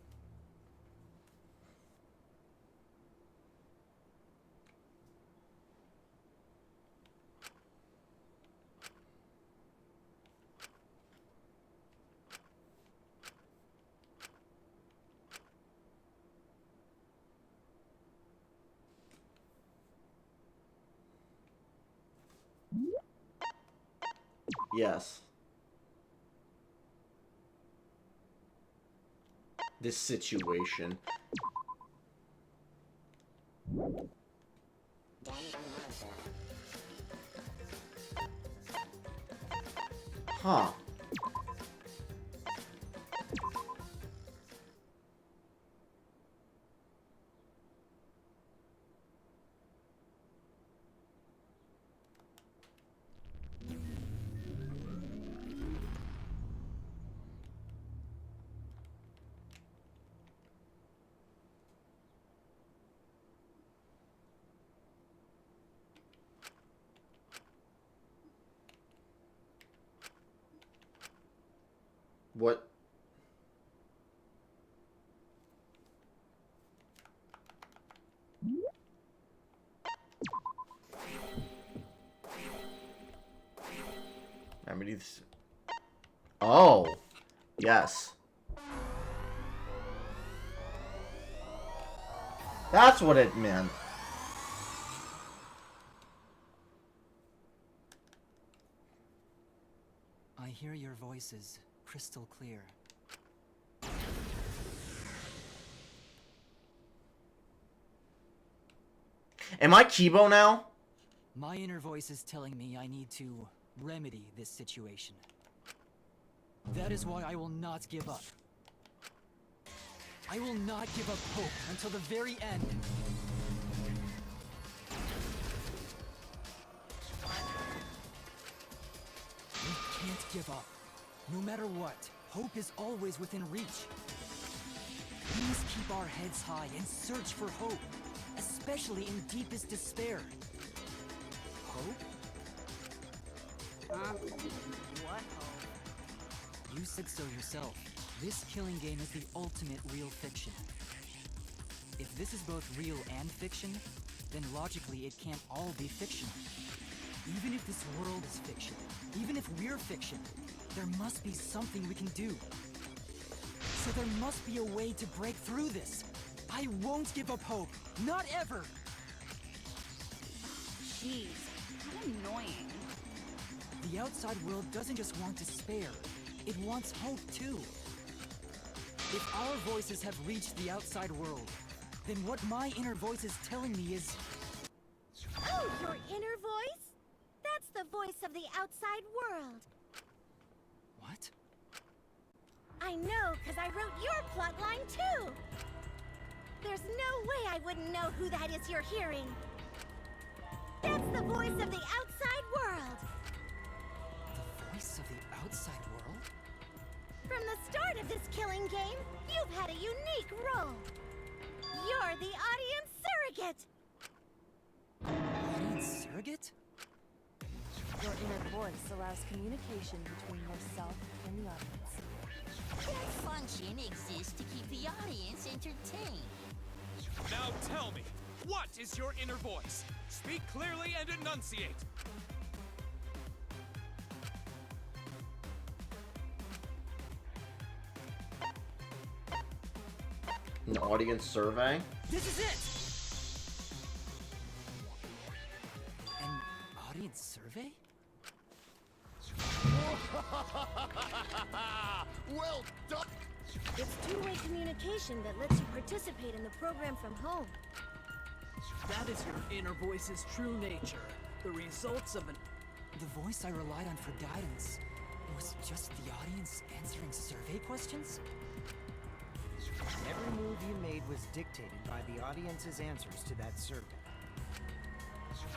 Yes. This situation. Huh. What? Remedies. Oh, yes. That's what it meant. I hear your voices crystal clear. Am I Kibo now? My inner voice is telling me I need to remedy this situation. That is why I will not give up. I will not give up hope until the very end. We can't give up. No matter what, hope is always within reach. We must keep our heads high and search for hope, especially in deepest despair. Hope? What hope? You said so yourself. This killing game is the ultimate real fiction. If this is both real and fiction, then logically it can't all be fiction. Even if this world is fiction, even if we're fiction, there must be something we can do. So there must be a way to break through this. I won't give up hope. Not ever! Jeez, how annoying. The outside world doesn't just want despair. It wants hope too. If our voices have reached the outside world, then what my inner voice is telling me is... Oh, your inner voice? That's the voice of the outside world. What? I know, because I wrote your plotline too! There's no way I wouldn't know who that is you're hearing. That's the voice of the outside world! The voice of the outside world? From the start of this killing game, you've had a unique role. You're the audience surrogate! Audience surrogate? Your inner voice allows communication between yourself and the audience. That function exists to keep the audience entertained. Now tell me, what is your inner voice? Speak clearly and enunciate. An audience survey? This is it! An audience survey? Well done! It's two-way communication that lets you participate in the program from home. That is your inner voice's true nature. The results of an... The voice I relied on for guidance was just the audience answering survey questions? Every move you made was dictated by the audience's answers to that survey.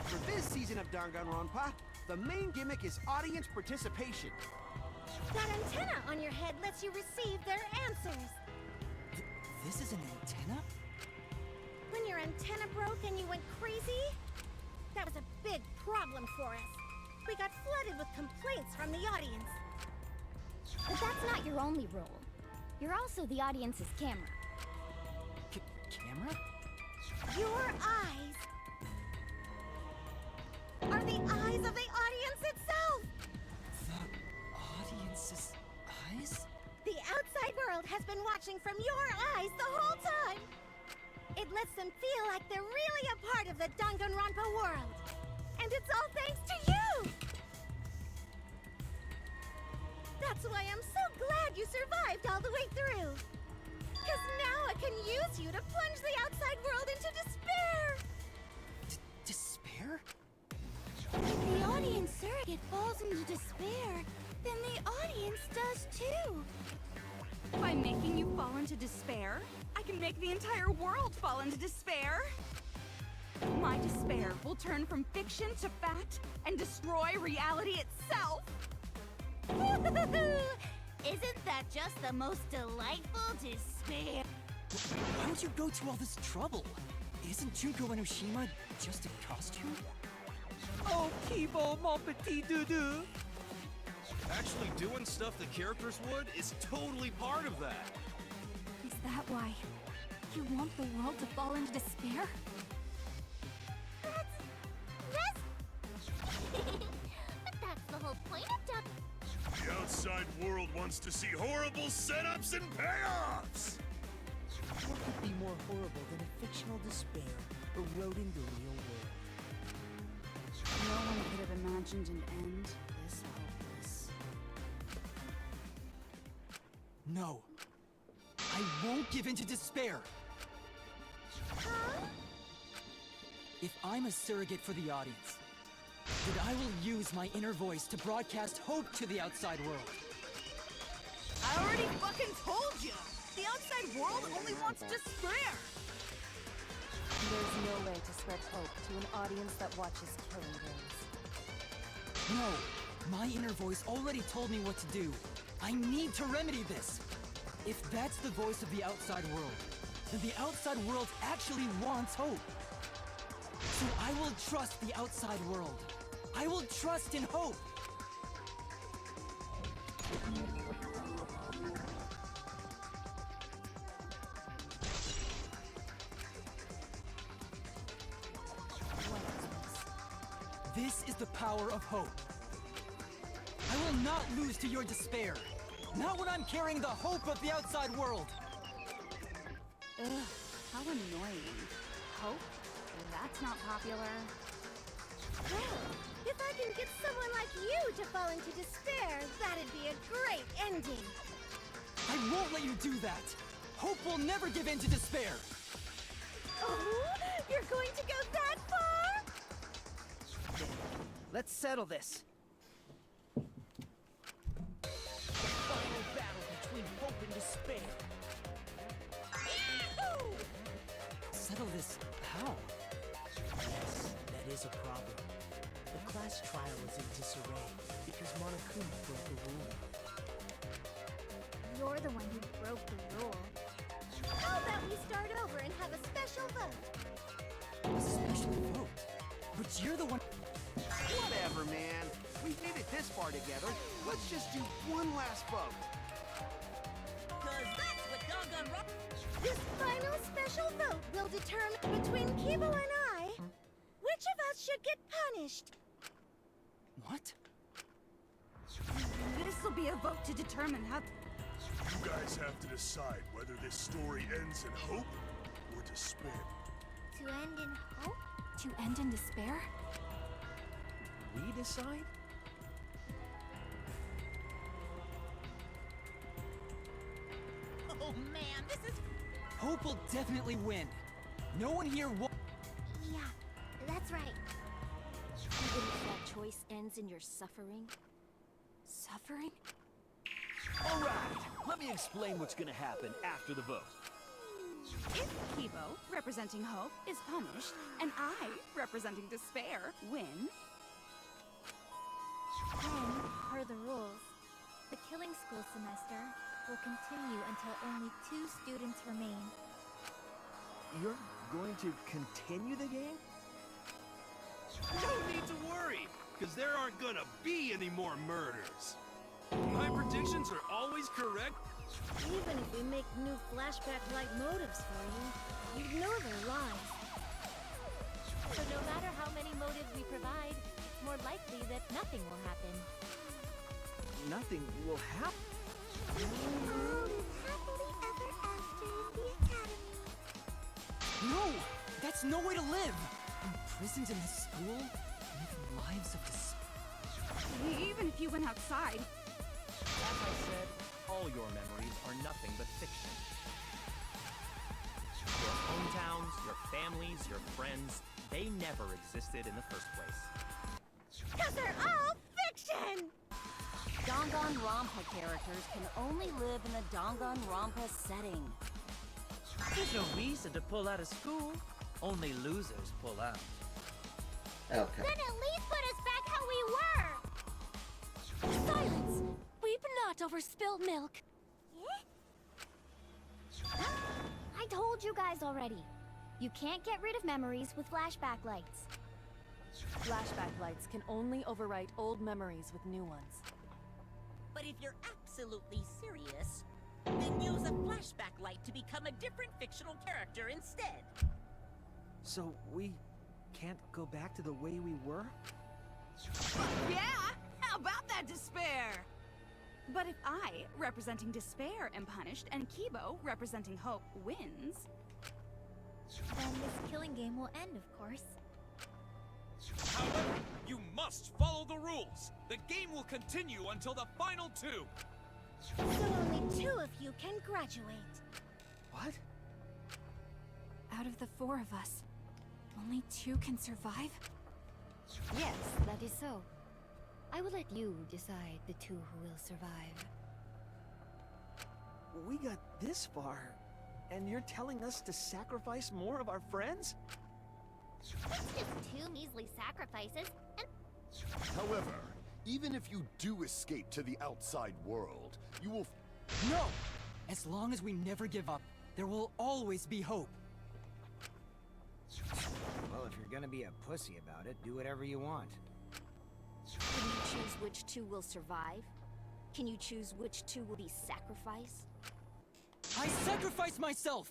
For this season of Danganronpa, the main gimmick is audience participation. That antenna on your head lets you receive their answers. This is an antenna? When your antenna broke and you went crazy, that was a big problem for us. We got flooded with complaints from the audience. But that's not your only role. You're also the audience's camera. Camera? Your eyes are the eyes of the audience itself! The audience's eyes? The outside world has been watching from your eyes the whole time! It lets them feel like they're really a part of the Danganronpa world! And it's all thanks to you! That's why I'm so glad you survived all the way through! Because now I can use you to plunge the outside world into despair! Despair? If the audience surrogate falls into despair, then the audience does too! By making you fall into despair, I can make the entire world fall into despair. My despair will turn from fiction to fact and destroy reality itself. Isn't that just the most delightful despair? Why would you go to all this trouble? Isn't Junko Enoshima just a costume? Oh, Kibo, mon petit doudou. Actually doing stuff the characters would is totally part of that. Is that why you want the world to fall into despair? But that's the whole point of The outside world wants to see horrible setups and payoffs! What could be more horrible than a fictional despair eroding the real world? No one could have imagined an end this hopeless. No. I won't give in to despair. If I'm a surrogate for the audience, then I will use my inner voice to broadcast hope to the outside world. I already fucking told you! The outside world only wants despair! There's no way to spread hope to an audience that watches killing games. No, my inner voice already told me what to do. I need to remedy this. If that's the voice of the outside world, then the outside world actually wants hope. So I will trust the outside world. I will trust in hope. This is the power of hope. I will not lose to your despair. Not when I'm carrying the hope of the outside world. Ugh, how annoying. Hope? That's not popular. Well, if I can get someone like you to fall into despair, that'd be a great ending. I won't let you do that. Hope will never give in to despair. Oh, you're going to go that far? Let's settle this. The final battle between hope and despair. Yahoo! Settle this how? Yes, that is a problem. The class trial is in disarray because Monokuma broke the rule. You're the one who broke the rule. How about we start over and have a special vote? A special vote? But you're the one... Whatever, man. We've made it this far together. Let's just do one last vote. Cause that's what Danganronpa... This final special vote will determine between Kibo and I which of us should get punished. What? This'll be a vote to determine how... You guys have to decide whether this story ends in hope or despair. To end in hope? To end in despair? We decide? Oh man, this is... Hope will definitely win. No one here will... Yeah, that's right. Even if that choice ends in your suffering? Suffering? All right, let me explain what's gonna happen after the vote. If Kibo, representing hope, is punished, and I, representing despair, win... Then, per the rules, the killing school semester will continue until only 2 students remain. You're going to continue the game? No need to worry, because there aren't gonna be any more murders. My predictions are always correct. Even if we make new flashback-like motives for you, you'd know they're lies. So no matter how many motives we provide, it's more likely that nothing will happen. Nothing will happen. Happily ever after the academy. No! That's no way to live! Imprisoned in this school, living lives of despair. Even if you went outside... As I said, all your memories are nothing but fiction. Your hometowns, your families, your friends, they never existed in the first place. 'Cause they're all fiction! Danganronpa characters can only live in the Danganronpa setting. There's no reason to pull out of school. Only losers pull out. Okay. Then at least put us back how we were! Silence! Weep not over spilled milk. I told you guys already. You can't get rid of memories with flashback lights. Flashback lights can only overwrite old memories with new ones. But if you're absolutely serious, then use a flashback light to become a different fictional character instead. So we can't go back to the way we were? Yeah! How about that despair? But if I, representing despair, am punished, and Kibo, representing hope, wins... Then this killing game will end, of course. However, you must follow the rules. The game will continue until the final two. So only 2 of you can graduate. What? Out of the 4 of us, only 2 can survive? Yes, that is so. I will let you decide the 2 who will survive. We got this far, and you're telling us to sacrifice more of our friends? It's just 2 measly sacrifices, and However, even if you do escape to the outside world, you will... No! As long as we never give up, there will always be hope. Well, if you're gonna be a pussy about it, do whatever you want. Can you choose which 2 will survive? Can you choose which 2 will be sacrificed? I sacrifice myself!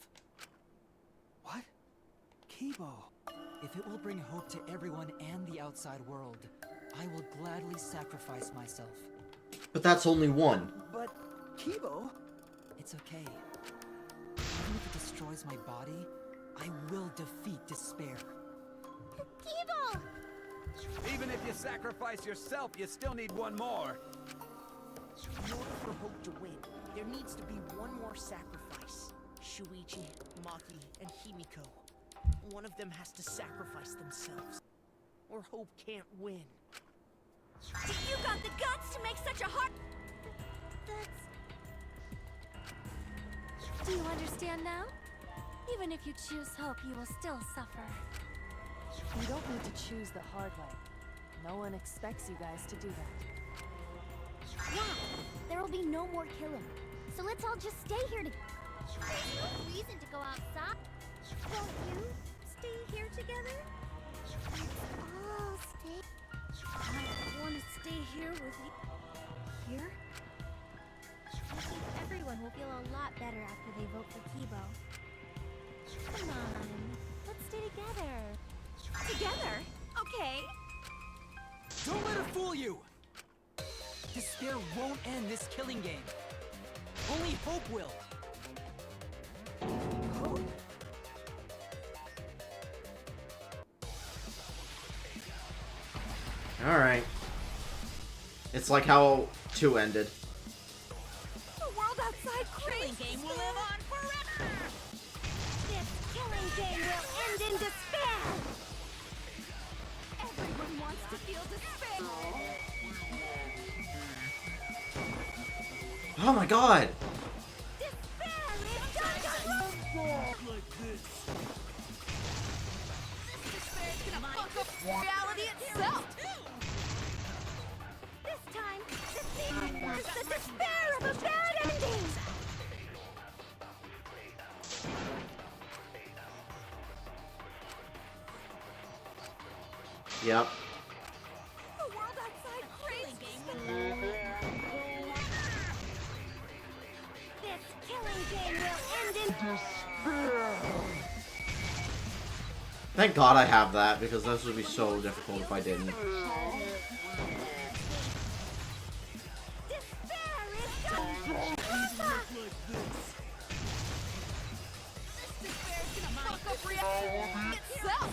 What? Kibo. If it will bring hope to everyone and the outside world, I will gladly sacrifice myself. But that's only 1. But, Kibo... It's okay. Even if it destroys my body, I will defeat despair. Kibo! Even if you sacrifice yourself, you still need one more. In order for Hope to win, there needs to be one more sacrifice. Shuichi, Maki, and Himiko. One of them has to sacrifice themselves, or Hope can't win. You got the guts to make such a hard... That's... Do you understand now? Even if you choose hope, you will still suffer. You don't need to choose the hard way. No one expects you guys to do that. Yeah, there will be no more killing. So let's all just stay here together. There's no reason to go outside. Won't you stay here together? Let's all stay. I want to stay here with you. Here? I think everyone will feel a lot better after they vote for Kibo. Come on, let's stay together. Together? Okay. Don't let her fool you! Despair won't end this killing game. Only hope will. Hope? Alright. It's like how 2 ended. The world outside Killing game will live on forever! This killing game will end in despair! Everyone wants to feel despair. Oh my god! Despair is done! Like this. Despair is gonna fuck up reality itself. This time, the theme is the despair of a bad ending! Yep. The world outside craves This killing game will end in despair! Thank God I have that, because this would be so difficult if I didn't. Despair is done! Despair is gonna fuck up reality itself.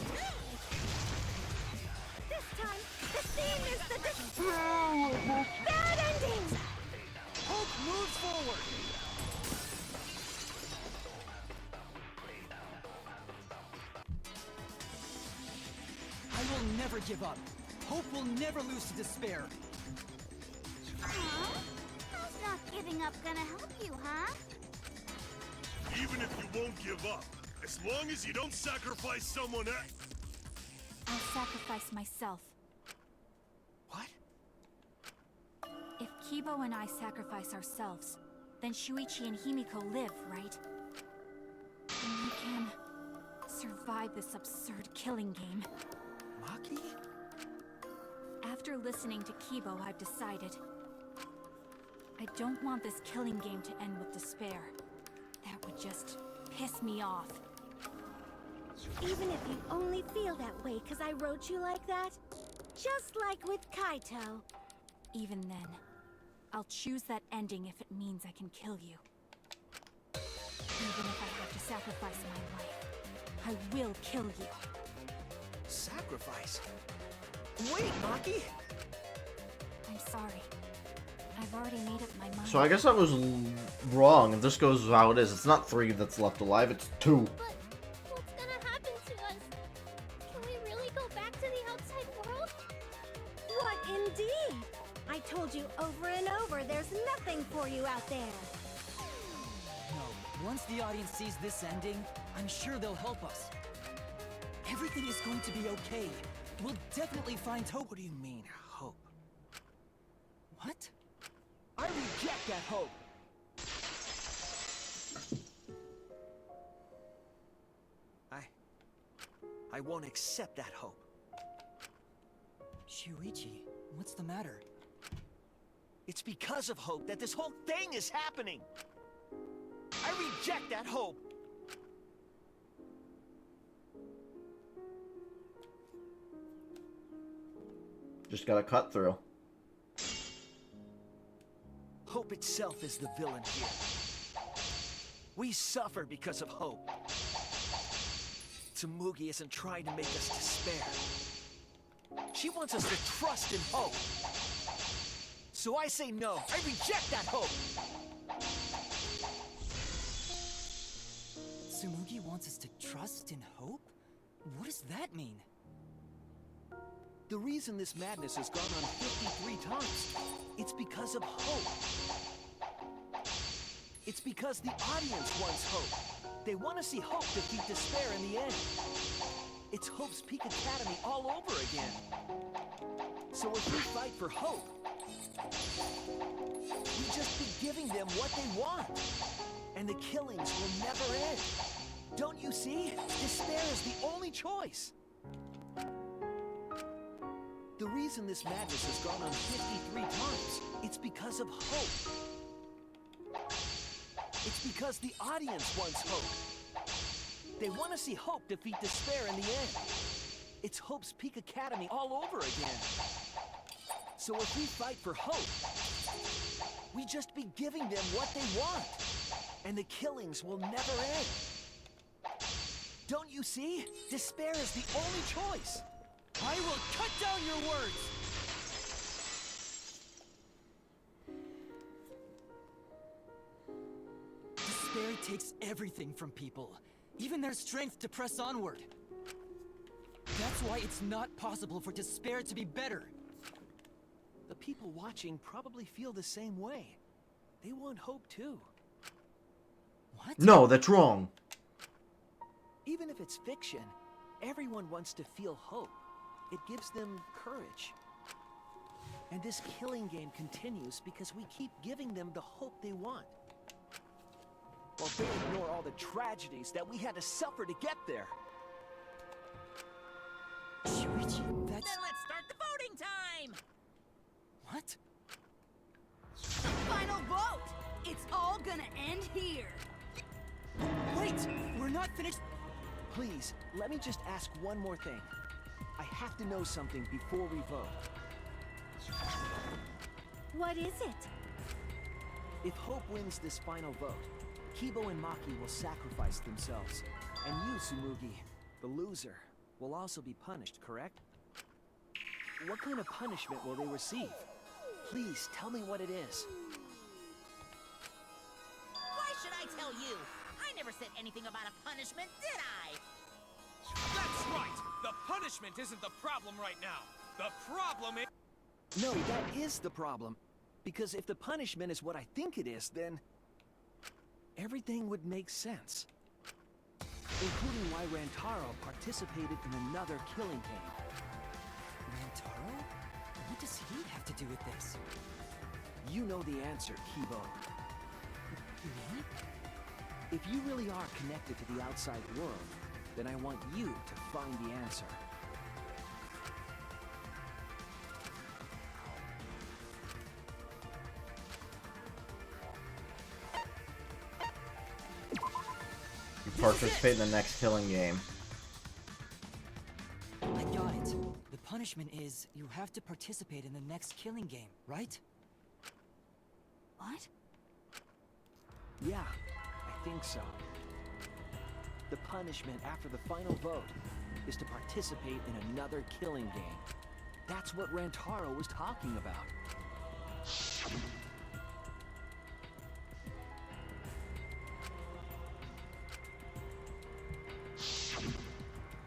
This time, the theme is the despair of a bad ending! Hope moves forward! I will never give up. Hope will never lose to despair. Huh? How's not giving up gonna help you, huh? Even if you won't give up, as long as you don't sacrifice someone else. I'll sacrifice myself. What? If Kibo and I sacrifice ourselves, then Shuichi and Himiko live, right? And we can survive this absurd killing game. Maki? After listening to Kibo, I've decided. I don't want this killing game to end with despair. That would just piss me off. Even if you only feel that way because I wrote you like that? Just like with Kaito. Even then, I'll choose that ending if it means I can kill you. Even if I have to sacrifice my life, I will kill you. Sacrifice? Wait, Maki! I'm sorry. I've already made up my mind. So I guess I was wrong, and this goes how it is. It's not 3 that's left alive, it's 2. But what's gonna happen to us? Can we really go back to the outside world? What indeed? I told you over and over there's nothing for you out there. No, once the audience sees this ending, I'm sure they'll help us. Everything is going to be okay. We'll definitely find hope. What do you mean, hope? What? I reject that hope! I won't accept that hope. Shuichi, what's the matter? It's because of hope that this whole thing is happening! I reject that hope! Just gotta cut through. Hope itself is the villain here. We suffer because of hope. Tsumugi isn't trying to make us despair. She wants us to trust in hope. So I say no. I reject that hope. Tsumugi wants us to trust in hope? What does that mean? The reason this madness has gone on 53 times, it's because of hope. It's because the audience wants hope. They want to see hope defeat despair in the end. It's Hope's Peak Academy all over again. So if we fight for hope, we just be giving them what they want. And the killings will never end. Don't you see? Despair is the only choice. The reason this madness has gone on 53 times, it's because of hope. It's because the audience wants hope. They want to see hope defeat despair in the end. It's Hope's Peak Academy all over again. So if we fight for hope, we just be giving them what they want. And the killings will never end. Don't you see? Despair is the only choice. I will cut down your words! Despair takes everything from people, even their strength to press onward. That's why it's not possible for despair to be better. The people watching probably feel the same way. They want hope too. What? No, that's wrong. Even if it's fiction, everyone wants to feel hope. It gives them courage. And this killing game continues because we keep giving them the hope they want. While they ignore all the tragedies that we had to suffer to get there. Shuichi, that's... Then let's start the voting time! What? Final vote! It's all gonna end here! Wait! We're not finished... Please, let me just ask one more thing. I have to know something before we vote. What is it? If Hope wins this final vote, Kibo and Maki will sacrifice themselves. And you, Tsumugi, the loser, will also be punished, correct? What kind of punishment will they receive? Please, tell me what it is. Why should I tell you? I never said anything about a punishment, did I? That's right! The punishment isn't the problem right now. The problem is... No, that is the problem. Because if the punishment is what I think it is, then... everything would make sense. Including why Rantaro participated in another killing game. Rantaro? What does he have to do with this? You know the answer, Kibo. Me? If you really are connected to the outside world, then I want you to find the answer. participate in the next killing game. I got it. The punishment is you have to participate in the next killing game, right? What? Yeah, I think so. The punishment after the final vote is to participate in another killing game. That's what Rantaro was talking about.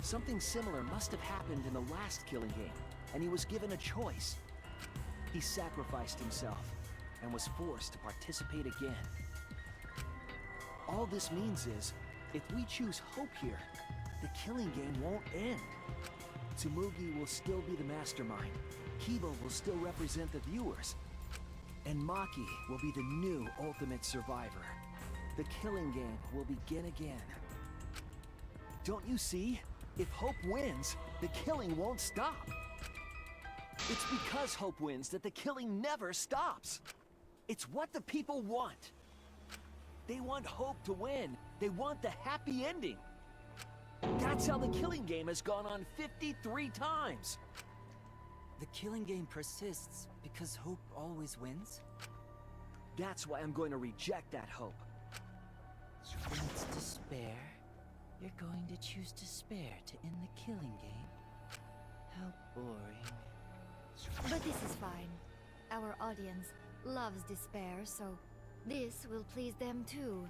Something similar must have happened in the last killing game, and he was given a choice. He sacrificed himself and was forced to participate again. All this means is, if we choose hope here, the killing game won't end. Tsumugi will still be the mastermind, Kiba will still represent the viewers, and Maki will be the new ultimate survivor. The killing game will begin again. Don't you see? If Hope wins, the killing won't stop. It's because Hope wins that the killing never stops. It's what the people want. They want Hope to win. They want the happy ending. That's how the killing game has gone on 53 times. The killing game persists because hope always wins? That's why I'm going to reject that hope. When it's despair, you're going to choose despair to end the killing game? How boring. But this is fine. Our audience loves despair, so this will please them too.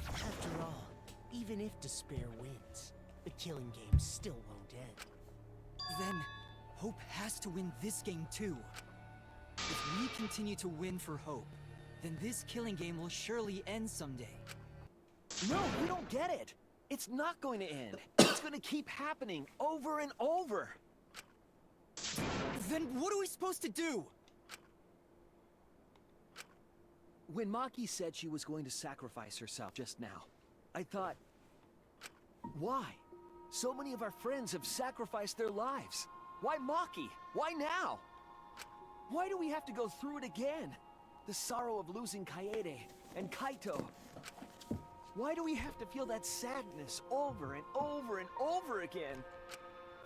After all, even if despair wins, the killing game still won't end. Then, hope has to win this game too. If we continue to win for hope, then this killing game will surely end someday. No, you don't get it. It's not going to end. It's going to keep happening over and over. Then what are we supposed to do? When Maki said she was going to sacrifice herself just now, I thought, why? So many of our friends have sacrificed their lives. Why Maki? Why now? Why do we have to go through it again? The sorrow of losing Kaede and Kaito. Why do we have to feel that sadness over and over and over again?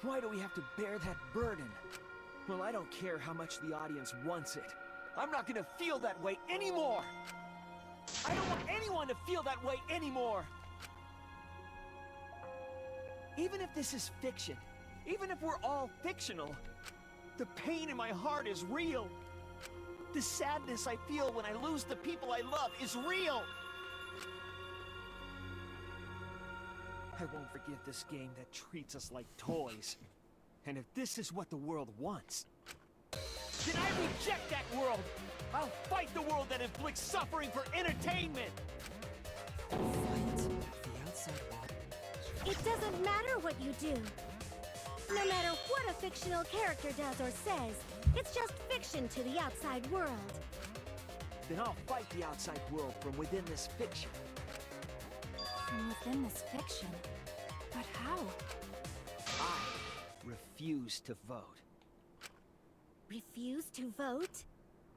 Why do we have to bear that burden? Well, I don't care how much the audience wants it. I'm not gonna feel that way anymore! I don't want anyone to feel that way anymore! Even if this is fiction, even if we're all fictional, the pain in my heart is real. The sadness I feel when I lose the people I love is real! I won't forgive this game that treats us like toys. And if this is what the world wants, then I reject that world! I'll fight the world that inflicts suffering for entertainment! Fight the outside world? It doesn't matter what you do. No matter what a fictional character does or says, it's just fiction to the outside world. Then I'll fight the outside world from within this fiction. From within this fiction? But how? I refuse to vote. Refuse to vote?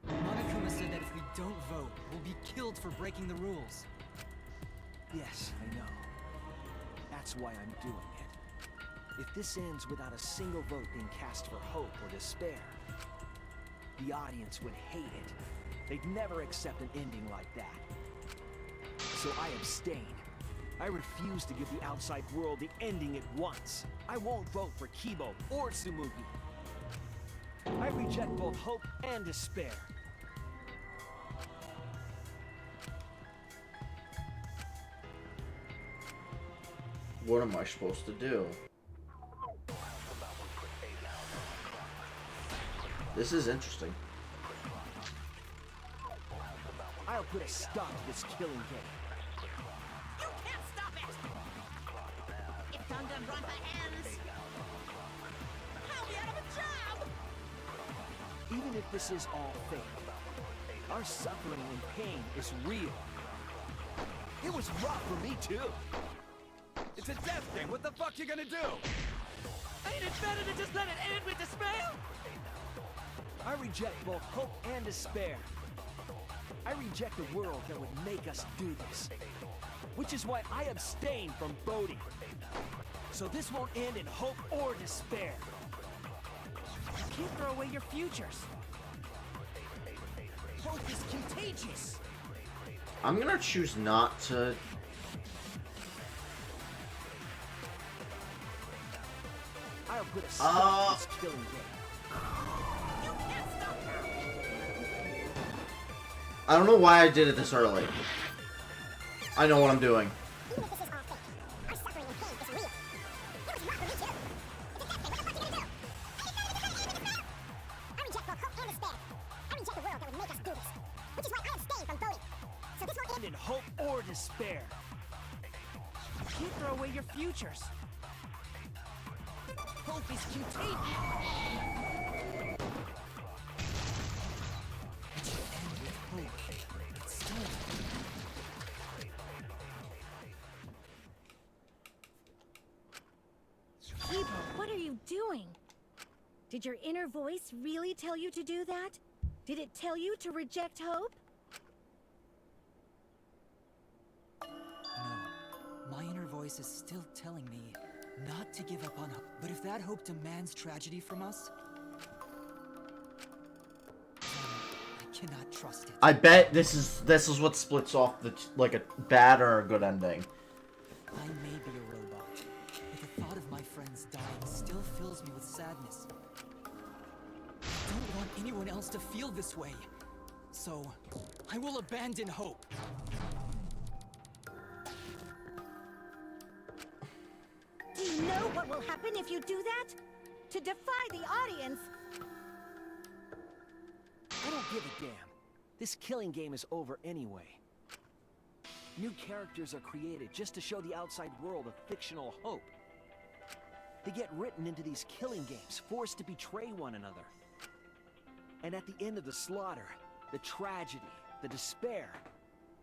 Monokuma said that if we don't vote, we'll be killed for breaking the rules. Yes, I know. That's why I'm doing it. If this ends without a single vote being cast for hope or despair, the audience would hate it. They'd never accept an ending like that. So I abstain. I refuse to give the outside world the ending it wants. I won't vote for Kibo or Tsumugi. I reject both hope and despair. What am I supposed to do? This is interesting. I'll put a stop to this killing game. You can't stop it! If Danganronpa ends, I'll be out of a job! Even if this is all fake, our suffering and pain is real. It was rough for me too. It's a death thing. What the fuck you gonna do? Ain't it better to just let it end with despair? I reject both hope and despair. I reject a world that would make us do this. which is why I abstain from voting. So this won't end in hope or despair. You can't throw away your futures. Hope is contagious. I'm gonna choose not to. I'll put a stop to this killing game. I don't know why I did it this early. I know what I'm doing. End in hope or despair. You can't throw away your futures. Hope is contagious. It should end with hope. It's still. Kibo, what are you doing? Did your inner voice really tell you to do that? Did it tell you to reject hope? No. My inner voice is still telling me not to give up on hope. But if that hope demands tragedy from us, then I cannot trust it. I bet this is what splits off the like a bad or a good ending. I may be a robot, but the thought of my friends dying still fills me with sadness. I don't want anyone else to feel this way. So, I will abandon hope. Do you know what will happen if you do that? To defy the audience! I don't give a damn. This killing game is over anyway. New characters are created just to show the outside world a fictional hope. They get written into these killing games, forced to betray one another. And at the end of the slaughter, the tragedy, the despair,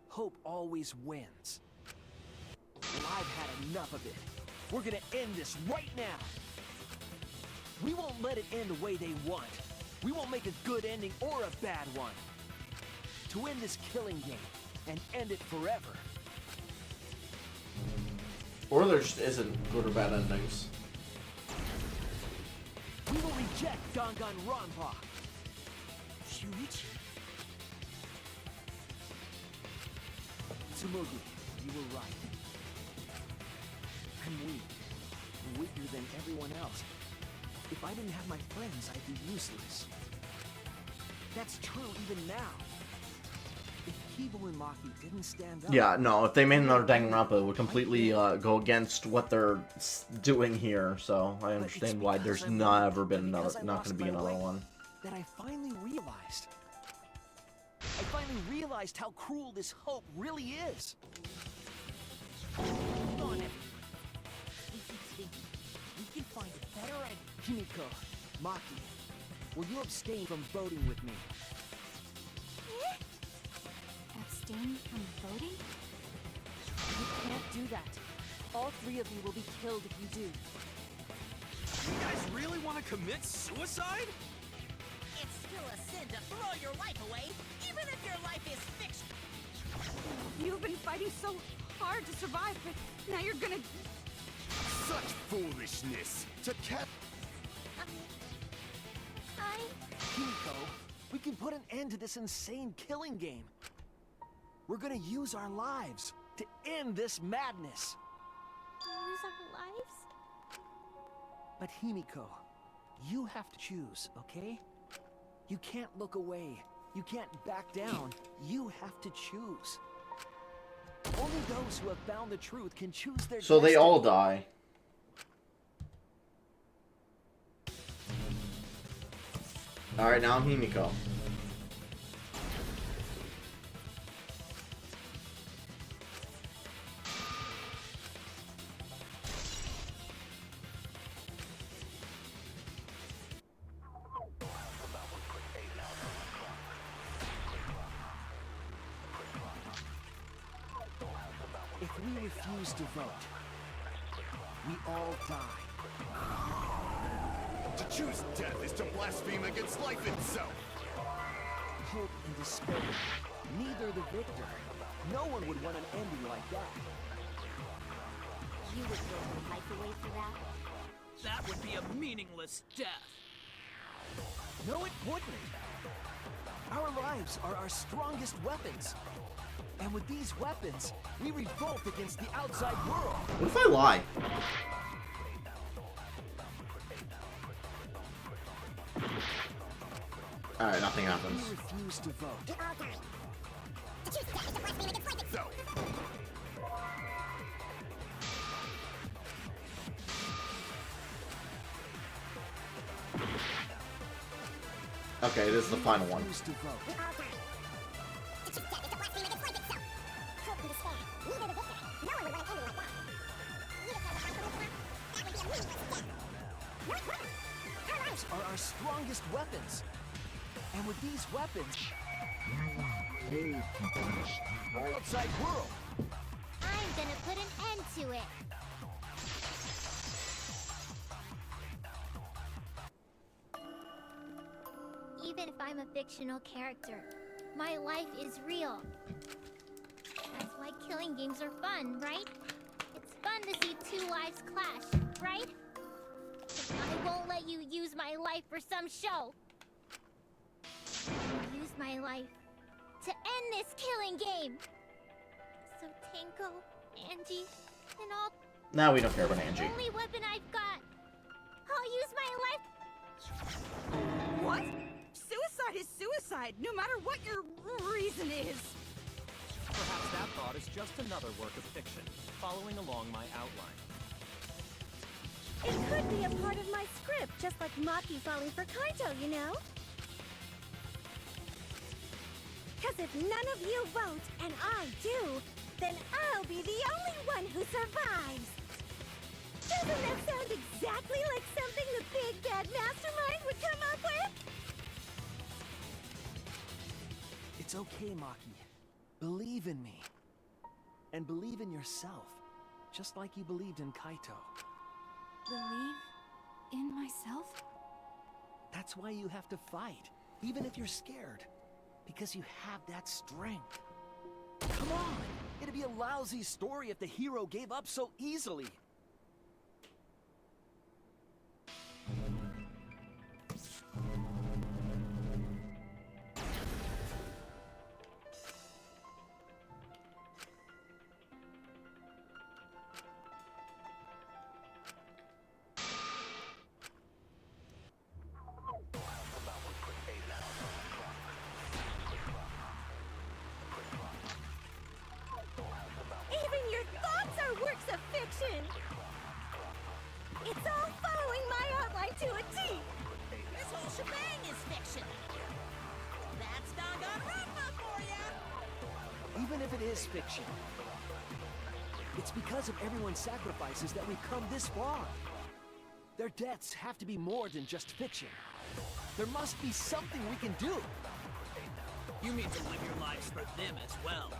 hope always wins. Well, I've had enough of it. We're gonna end this right now. We won't let it end the way they want. We won't make a good ending or a bad one. To end this killing game and end it forever. Or there just isn't good or bad endings. We will reject Danganronpa. Shuichi. Tsumugi, you were right. I'm weak. Weaker than everyone else. If I didn't have my friends, I'd be useless. That's true even now. If Kibo and Maki didn't stand up... Yeah, no, if they made another Danganronpa, it would completely go against what they're doing here, so I understand why there's never been another, not going to be another one. That I finally realized. I finally realized how cruel this hope really is. Hold on, we can find a better idea. Himiko, Maki, will you abstain from voting with me? Abstain from voting? You can't do that. All three of you will be killed if you do. You guys really want to commit suicide? It's still a sin to throw your life away, even if your life is fiction. You've been fighting so hard to survive, but now you're gonna... Such foolishness! To cap... Himiko, we can put an end to this insane killing game. We're gonna use our lives to end this madness. Use our lives? But Himiko, you have to choose, okay? You can't look away. You can't back down. You have to choose. Only those who have found the truth can choose their So they destiny. all die. Alright, now I'm Himiko. If we refuse to vote, we all die. To choose death is to blaspheme against life itself! Hope and despair, neither the victor No one would want an ending like that. You would throw your life away for that? That would be a meaningless death. No, it wouldn't. Our lives are our strongest weapons. And with these weapons, we revolt against the outside world. What if I lie? Alright, nothing happens. We refuse to vote. We all die. The truth is the blasphemy against life itself. Okay, this is the final one. We all die. The truth is the blasphemy against life itself. Hope and despair. Neither the victor. No one would want an ending like that. You declare the house that would be a meaningless death. No, it wouldn't. Our lives Are our strongest weapons. And with these weapons, the outside world. I'm gonna put an end to it. Even if I'm a fictional character, my life is real. That's why killing games are fun, right? It's fun to see two lives clash, right? But I won't let you use my life for some show. I'll use my life to end this killing game. So Tenko, Angie, and all Now we don't care about Angie. only weapon I've got. I'll use my life. What? Suicide is suicide, no matter what your reason is. Perhaps that thought is just another work of fiction, following along my outline. It could be a part of my script, just like Maki falling for Kaito, you know? Because if none of you vote, and I do, then I'll be the only one who survives. Doesn't that sound exactly like something the big bad mastermind would come up with? It's okay, Maki. Believe in me. And believe in yourself. Just like you believed in Kaito. Believe in myself? That's why you have to fight, even if you're scared. Because you have that strength. Come on! It'd be a lousy story if the hero gave up so easily. Even your thoughts are works of fiction! It's all following my outline to a T! This whole shebang is fiction. That's Danganronpa for ya! Even if it is fiction, it's because of everyone's sacrifices that we've come this far. Their deaths have to be more than just fiction. There must be something we can do. You mean to live your lives for them as well.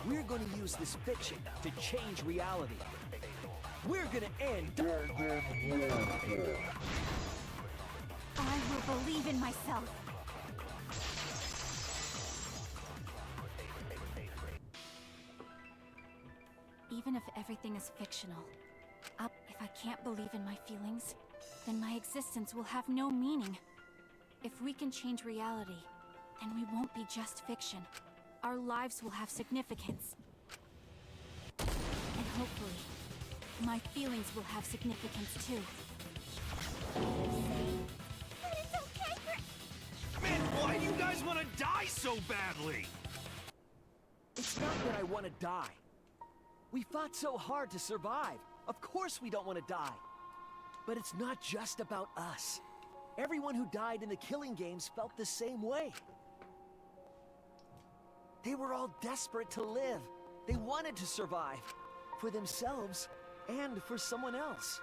We're going to use this fiction to change reality. We're going to end Danganronpa. I will believe in myself. Even if everything is fictional, if I can't believe in my feelings, then my existence will have no meaning. If we can change reality, then we won't be just fiction. Our lives will have significance. And hopefully, my feelings will have significance too. But it's okay for... Man, why do you guys want to die so badly? It's not that I want to die. We fought so hard to survive. Of course we don't want to die. But it's not just about us. Everyone who died in the killing games felt the same way. They were all desperate to live. They wanted to survive. For themselves and for someone else.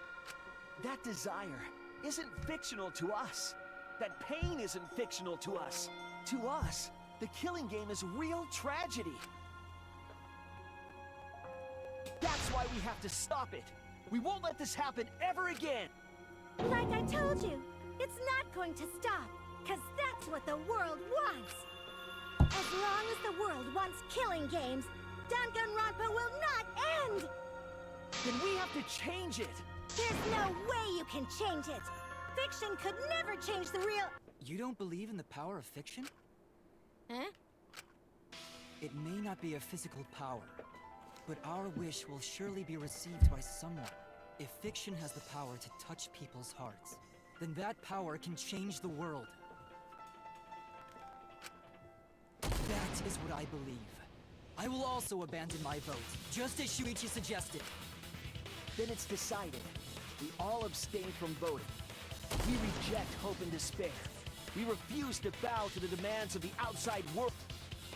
That desire isn't fictional to us. That pain isn't fictional to us. To us, the killing game is real tragedy. That's why we have to stop it. We won't let this happen ever again. Like I told you, it's not going to stop, because that's what the world wants. As long as the world wants killing games, Danganronpa will not end! Then we have to change it! There's no way you can change it! Fiction could never change the real— You don't believe in the power of fiction? Huh? It may not be a physical power, but our wish will surely be received by someone. If fiction has the power to touch people's hearts, then that power can change the world. That is what I believe. I will also abandon my vote, just as Shuichi suggested. Then it's decided. We all abstain from voting. We reject hope and despair. We refuse to bow to the demands of the outside world.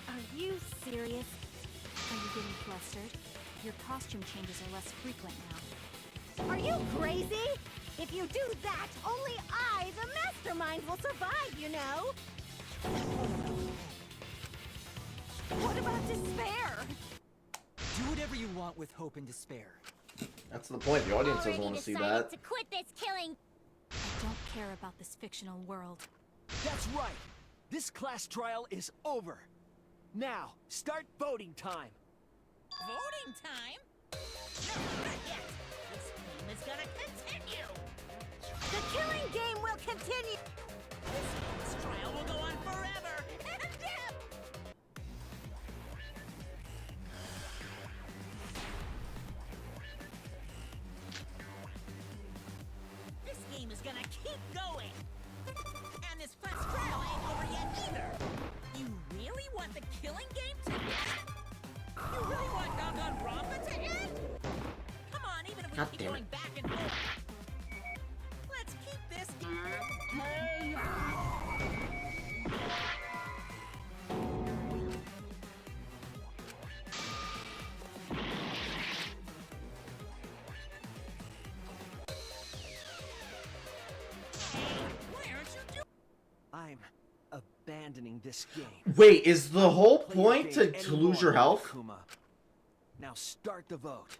Are you serious? Are you getting flustered? Your costume changes are less frequent now. Are you crazy? If you do that, only I, the mastermind, will survive, you know? What about despair? Do whatever you want with hope and despair. That's the point. The audience doesn't want to see that. To quit this killing. I don't care about this fictional world. That's right. This class trial is over. Now, start voting time. Voting time? No, not yet. This game is gonna continue. The killing game will continue. This trial will go on forever and ever. This game is gonna keep going. And this class trial ain't over yet either. You really want the killing game to end? You really want Danganronpa to end? Come on, even if we keep going back and forth. Let's keep this game. I'm abandoning this game. Wait, is the whole Play point the to game lose your anymore, health? Kuma. Now start the vote.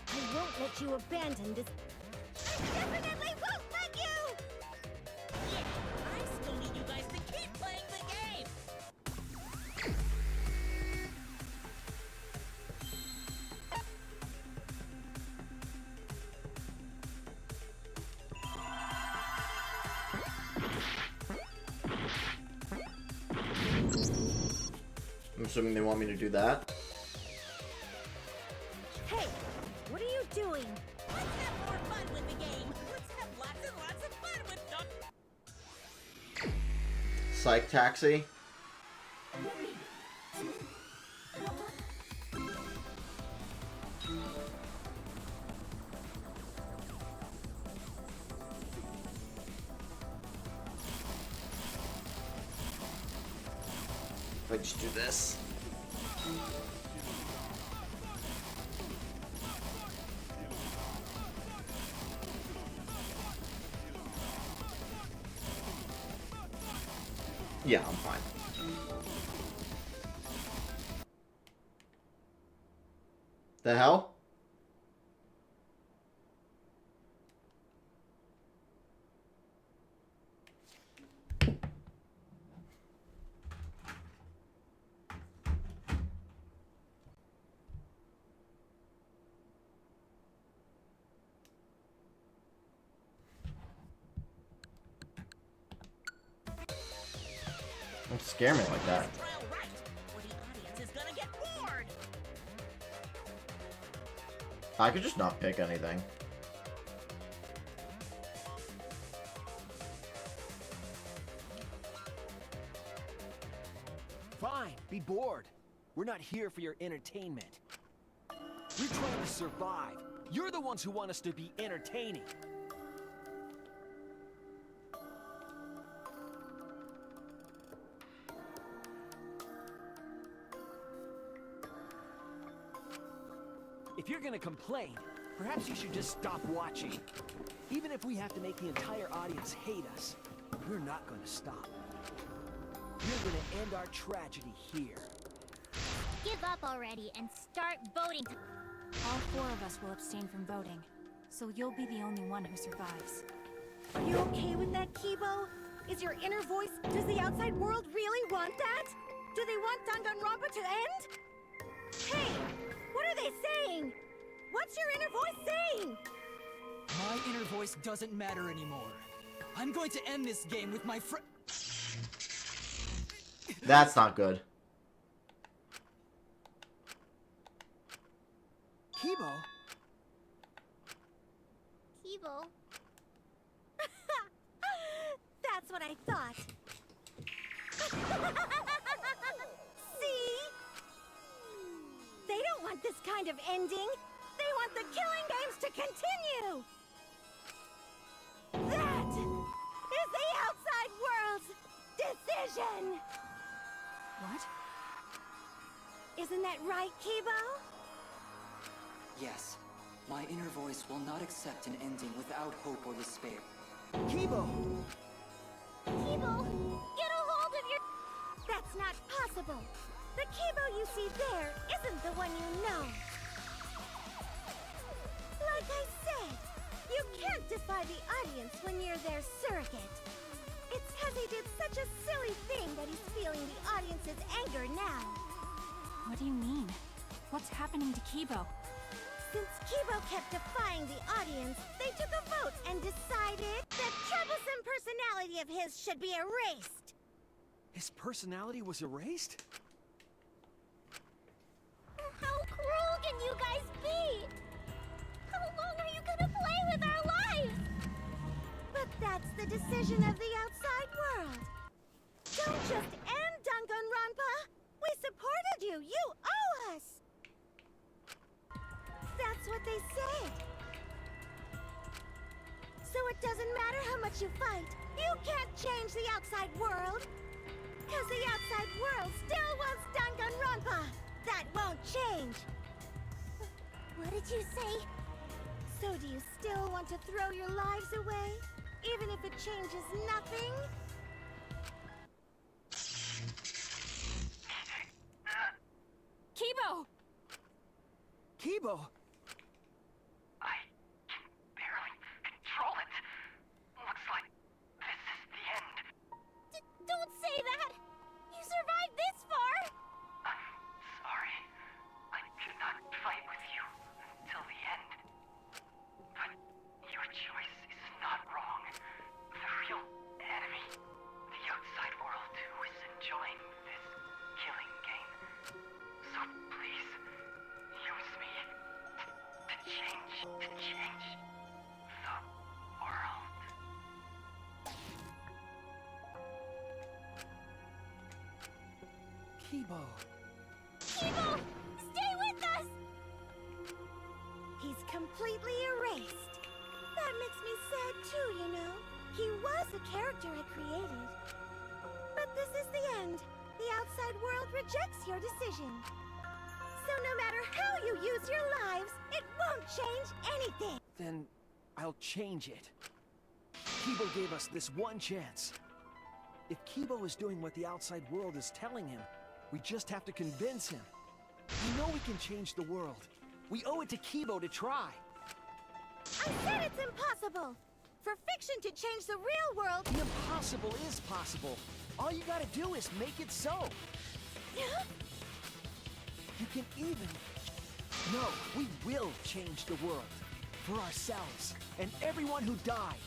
I won't let you abandon this. I definitely won't let you! Yeah, I still need you guys to keep playing the game. I'm assuming they want me to do that. Hey, what are you doing? Let's have more fun with the game. Let's have lots and lots of fun with them. Psych taxi. If I just do this. Yeah, I'm fine. The hell? Don't scare me like that. Trial right, or the audience is gonna get bored. I could just not pick anything. Fine, be bored. We're not here for your entertainment. We're trying to survive. You're the ones who want us to be entertaining. If you're gonna complain, perhaps you should just stop watching. Even if we have to make the entire audience hate us, we're not gonna stop. We're gonna end our tragedy here. Give up already and start voting. All 4 of us will abstain from voting, so you'll be the only one who survives. Are you okay with that, Kibo? Is your inner voice— does the outside world really want that? Do they want Danganronpa to end? Hey, what are they saying? What's your inner voice saying? My inner voice doesn't matter anymore. I'm going to end this game with my friend. That's not good. Kibo? Kibo? That's what I thought. See? They don't want this kind of ending. They want the killing games to continue. That is the outside world's decision. What? Isn't that right, Kibo? Yes. My inner voice will not accept an ending without hope or despair. Kibo! Kibo, get a hold of your... That's not possible. The Kibo you see there isn't the one you know. Like I said, you can't defy the audience when you're their surrogate. It's because he did such a silly thing that he's feeling the audience's anger now. What do you mean? What's happening to Kibo? Since Kibo kept defying the audience, they took a vote and decided that troublesome personality of his should be erased. His personality was erased? How cruel can you guys be? How long are you gonna play with our lives? But that's the decision of the outside world. Don't just end Danganronpa! We supported you! You owe us! That's what they said. So it doesn't matter how much you fight, you can't change the outside world. Because the outside world still wants Danganronpa. That won't change. What did you say? So do you still want to throw your lives away? Even if it changes nothing? Kibo! Kibo! I can barely control it. Looks like this is the end. Don't say that! You survived this far! I'm sorry. I could not fight with you until the end. But your choice is not wrong. The real enemy, the outside world, who is enjoying this killing game. So please, use me to change the world. Kibo! Kibo! Stay with us! He's completely erased. That makes me sad too, you know. He was a character I created. But this is the end. The outside world rejects your decision. So no matter how you use your lives, it won't change anything. Then I'll change it. Kibo gave us this one chance. If Kibo is doing what the outside world is telling him, we just have to convince him. We know we can change the world. We owe it to Kibo to try. I said it's impossible. For fiction to change the real world... The impossible is possible. All you gotta do is make it so. You can even... No, we will change the world. For ourselves, and everyone who died.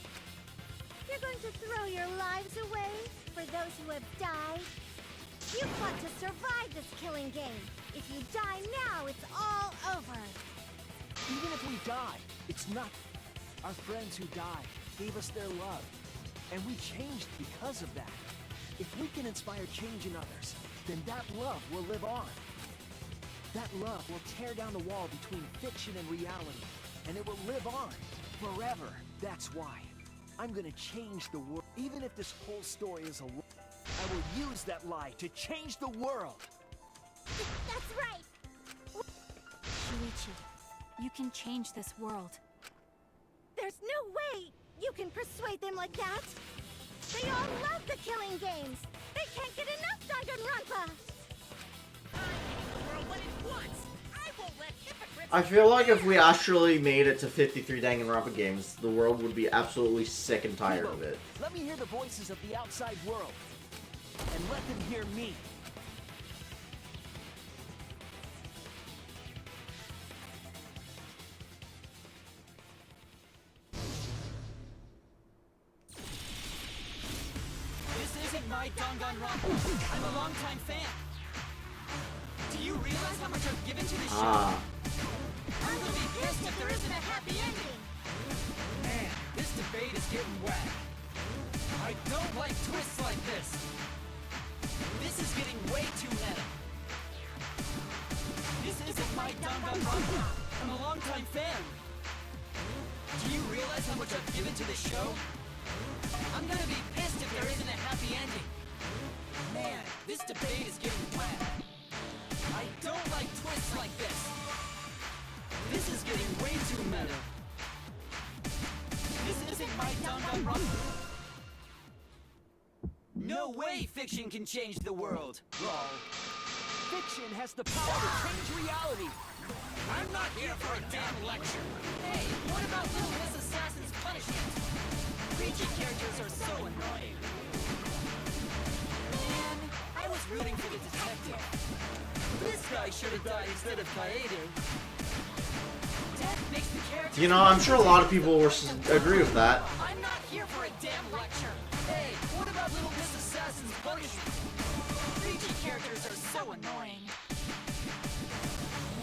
You're going to throw your lives away for those who have died? You fought to survive this killing game. If you die now, it's all over. Even if we die, it's not... Our friends who died gave us their love. And we changed because of that. If we can inspire change in others, then that love will live on. That love will tear down the wall between fiction and reality. And it will live on forever. That's why I'm gonna change the world. Even if this whole story is a lie, I will use that lie to change the world. That's right. Shuichi, you can change this world. There's no way you can persuade them like that. They all love the killing games. They can't get enough Danganronpa. I feel like if we actually made it to 53 Danganronpa games, the world would be absolutely sick and tired of it. Let me hear the voices of the outside world. And let them hear me. my Danganronpa. I'm a longtime fan. Do you realize how much I've given to this show? I'm gonna be pissed if there isn't a happy ending. Man, this debate is getting whack. I don't like twists like this. This is getting way too meta. This isn't my Danganronpa. I'm a longtime fan. Do you realize how much I've given to this show? I'm gonna be pissed if there isn't a happy ending. Man, this debate is getting whack. I don't like twists like this. This is getting way too meta. This isn't my Danganronpa. No way fiction can change the world. Lol. Fiction has the power to change reality. I'm not here for a damn lecture. Hey, what about Little Miss Assassin's punishment? Preachy characters are so annoying. Man, I was rooting for the detective. This guy should have died instead of Kaede. Death makes the character... You know, I'm sure a lot of people will agree with that. I'm not here for a damn lecture. Hey, what about Little Miss Assassin's punishment? Preachy characters are so annoying.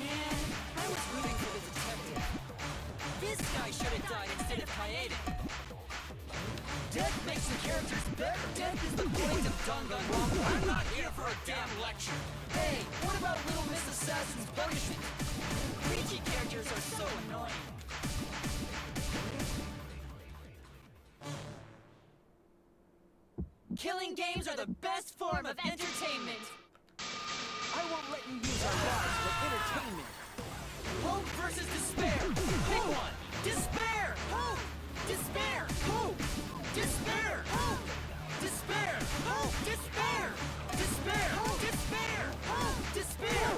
Man, I was rooting for the detective. This guy should have died instead of Kaede. Death makes the characters better. Death is the point of Danganronpa. I'm not here for a damn lecture. Hey, what about Little Miss Assassin's punishment? Preachy characters are so annoying. Killing games are the best form of entertainment. I won't let you use our lives for entertainment. Hope versus despair. Pick one. Despair. Hope. Despair. Hope. Despair. Hope. Despair. Hope. Despair. Despair. Hope. Despair. Hope. Despair.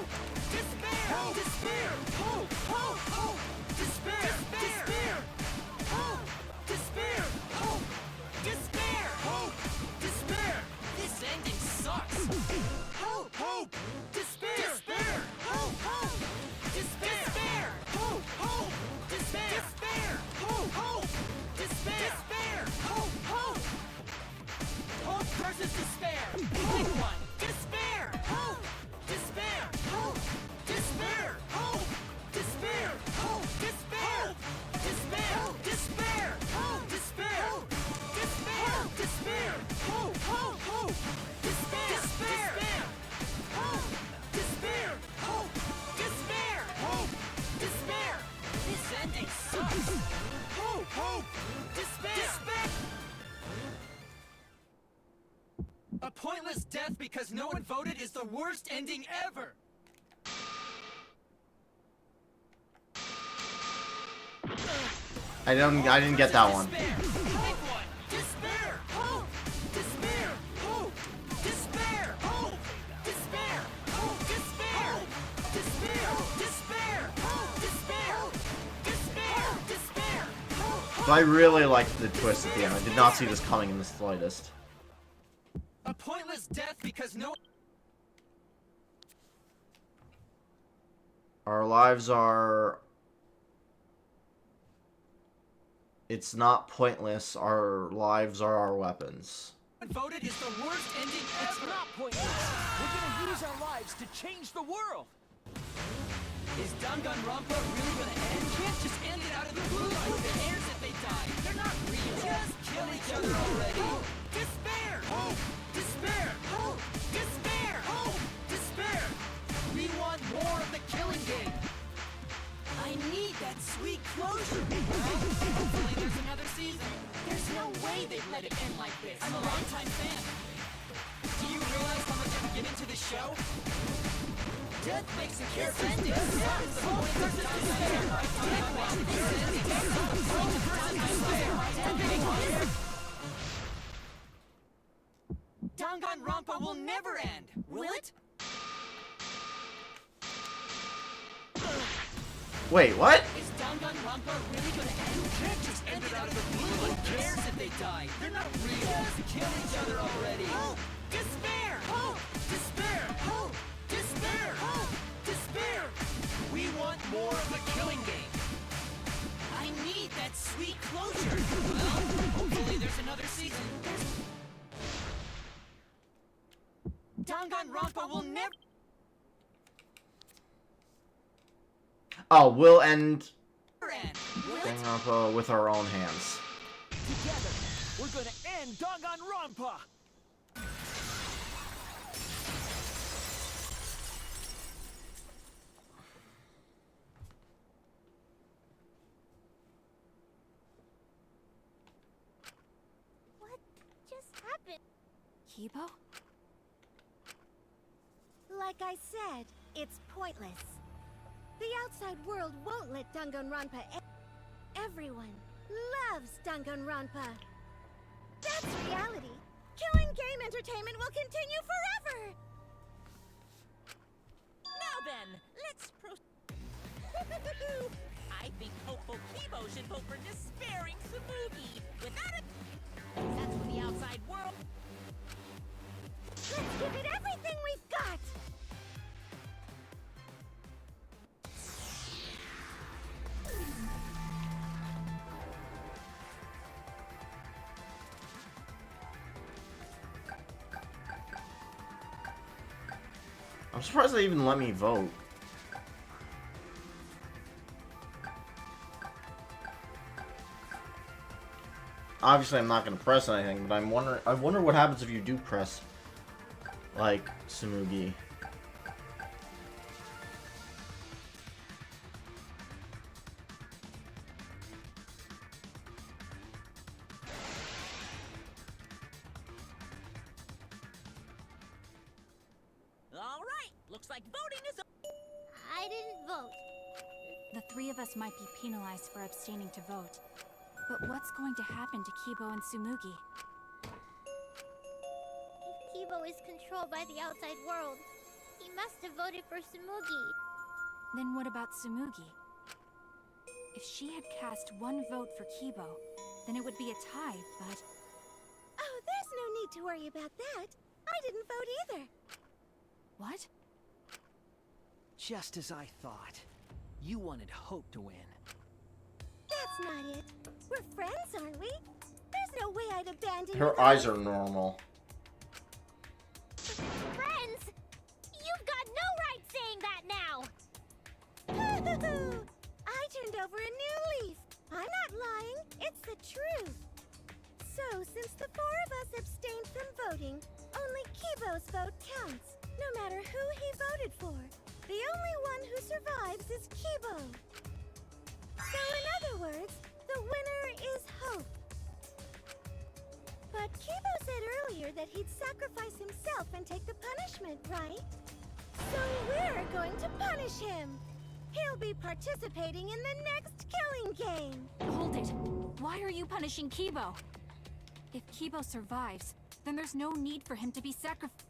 Despair. Hope. Despair. Hope. Hope. Hope. Despair. Despair. Hope. Despair. Hope. Despair. Hope. Despair. This ending sucks. Hope. Hope. Despair. Despair. Hope. Hope. Despair. Hope. Hope. Despair. Despair. Hope. Hope. Despair. Despair. Hope. Hope. Hope versus despair. Pick one. Despair. Hope. Despair. Hope. Despair. Hope. Despair. Hope. Despair. Despair. Despair. Hope. Despair. Despair. Despair. Hope. Hope. Hope. Despair. Despair. Hope. Despair. Hope. Despair. Hope. Despair. This ending sucks. Hope. Hope. Despair. Despair. A pointless death because no one voted is the worst ending ever! I didn't get that one. Despair! Hope! Despair! Hope! Despair! Hope! Despair! Hope! Despair! Despair! Despair! Hope! Despair! Despair! Despair! Hope! So I really liked the twist at the end. I did not see this coming in the slightest. A pointless death because no... Our lives are... It's not pointless. Our lives are our weapons. Voted is the worst ending ever. It's not pointless. We're gonna use our lives to change the world. Is Danganronpa really gonna end? You can't just end it out of the blue. Who cares if they die? They're not real. Just kill each other already. Hope. Despair! Hope! Despair! Hope! Despair! Hope! Despair! We want more of the killing game. I need that sweet closure. Well, hopefully there's another season. There's no way they'd let it end like this. I'm a longtime fan. Do you realize how much I've given to the show? Death makes a character ending. Hope versus despair. Pick one. This ending sucks. Hope versus despair. Pick one. Danganronpa will never end, will it? Wait, what? Is Danganronpa really gonna end? You can't just end it out of the blue. Who cares if they die? They're not real. Just kill each other already. Hope! Despair! Hope! Despair! Hope! Despair! Hope! Despair! We want more of the killing game. I need that sweet closure. Well, hopefully there's another season. Danganronpa will never... Oh, we'll end Danganronpa with our own hands. Together, we're gonna end Danganronpa! What just happened? Kibo? Like I said, it's pointless. The outside world won't let Danganronpa end. Everyone loves Danganronpa. That's reality. Killing game entertainment will continue forever! Now then, let's I think hopeful Kibo should vote for despairing Tsumugi. Without it, that's for the outside world. Let's give it everything we've got! I'm surprised they even let me vote. Obviously, I'm not gonna press anything, but I wonder what happens if you do press, like, Tsumugi. All right, looks like voting is. I didn't vote. The three of us might be penalized for abstaining to vote. But what's going to happen to Kibo and Tsumugi? If Kibo is controlled by the outside world, he must have voted for Tsumugi. Then what about Tsumugi? If she had cast one vote for Kibo, then it would be a tie, but... Oh, there's no need to worry about that. I didn't vote either. What? Just as I thought. You wanted Hope to win. That's not it. We're friends, aren't we? There's no way I'd abandon you. Her eyes are normal. Friends? You've got no right saying that now! I turned over a new leaf. I'm not lying. It's the truth. So, since the four of us abstained from voting, only Kibo's vote counts, no matter who he voted for. The only one who survives is Kibo. So, in other words, the winner is Hope. But Kibo said earlier that he'd sacrifice himself and take the punishment, right? So we're going to punish him. He'll be participating in the next killing game. Hold it! Why are you punishing Kibo? If Kibo survives, then there's no need for him to be sacrificed.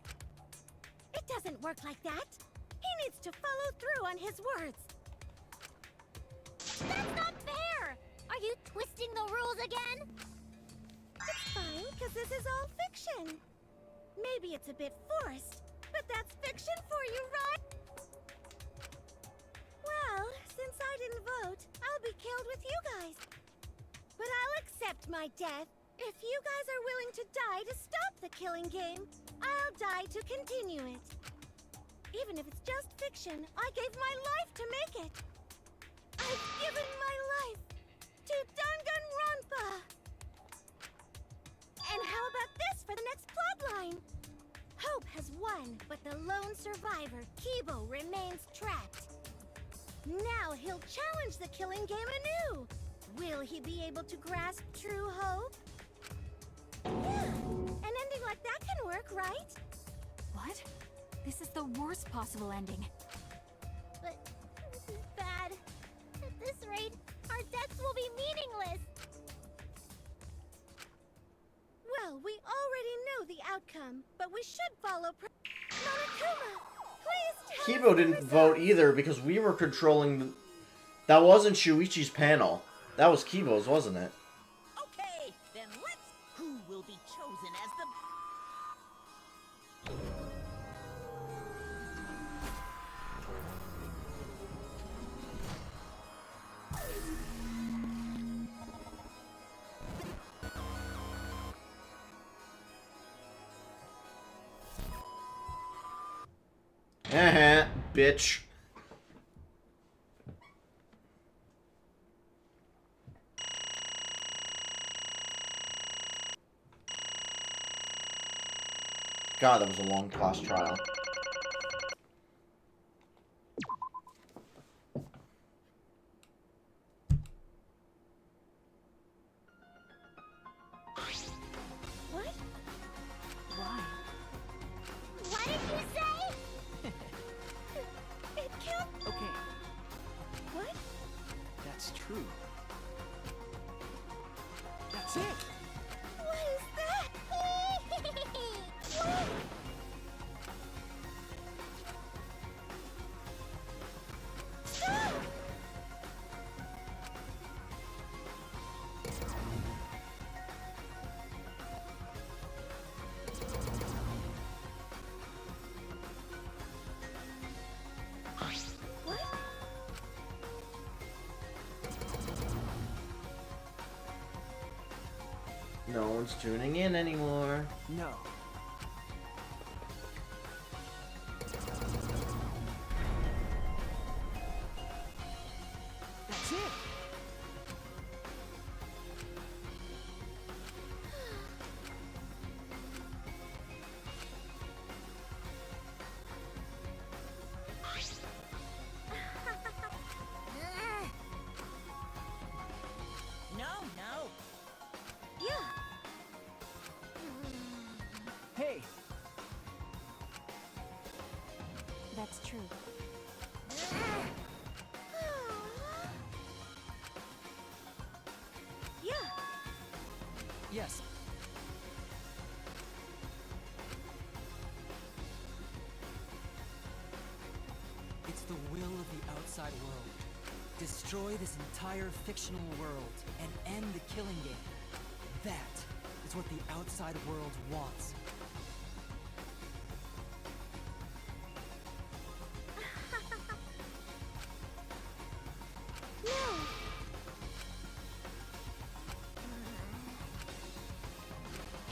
It doesn't work like that. He needs to follow through on his words. That's not fair! Are you twisting the rules again? It's fine, because this is all fiction. Maybe it's a bit forced, but that's fiction for you, right? Well, since I didn't vote, I'll be killed with you guys. But I'll accept my death. If you guys are willing to die to stop the killing game, I'll die to continue it. Even if it's just fiction, I gave my life to make it. I've given my life to Danganronpa. And how about this for the next plotline? Hope has won, but the lone survivor, Kibo, remains trapped. Now he'll challenge the killing game anew. Will he be able to grasp true hope? Yeah, an ending like that can work, right? What? This is the worst possible ending. But this is bad. At this rate, our deaths will be meaningless. Well, we already know the outcome, but we should follow Monokuma, please tell Kibo us the didn't result. vote either because we were controlling the... That wasn't Shuichi's panel. That was Kibo's, wasn't it? Okay, then let's. Who will be chosen as the? Bitch. God, that was a long class trial. What? Why? What did you say? It can't. Okay, What? that's true. That's it! What is that? What? Stop! What? No one's tuning in anymore. No. That's it! No, no. Yeah. Hey! That's true. Yeah. Yes. It's the will of the outside world. Destroy this entire fictional world and end the killing game. That is what the outside world wants. No.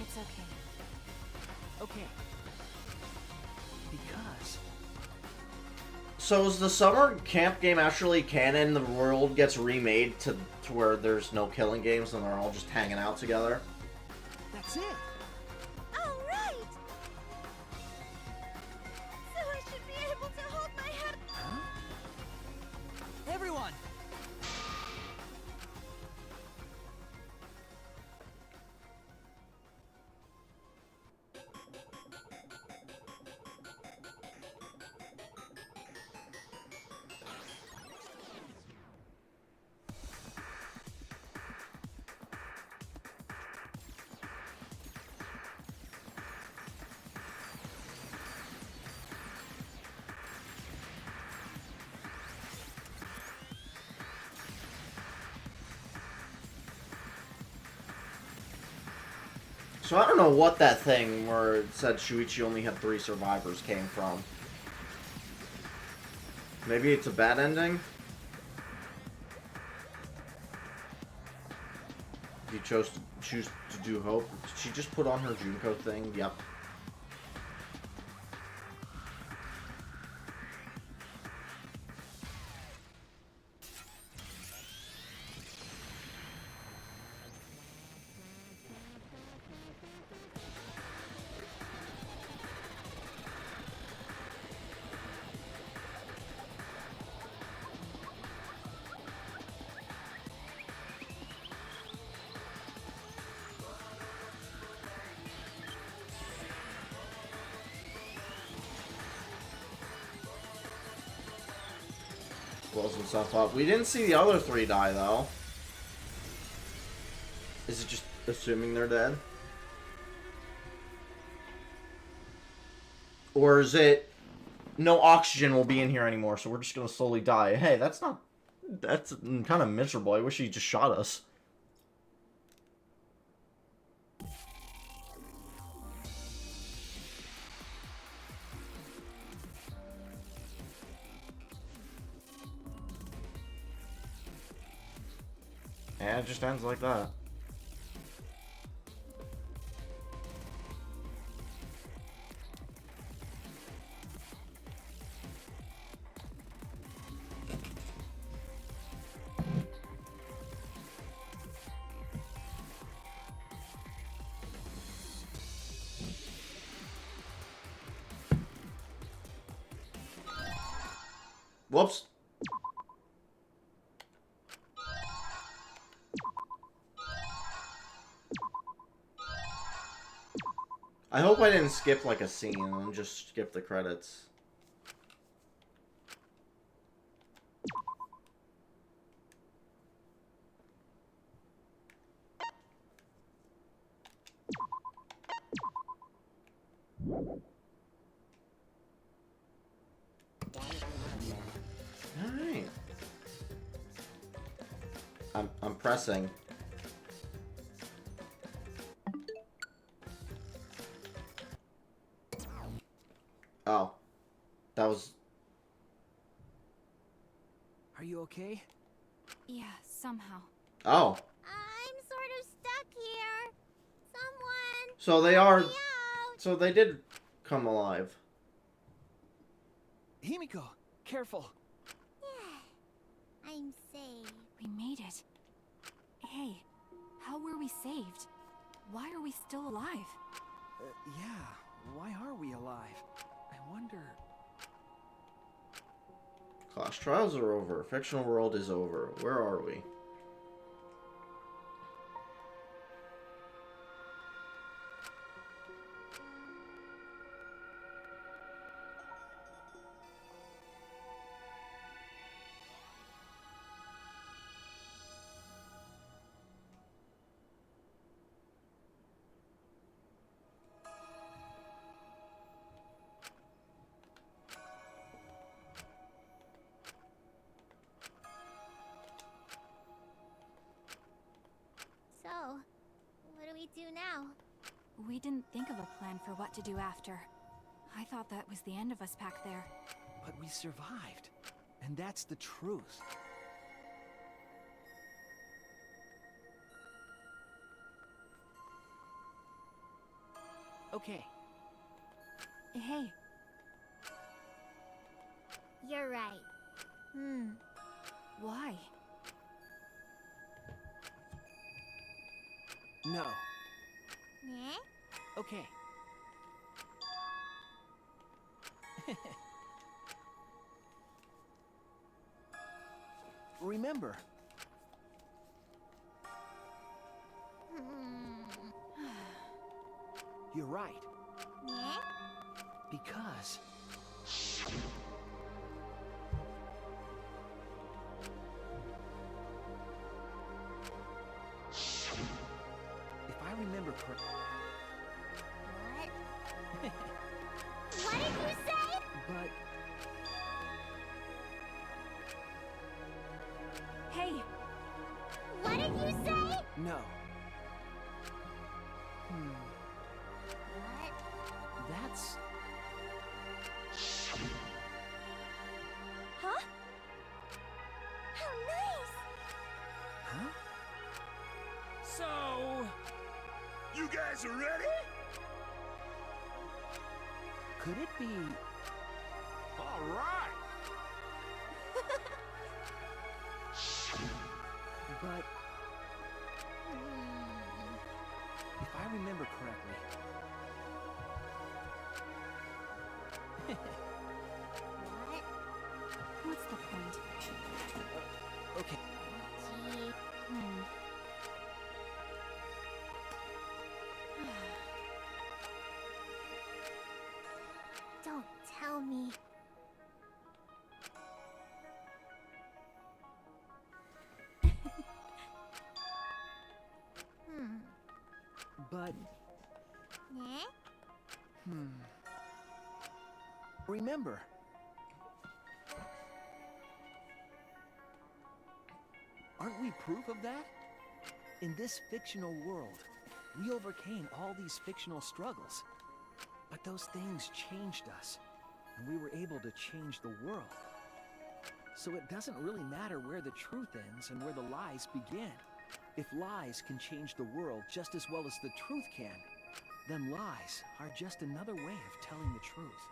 It's okay. Okay. Because... So is the summer camp game actually canon? The world gets remade to where there's no killing games and they're all just hanging out together? That's it! All right. So I should be able to hold my head. Huh? Everyone! So I don't know what that thing where it said Shuichi only had 3 survivors came from. Maybe it's a bad ending? He chose to choose to do Hope. Did she just put on her Junko thing? Yep. Blows himself up. We didn't see the other 3 die, though. Is it just assuming they're dead? Or is it... No oxygen will be in here anymore, so we're just gonna slowly die. Hey, that's not... That's kind of miserable. I wish he just shot us. Yeah, it just ends like that. Whoops. I hope I didn't skip like a scene and just skip the credits. Alright. I'm pressing. Oh. That was... Are you okay? Yeah, somehow. Oh. I'm sort of stuck here. Someone. So they are... So they did come alive. Himiko, careful. I'm safe. We made it. Hey, how were we saved? Why are we still alive? Yeah, why are we alive? I wonder... Class trials are over. Fictional world is over. Where are we? So, what do we do now? We didn't think of a plan for what to do after. I thought that was the end of us back there. But we survived. And that's the truth. Okay. Hey. You're right. Why? No. Yeah? Okay. Remember. You're right. Yeah? Because... if I remember correctly... What? What did you say? But... Hey! What did you say? No. What? That's... Huh? How nice! Huh? So... You guys are ready? Could it be... All right. But... if I remember correctly... What? What's the point? Okay. Gee. Don't tell me. But... Yeah? Remember. Aren't we proof of that? In this fictional world, we overcame all these fictional struggles. But those things changed us, and we were able to change the world. So it doesn't really matter where the truth ends and where the lies begin. If lies can change the world just as well as the truth can, then lies are just another way of telling the truth.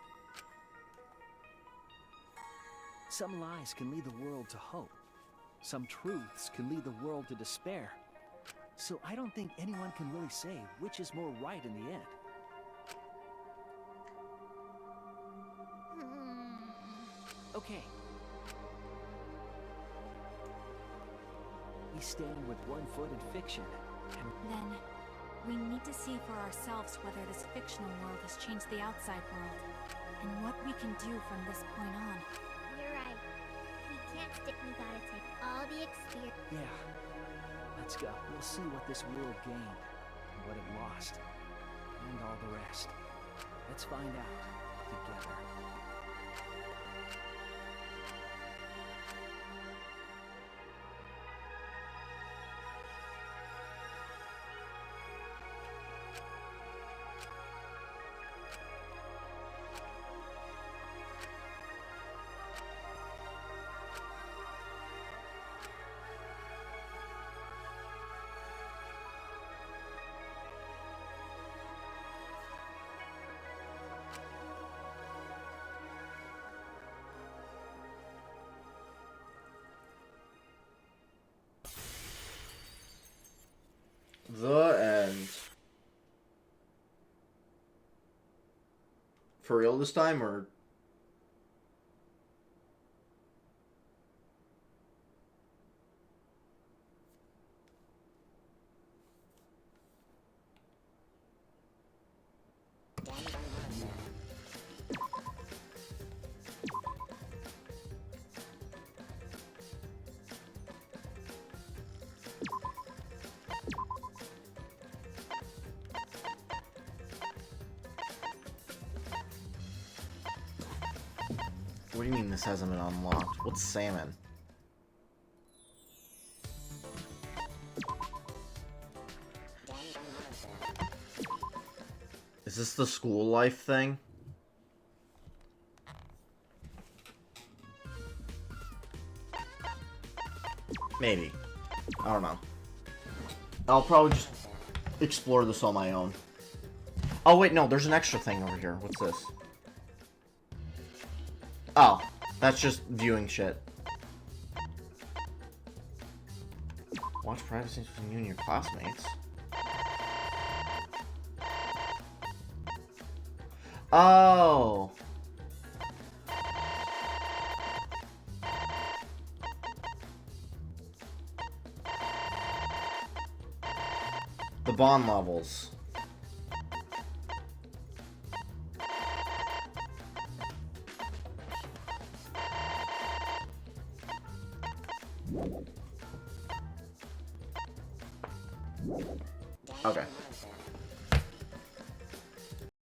Some lies can lead the world to hope. Some truths can lead the world to despair. So I don't think anyone can really say which is more right in the end. Okay. He's standing with one foot in fiction. And Then, we need to see for ourselves whether this fictional world has changed the outside world, and what we can do from this point on. You're right. We can't stick. We gotta take all the experience. yeah, let's go. We'll see what this world gained, and what it lost, and all the rest. Let's find out together. The end. For real this time, or? What do you mean this hasn't been unlocked? What's salmon? Is this the school life thing? Maybe. I don't know. I'll probably just explore this on my own. Oh wait, no, there's an extra thing over here. What's this? Oh, that's just viewing shit. Watch privacy between you and your classmates. Oh. The bond levels. Okay.